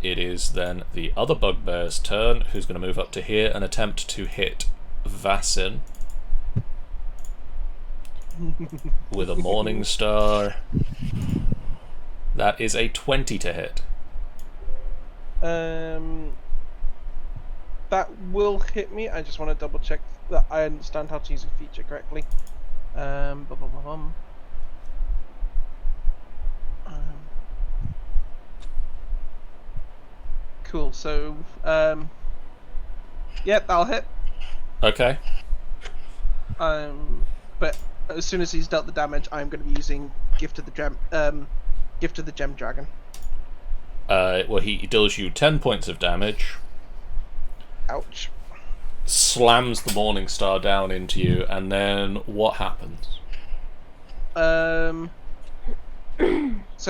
it is then the other bugbear's turn, who's going to move up to here and attempt to hit Vassin with a Morningstar. That is a 20 to hit. That will hit me. I just want to double check that I understand how to use a feature correctly. Cool. So, yeah, that'll hit. Okay. But as soon as he's dealt the damage, I'm going to be using Gift of the Gem Dragon. Well, he deals you 10 points of damage. Ouch. Slams the Morningstar down into you, and then what happens? So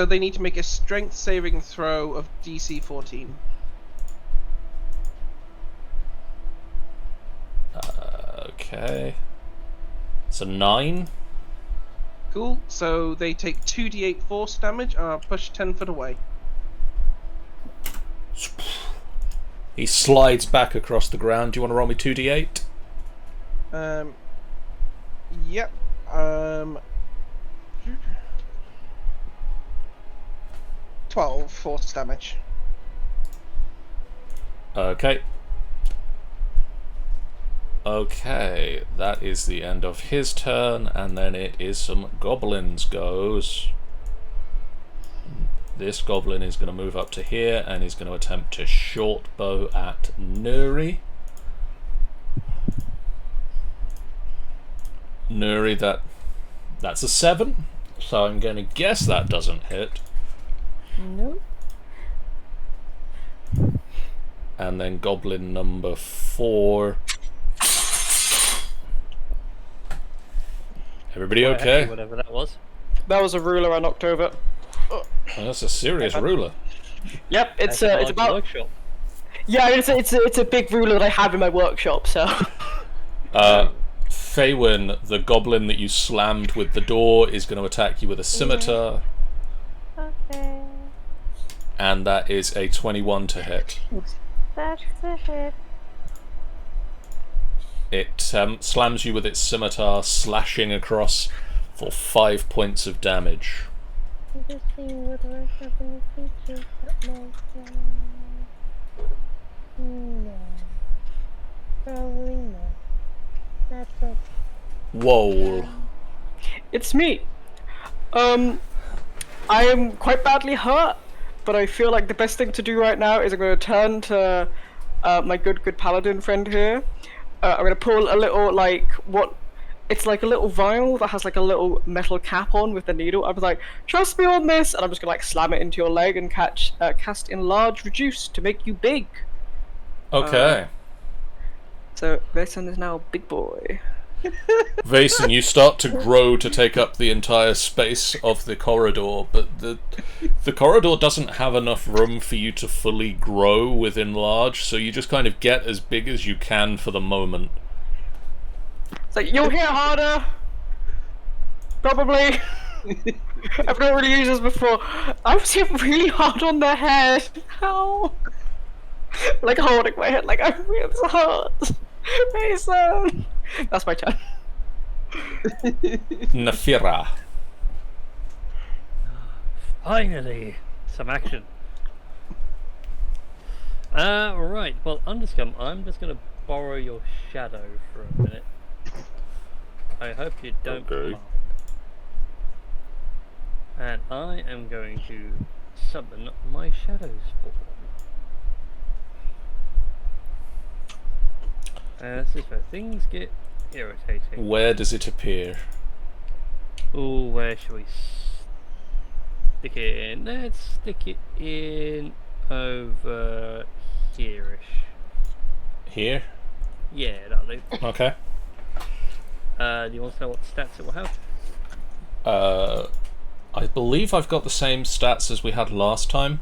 they need to make a strength saving throw of DC 14. Okay. It's a 9. Cool. So they take 2d8 force damage, and I'll push 10 foot away. He slides back across the ground. Do you want to roll me 2d8? Yep. 12 force damage. Okay. Okay, that is the end of his turn, and then it is some goblins goes. This goblin is going to move up to here, and he's going to attempt to short bow at Nuri. Nuri, that's a 7, so I'm going to guess that doesn't hit. Nope. And then goblin number 4. Everybody okay? Whatever that was. That was a ruler I knocked over. Oh, that's a serious ruler. Yep, it's That's about. workshop. Yeah, it's a big ruler that I have in my workshop. So. Faywin, the goblin that you slammed with the door, is going to attack you with a scimitar. Okay. And that is a 21 to hit. That's a hit. It slams you with its scimitar, slashing across for 5 points of damage. Just seeing what the rest of the features that might no. Probably no. That's okay. Whoa. It's me. I am quite badly hurt, but I feel like the best thing to do right now is I'm going to turn to my good paladin friend here. I'm going to pull a little, it's like a little vial that has like a little metal cap on with the needle. I was like, trust me on this, and I'm just going to slam it into your leg and cast Enlarge Reduce to make you big. Okay. So Vason is now a big boy. Vason, you start to grow to take up the entire space of the corridor, but the corridor doesn't have enough room for you to fully grow with Enlarge, so you just kind of get as big as you can for the moment. It's like, you'll hit harder! Probably. I've not really used this before. I was hit really hard on the head. How? Like holding my head, like I'm really hurt. Mason! That's my turn. Nafira. Finally, some action. Right. Well, Underscum, I'm just going to borrow your shadow for a minute. I hope you don't mind. And I am going to summon my shadow spawn. This is where things get irritating. Where does it appear? Oh, where shall we stick it in? Let's stick it in over here-ish. Here? Yeah, that'll do. Okay. Do you want to know what stats it will have? I believe I've got the same stats as we had last time.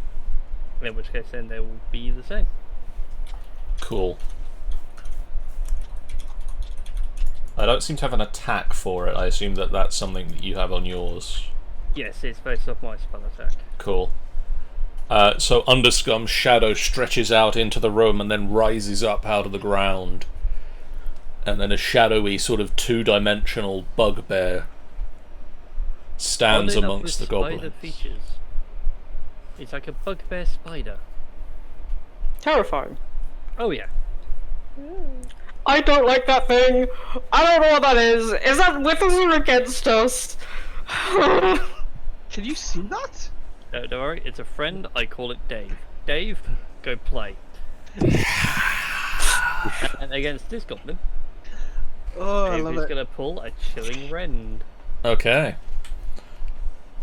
In which case, then they will be the same. Cool. I don't seem to have an attack for it. I assume that that's something that you have on yours. Yes, it's based off my spell attack. Cool. So Underscum's shadow stretches out into the room and then rises up out of the ground. And then a shadowy sort of two-dimensional bugbear stands amongst the goblins. Spider features. It's like a bugbear spider. Terrifying. Oh yeah. I don't like that thing. I don't know what that is. Is that with us or against us? Can you see that? No, don't worry. It's a friend. I call it Dave. Dave, go play. And against this goblin, Oh, I Dave love is it. going to pull a chilling rend. Okay.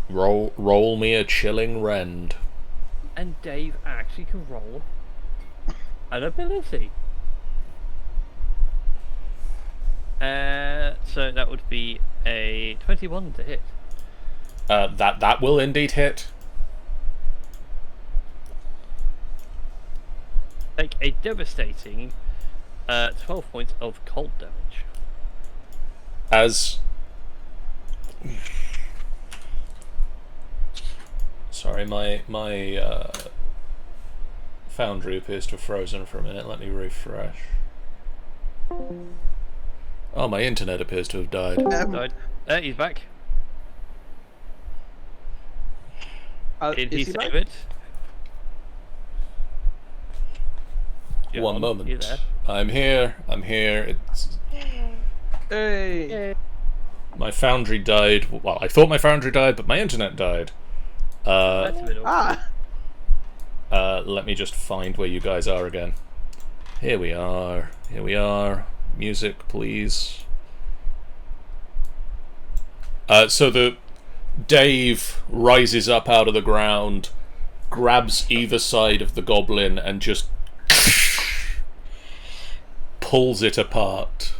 Roll me a chilling rend. And Dave actually can roll an ability. So that would be a 21 to hit. That will indeed hit. Take a devastating 12 points of cold damage. As... Sorry, my Foundry appears to have frozen for a minute. Let me refresh. Oh, my internet appears to have died. Died. He's back. Did he is he save back? it? One You moment. there? I'm here. It's... Hey. My Foundry died. Well, I thought my Foundry died, but my internet died. That's a bit awkward. Let me just find where you guys are again. Here we are. Music, please. So the Dave rises up out of the ground, grabs either side of the goblin, and just pulls it apart.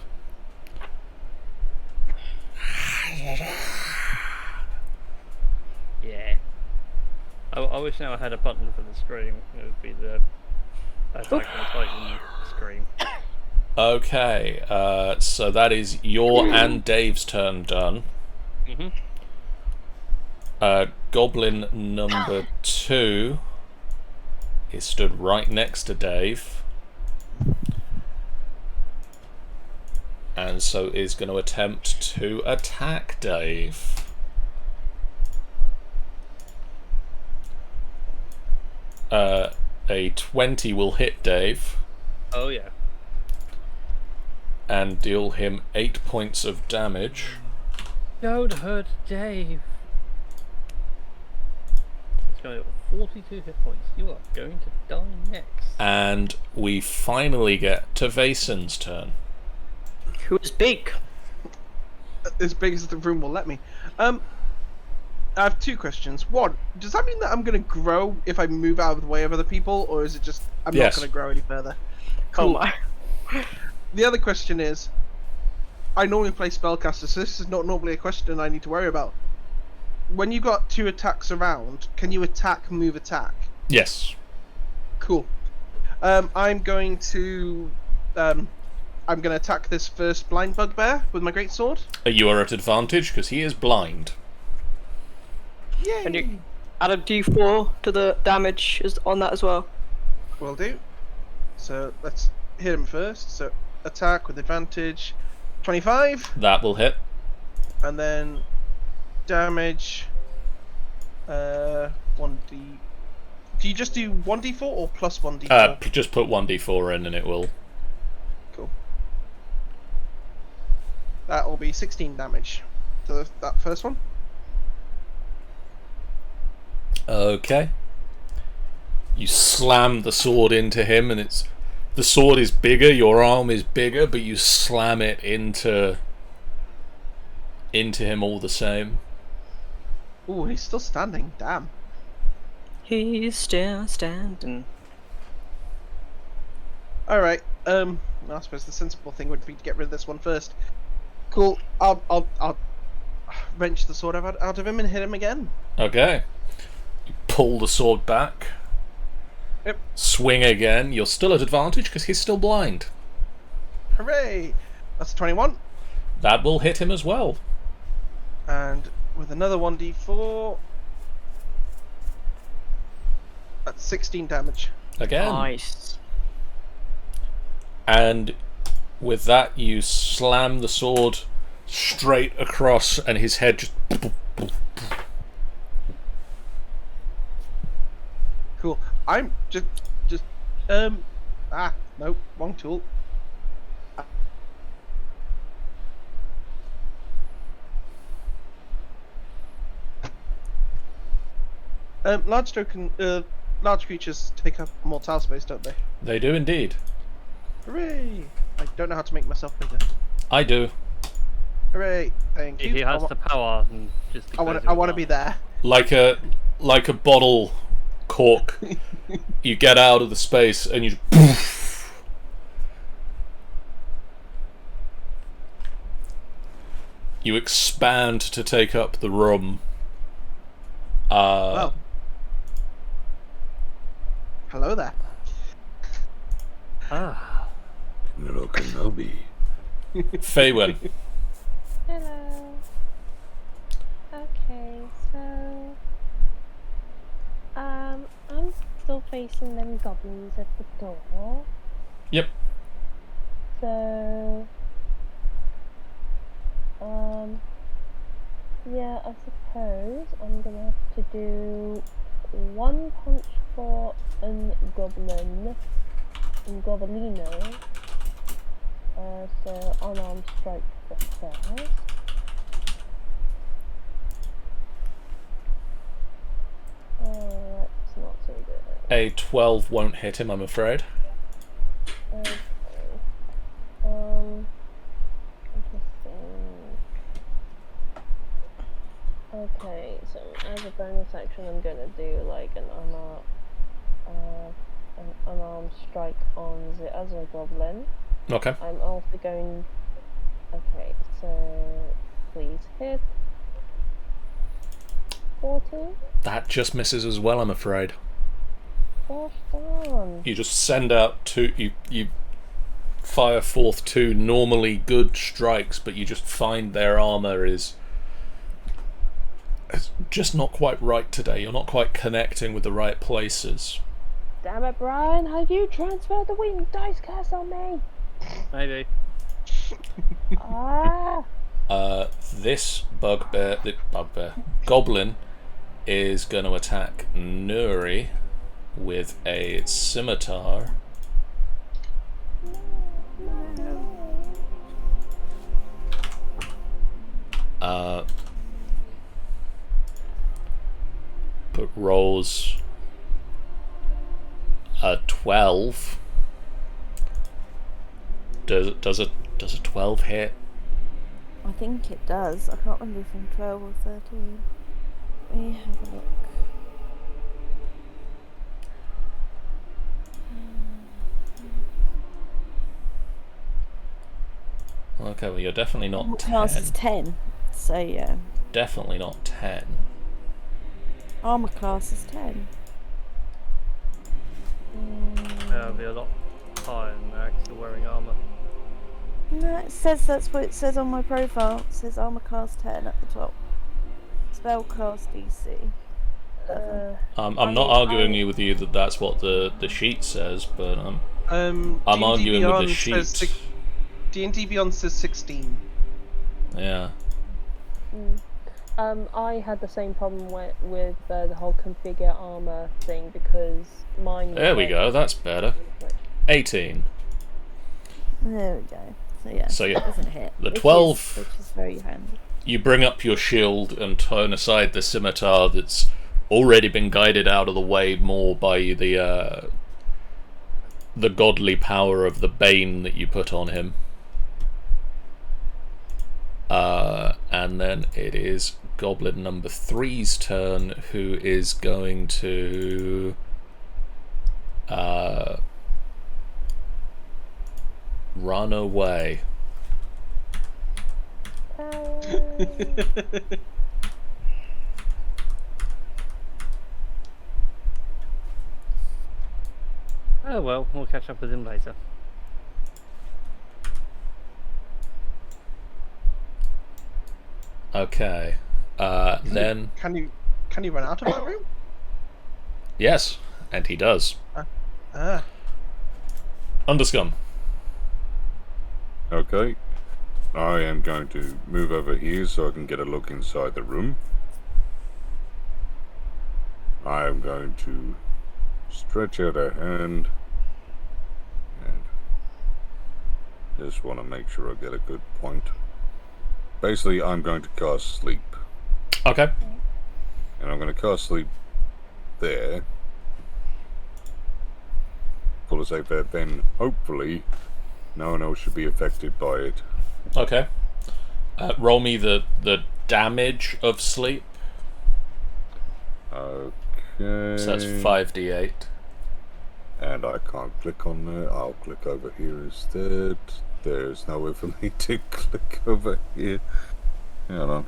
Yeah. I wish now I had a button for the scream. It would be the Attack on Titan scream. Okay, so that is your and Dave's turn done. Mhm. Goblin number 2 is stood right next to Dave. And so is going to attempt to attack Dave. A 20 will hit Dave. Oh yeah. And deal him 8 points of damage. Don't hurt Dave. It's going to 42 hit points. You are going to die next. And we finally get to Vasen's turn. Who's big? As big as the room will let me. I have two questions. One, does that mean that I'm going to grow if I move out of the way of other people, or is it just I'm Yes. not going to grow any further? Oh my. The other question is, I normally play spellcaster, so this is not normally a question I need to worry about. When you got 2 attacks around, can you attack, move, attack? Yes. Cool. I'm going to attack this first blind bugbear with my greatsword. You are at advantage because he is blind. Yay! Can you add a d4 to the damage on that as well? Will do. So let's hit him first. So attack with advantage, 25, That will hit. and then damage. 1d. Do you just do 1d4 or plus 1d4? Just put 1d4 in and it will. Cool. That will be 16 damage to that first one. Okay. You slam the sword into him and it's The sword is bigger, your arm is bigger, but you slam it into him all the same. Ooh, he's still standing. Damn. He's still standing. Alright, I suppose the sensible thing would be to get rid of this one first. Cool, I'll wrench the sword out of him and hit him again. Okay. You pull the sword back. Yep. Swing again. You're still at advantage because he's still blind. Hooray! That's a 21. That will hit him as well. And with another 1d4... That's 16 damage. Again. Nice. And with that, you slam the sword straight across, and his head just... Cool. I'm just... nope, wrong tool. Large creatures take up more tile space, don't they? They do indeed. Hooray! I don't know how to make myself bigger. I do. Hooray! Thank you. He has the power. And just I want to be there. Like a bottle cork. You get out of the space and you you expand to take up the room. Well. Hello there. Ah. Hello, Kenobi. Faywin. Hello. Okay, so I'm still facing them goblins at the door. Yep. So yeah, I suppose I'm gonna have to do one punch for an goblin and goblino. So unarmed strike for first. That's not so good. A 12 won't hit him, I'm afraid. Okay. Interesting. Okay, so as a bonus action, I'm gonna do like an unarmed strike on the other goblin. Okay. I'm also going. Okay, so please hit. 14. That just misses as well, I'm afraid. Gosh darn. You just send out two. You fire forth two normally good strikes, but you just find their armor is just not quite right today. You're not quite connecting with the right places. Damn it, Brian! Have you transferred the wing dice curse on me? Maybe. Ah! This goblin is going to attack Nuri with a scimitar. But rolls a 12. Does a 12 hit? I think it does. I can't remember if I'm 12 or 13. Let me have a look. Okay, well you're definitely not Armor 10. class is 10, so yeah. Definitely not 10. Armor class is 10. That'll be a lot higher than they're actually wearing armor. No, it says that's what it says on my profile. It says armor class 10 at the top. Spell class DC. I'm not arguing with you that that's what the sheet says, but I'm arguing with the sheet. D&D Beyond says 16. Yeah. I had the same problem with the whole configure armor thing because mine. There we go. That's better. 18. There we go. So yeah, So it doesn't hit. the 12. Which is very handy. You bring up your shield and turn aside the scimitar that's already been guided out of the way more by the the godly power of the bane that you put on him. And then it is Goblin number 3's turn, who is going to run away. Oh well, we'll catch up with him later. Okay. Then Can you run out of that room? yes, and he does. Ah. Underscum. Okay. I am going to move over here so I can get a look inside the room. I am going to stretch out a hand and just want to make sure I get a good point. Basically, I'm going to cast sleep. Okay. And I'm going to cast sleep there. For the sake that then hopefully no one else should be affected by it. Okay. Roll me the damage of sleep. Okay. So that's 5d8. And I can't click on there. I'll click over here instead. There's nowhere for me to click over here. Hold on.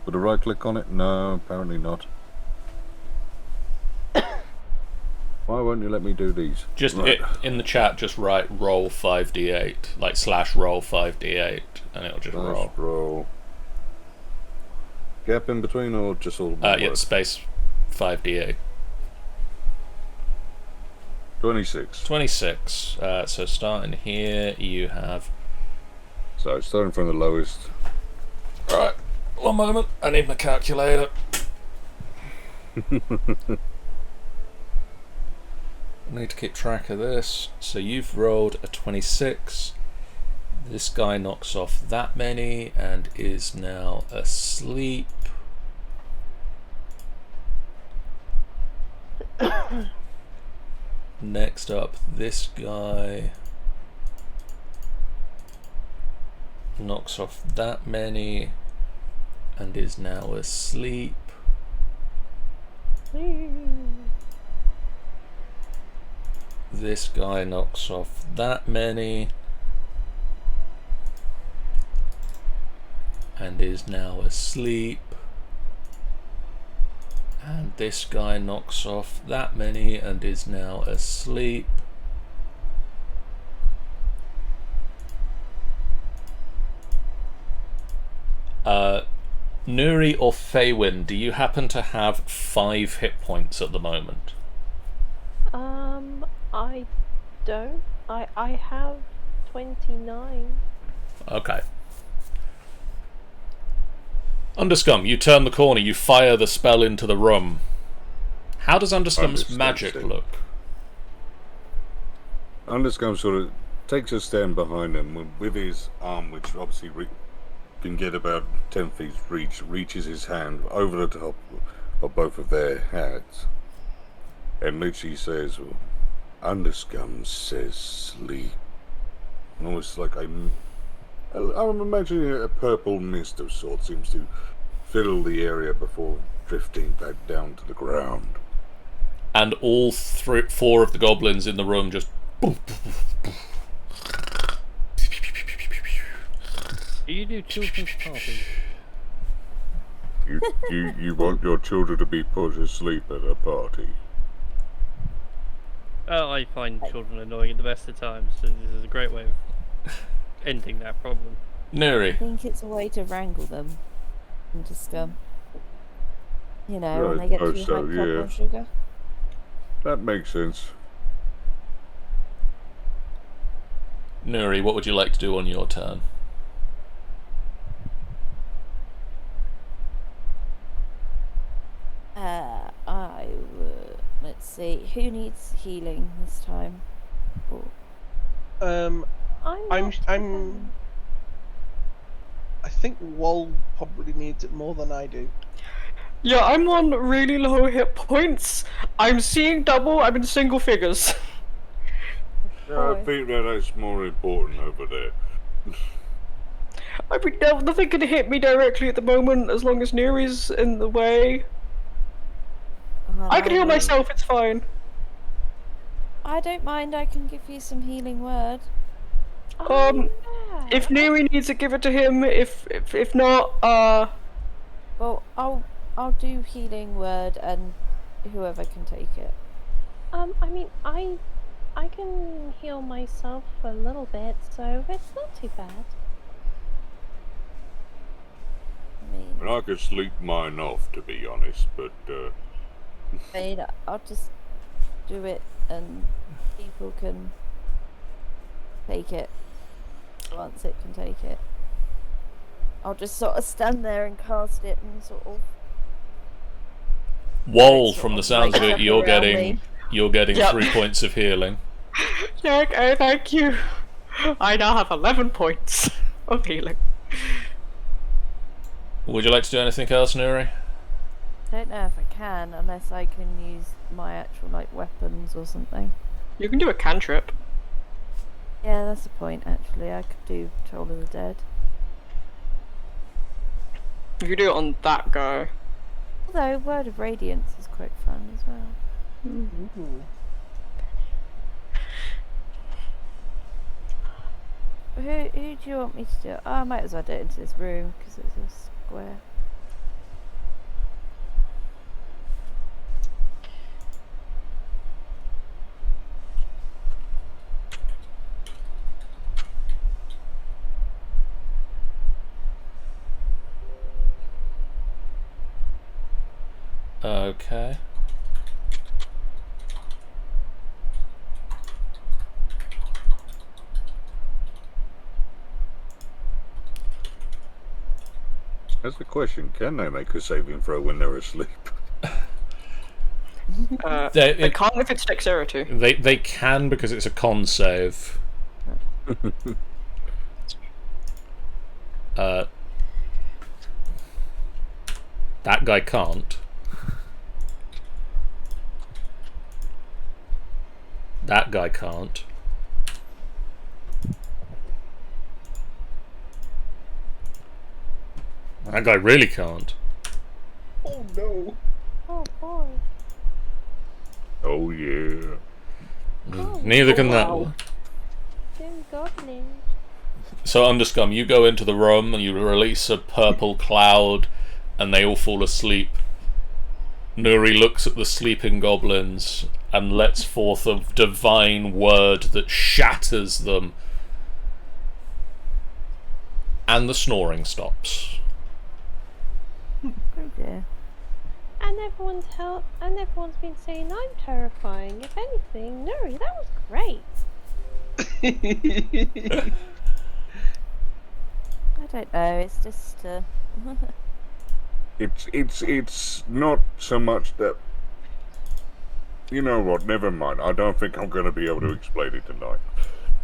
Would I right click on it? No, apparently not. Why won't you let me do these? Just right. in the chat, just write roll 5d8, like /roll 5d8, and it'll just roll. Roll. Gap in between or just all one Yeah, word? space 5d8. 26. 26. So starting here, you have. So starting from the lowest. Right, one moment. I need my calculator. I need to keep track of this. So you've rolled a 26. This guy knocks off that many and is now asleep. Next up, this guy knocks off that many and is now asleep. This guy knocks off that many and is now asleep. And this guy knocks off that many and is now asleep. Nuri or Faywin, do you happen to have 5 hit points at the moment? I don't. I have 29. Okay. Underscum, you turn the corner, you fire the spell into the room. How does Underscum's magic look? Underscum sort of takes a stand behind him with his arm, which obviously can get about 10 feet reach, reaches his hand over the top of both of their heads, and literally says, Underscum says sleep. Almost like I'm imagining a purple mist of sorts seems to fill the area before drifting back down to the ground. And all 4 of the goblins in the room just... Do you do children's parties? You want your children to be put asleep at a party? Oh, I find children annoying at the best of times, so this is a great way of ending that problem. Nuri. I think it's a way to wrangle them and just you know, when Right, they get oh, too so, hyped yeah. up on sugar. That makes sense. Nuri, what would you like to do on your turn? I would. Let's see. Who needs healing this time? Oh. I think Wall probably needs it more than I do. Yeah, I'm on really low hit points. I'm seeing double. I'm in single figures. Yeah, I think that's more important over there. I mean, nothing can hit me directly at the moment as long as Neri's in the way. I can heal myself, it's fine. I don't mind, I can give you some healing word. If Neri needs it, give it to him. If not, Well, I'll do healing word and whoever can take it. I mean, I can heal myself a little bit, so it's not too bad. And I could sleep mine off, to be honest, but, I'll just do it and people can take it once it can take it. I'll just sort of stand there and cast it and sort of... Wall, from the sounds of it, you're around getting Yep. 3 points of healing. yeah, okay, thank you. I now have 11 points of healing. Would you like to do anything else, Nuri? I don't know if I can, unless I can use my actual, like, weapons or something. You can do a cantrip. Yeah, that's the point, actually. I could do Toll of the Dead. If you do it on that guy. Although, Word of Radiance is quite fun as well. Who do you want me to do it? Oh, I might as well do it into this room, because it's a square. Okay. that's the question. Can they make a saving throw when they're asleep? They can't if it's dexterity. They can, because it's a con save. That guy can't. That guy can't. That guy really can't. Oh no. Oh boy. Oh, yeah. Neither can that wow. one. Them goblins. So, Underscum, you go into the room and you release a purple cloud, and they all fall asleep. Nuri looks at the sleeping goblins and lets forth a divine word that shatters them. And the snoring stops. Oh dear. And everyone's been saying I'm terrifying. If anything, Nuri, that was great. I don't know, it's just... It's not so much that... You know what, never mind. I don't think I'm going to be able to explain it tonight.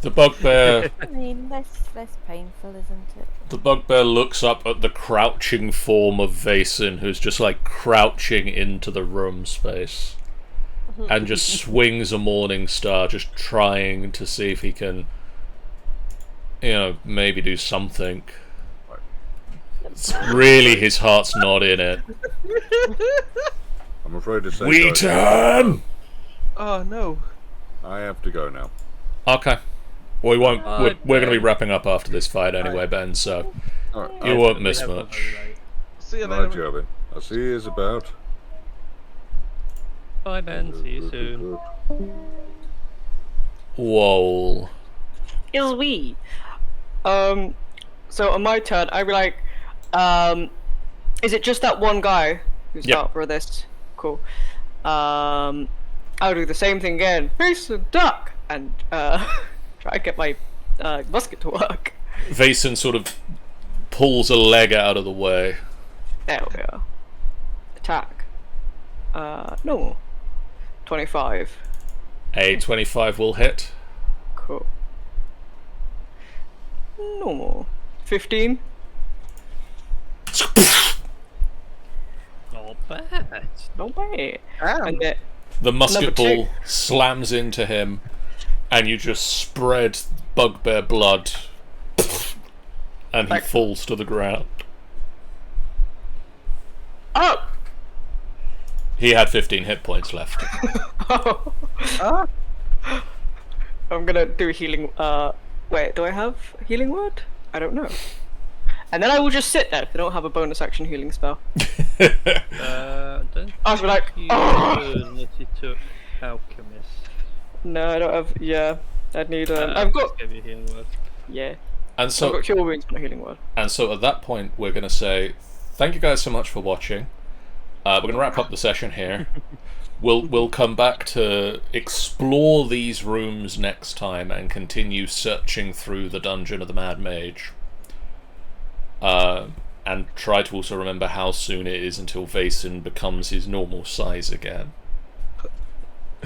The bugbear... I mean, less painful, isn't it? The bugbear looks up at the crouching form of Vason, who's just like crouching into the room space, and just swings a morning star, just trying to see if he can, maybe do something. It's really, his heart's not in it. I'm afraid to say... We turn! Oh no. I have to go now. Okay. We won't. We're going to be wrapping up after this fight anyway, Ben. So Alright, you won't miss much. See you Right, later. Jobin. I'll see you about. Bye, Ben. See you soon. Whoa. Is we. So on my turn, I'd be like, is it just that one guy who's Yep. out for this? Cool. I'll do the same thing again. Face and duck, and try and get my musket to work. Vason sort of pulls a leg out of the way. There we are. Attack. No. 25. A 25 will hit. Cool. Normal. 15. Not bad. No way. Damn. And then The musket Number two. ball slams into him, and you just spread bugbear blood, and he falls to the ground. Oh! He had 15 hit points left. Oh. I'm gonna do a healing. Wait, do I have a healing word? I don't know. And then I will just sit there if I don't have a bonus action healing spell. Don't I was like, you unless you took alchemist. No, I don't have. Yeah, I'd need. I've I'll got. just give you a healing word. Yeah. And I've so, got cure wounds, but a healing word. and so at that point, we're going to say, thank you guys so much for watching. We're going to wrap up the session here. We'll come back to explore these rooms next time and continue searching through the dungeon of the Mad Mage. And try to also remember how soon it is until Vaesen becomes his normal size again.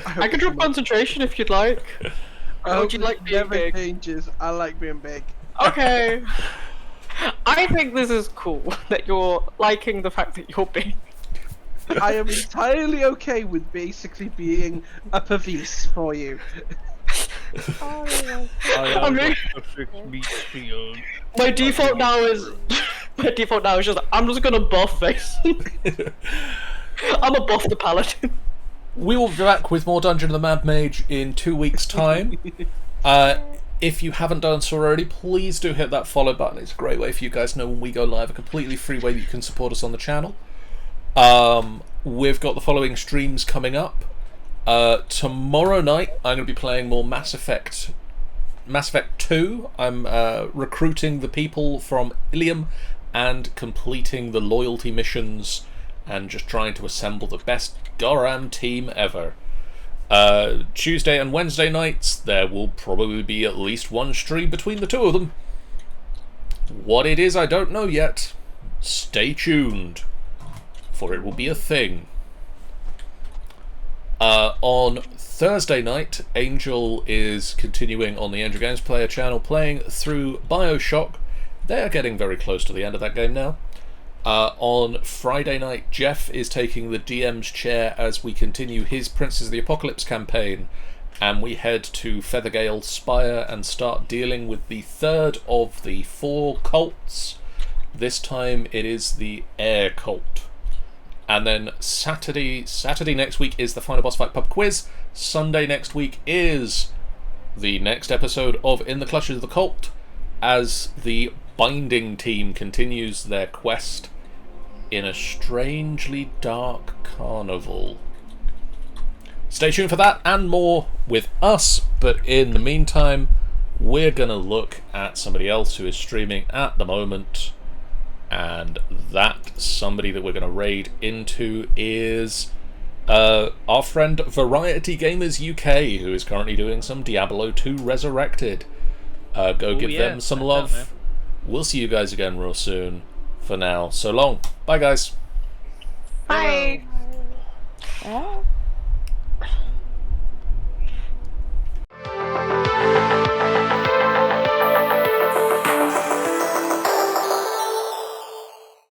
I can drop concentration if you'd like. How would you like being never big? changes. I like being big. Okay. I think this is cool that you're liking the fact that you're big. I am entirely okay with basically being a pavis for you. Oh, yes. I mean, Perfect meat shield. my default now is just I'm just gonna buff Vaesen. I'm a buff the paladin. We will be back with more Dungeon of the Mad Mage in 2 weeks' time. If you haven't done so already, please do hit that follow button. It's a great way for you guys to know when we go live, a completely free way that you can support us on the channel. We've got the following streams coming up. Tomorrow night, I'm going to be playing more Mass Effect 2. I'm recruiting the people from Ilium and completing the loyalty missions and just trying to assemble the best Goram team ever. Tuesday and Wednesday nights, there will probably be at least one stream between the two of them. What it is, I don't know yet. Stay tuned, for it will be a thing. On Thursday night, Angel is continuing on the Angel Games Player channel playing through Bioshock. They are getting very close to the end of that game now. On Friday night, Jeff is taking the DM's chair as we continue his Princes of the Apocalypse campaign, and we head to Feathergale Spire and start dealing with the third of the 4 cults. This time it is the Air Cult. And then Saturday next week is the Final Boss Fight Pub Quiz. Sunday next week is the next episode of In the Clutches of the Cult, as the Binding team continues their quest in a strangely dark carnival. Stay tuned for that and more with us, but in the meantime, we're going to look at somebody else who is streaming at the moment, and that somebody that we're going to raid into is our friend Variety Gamers UK, who is currently doing some Diablo 2 Resurrected. Go give them some love. We'll see you guys again real soon. For now, so long. Bye, guys. Bye. Bye.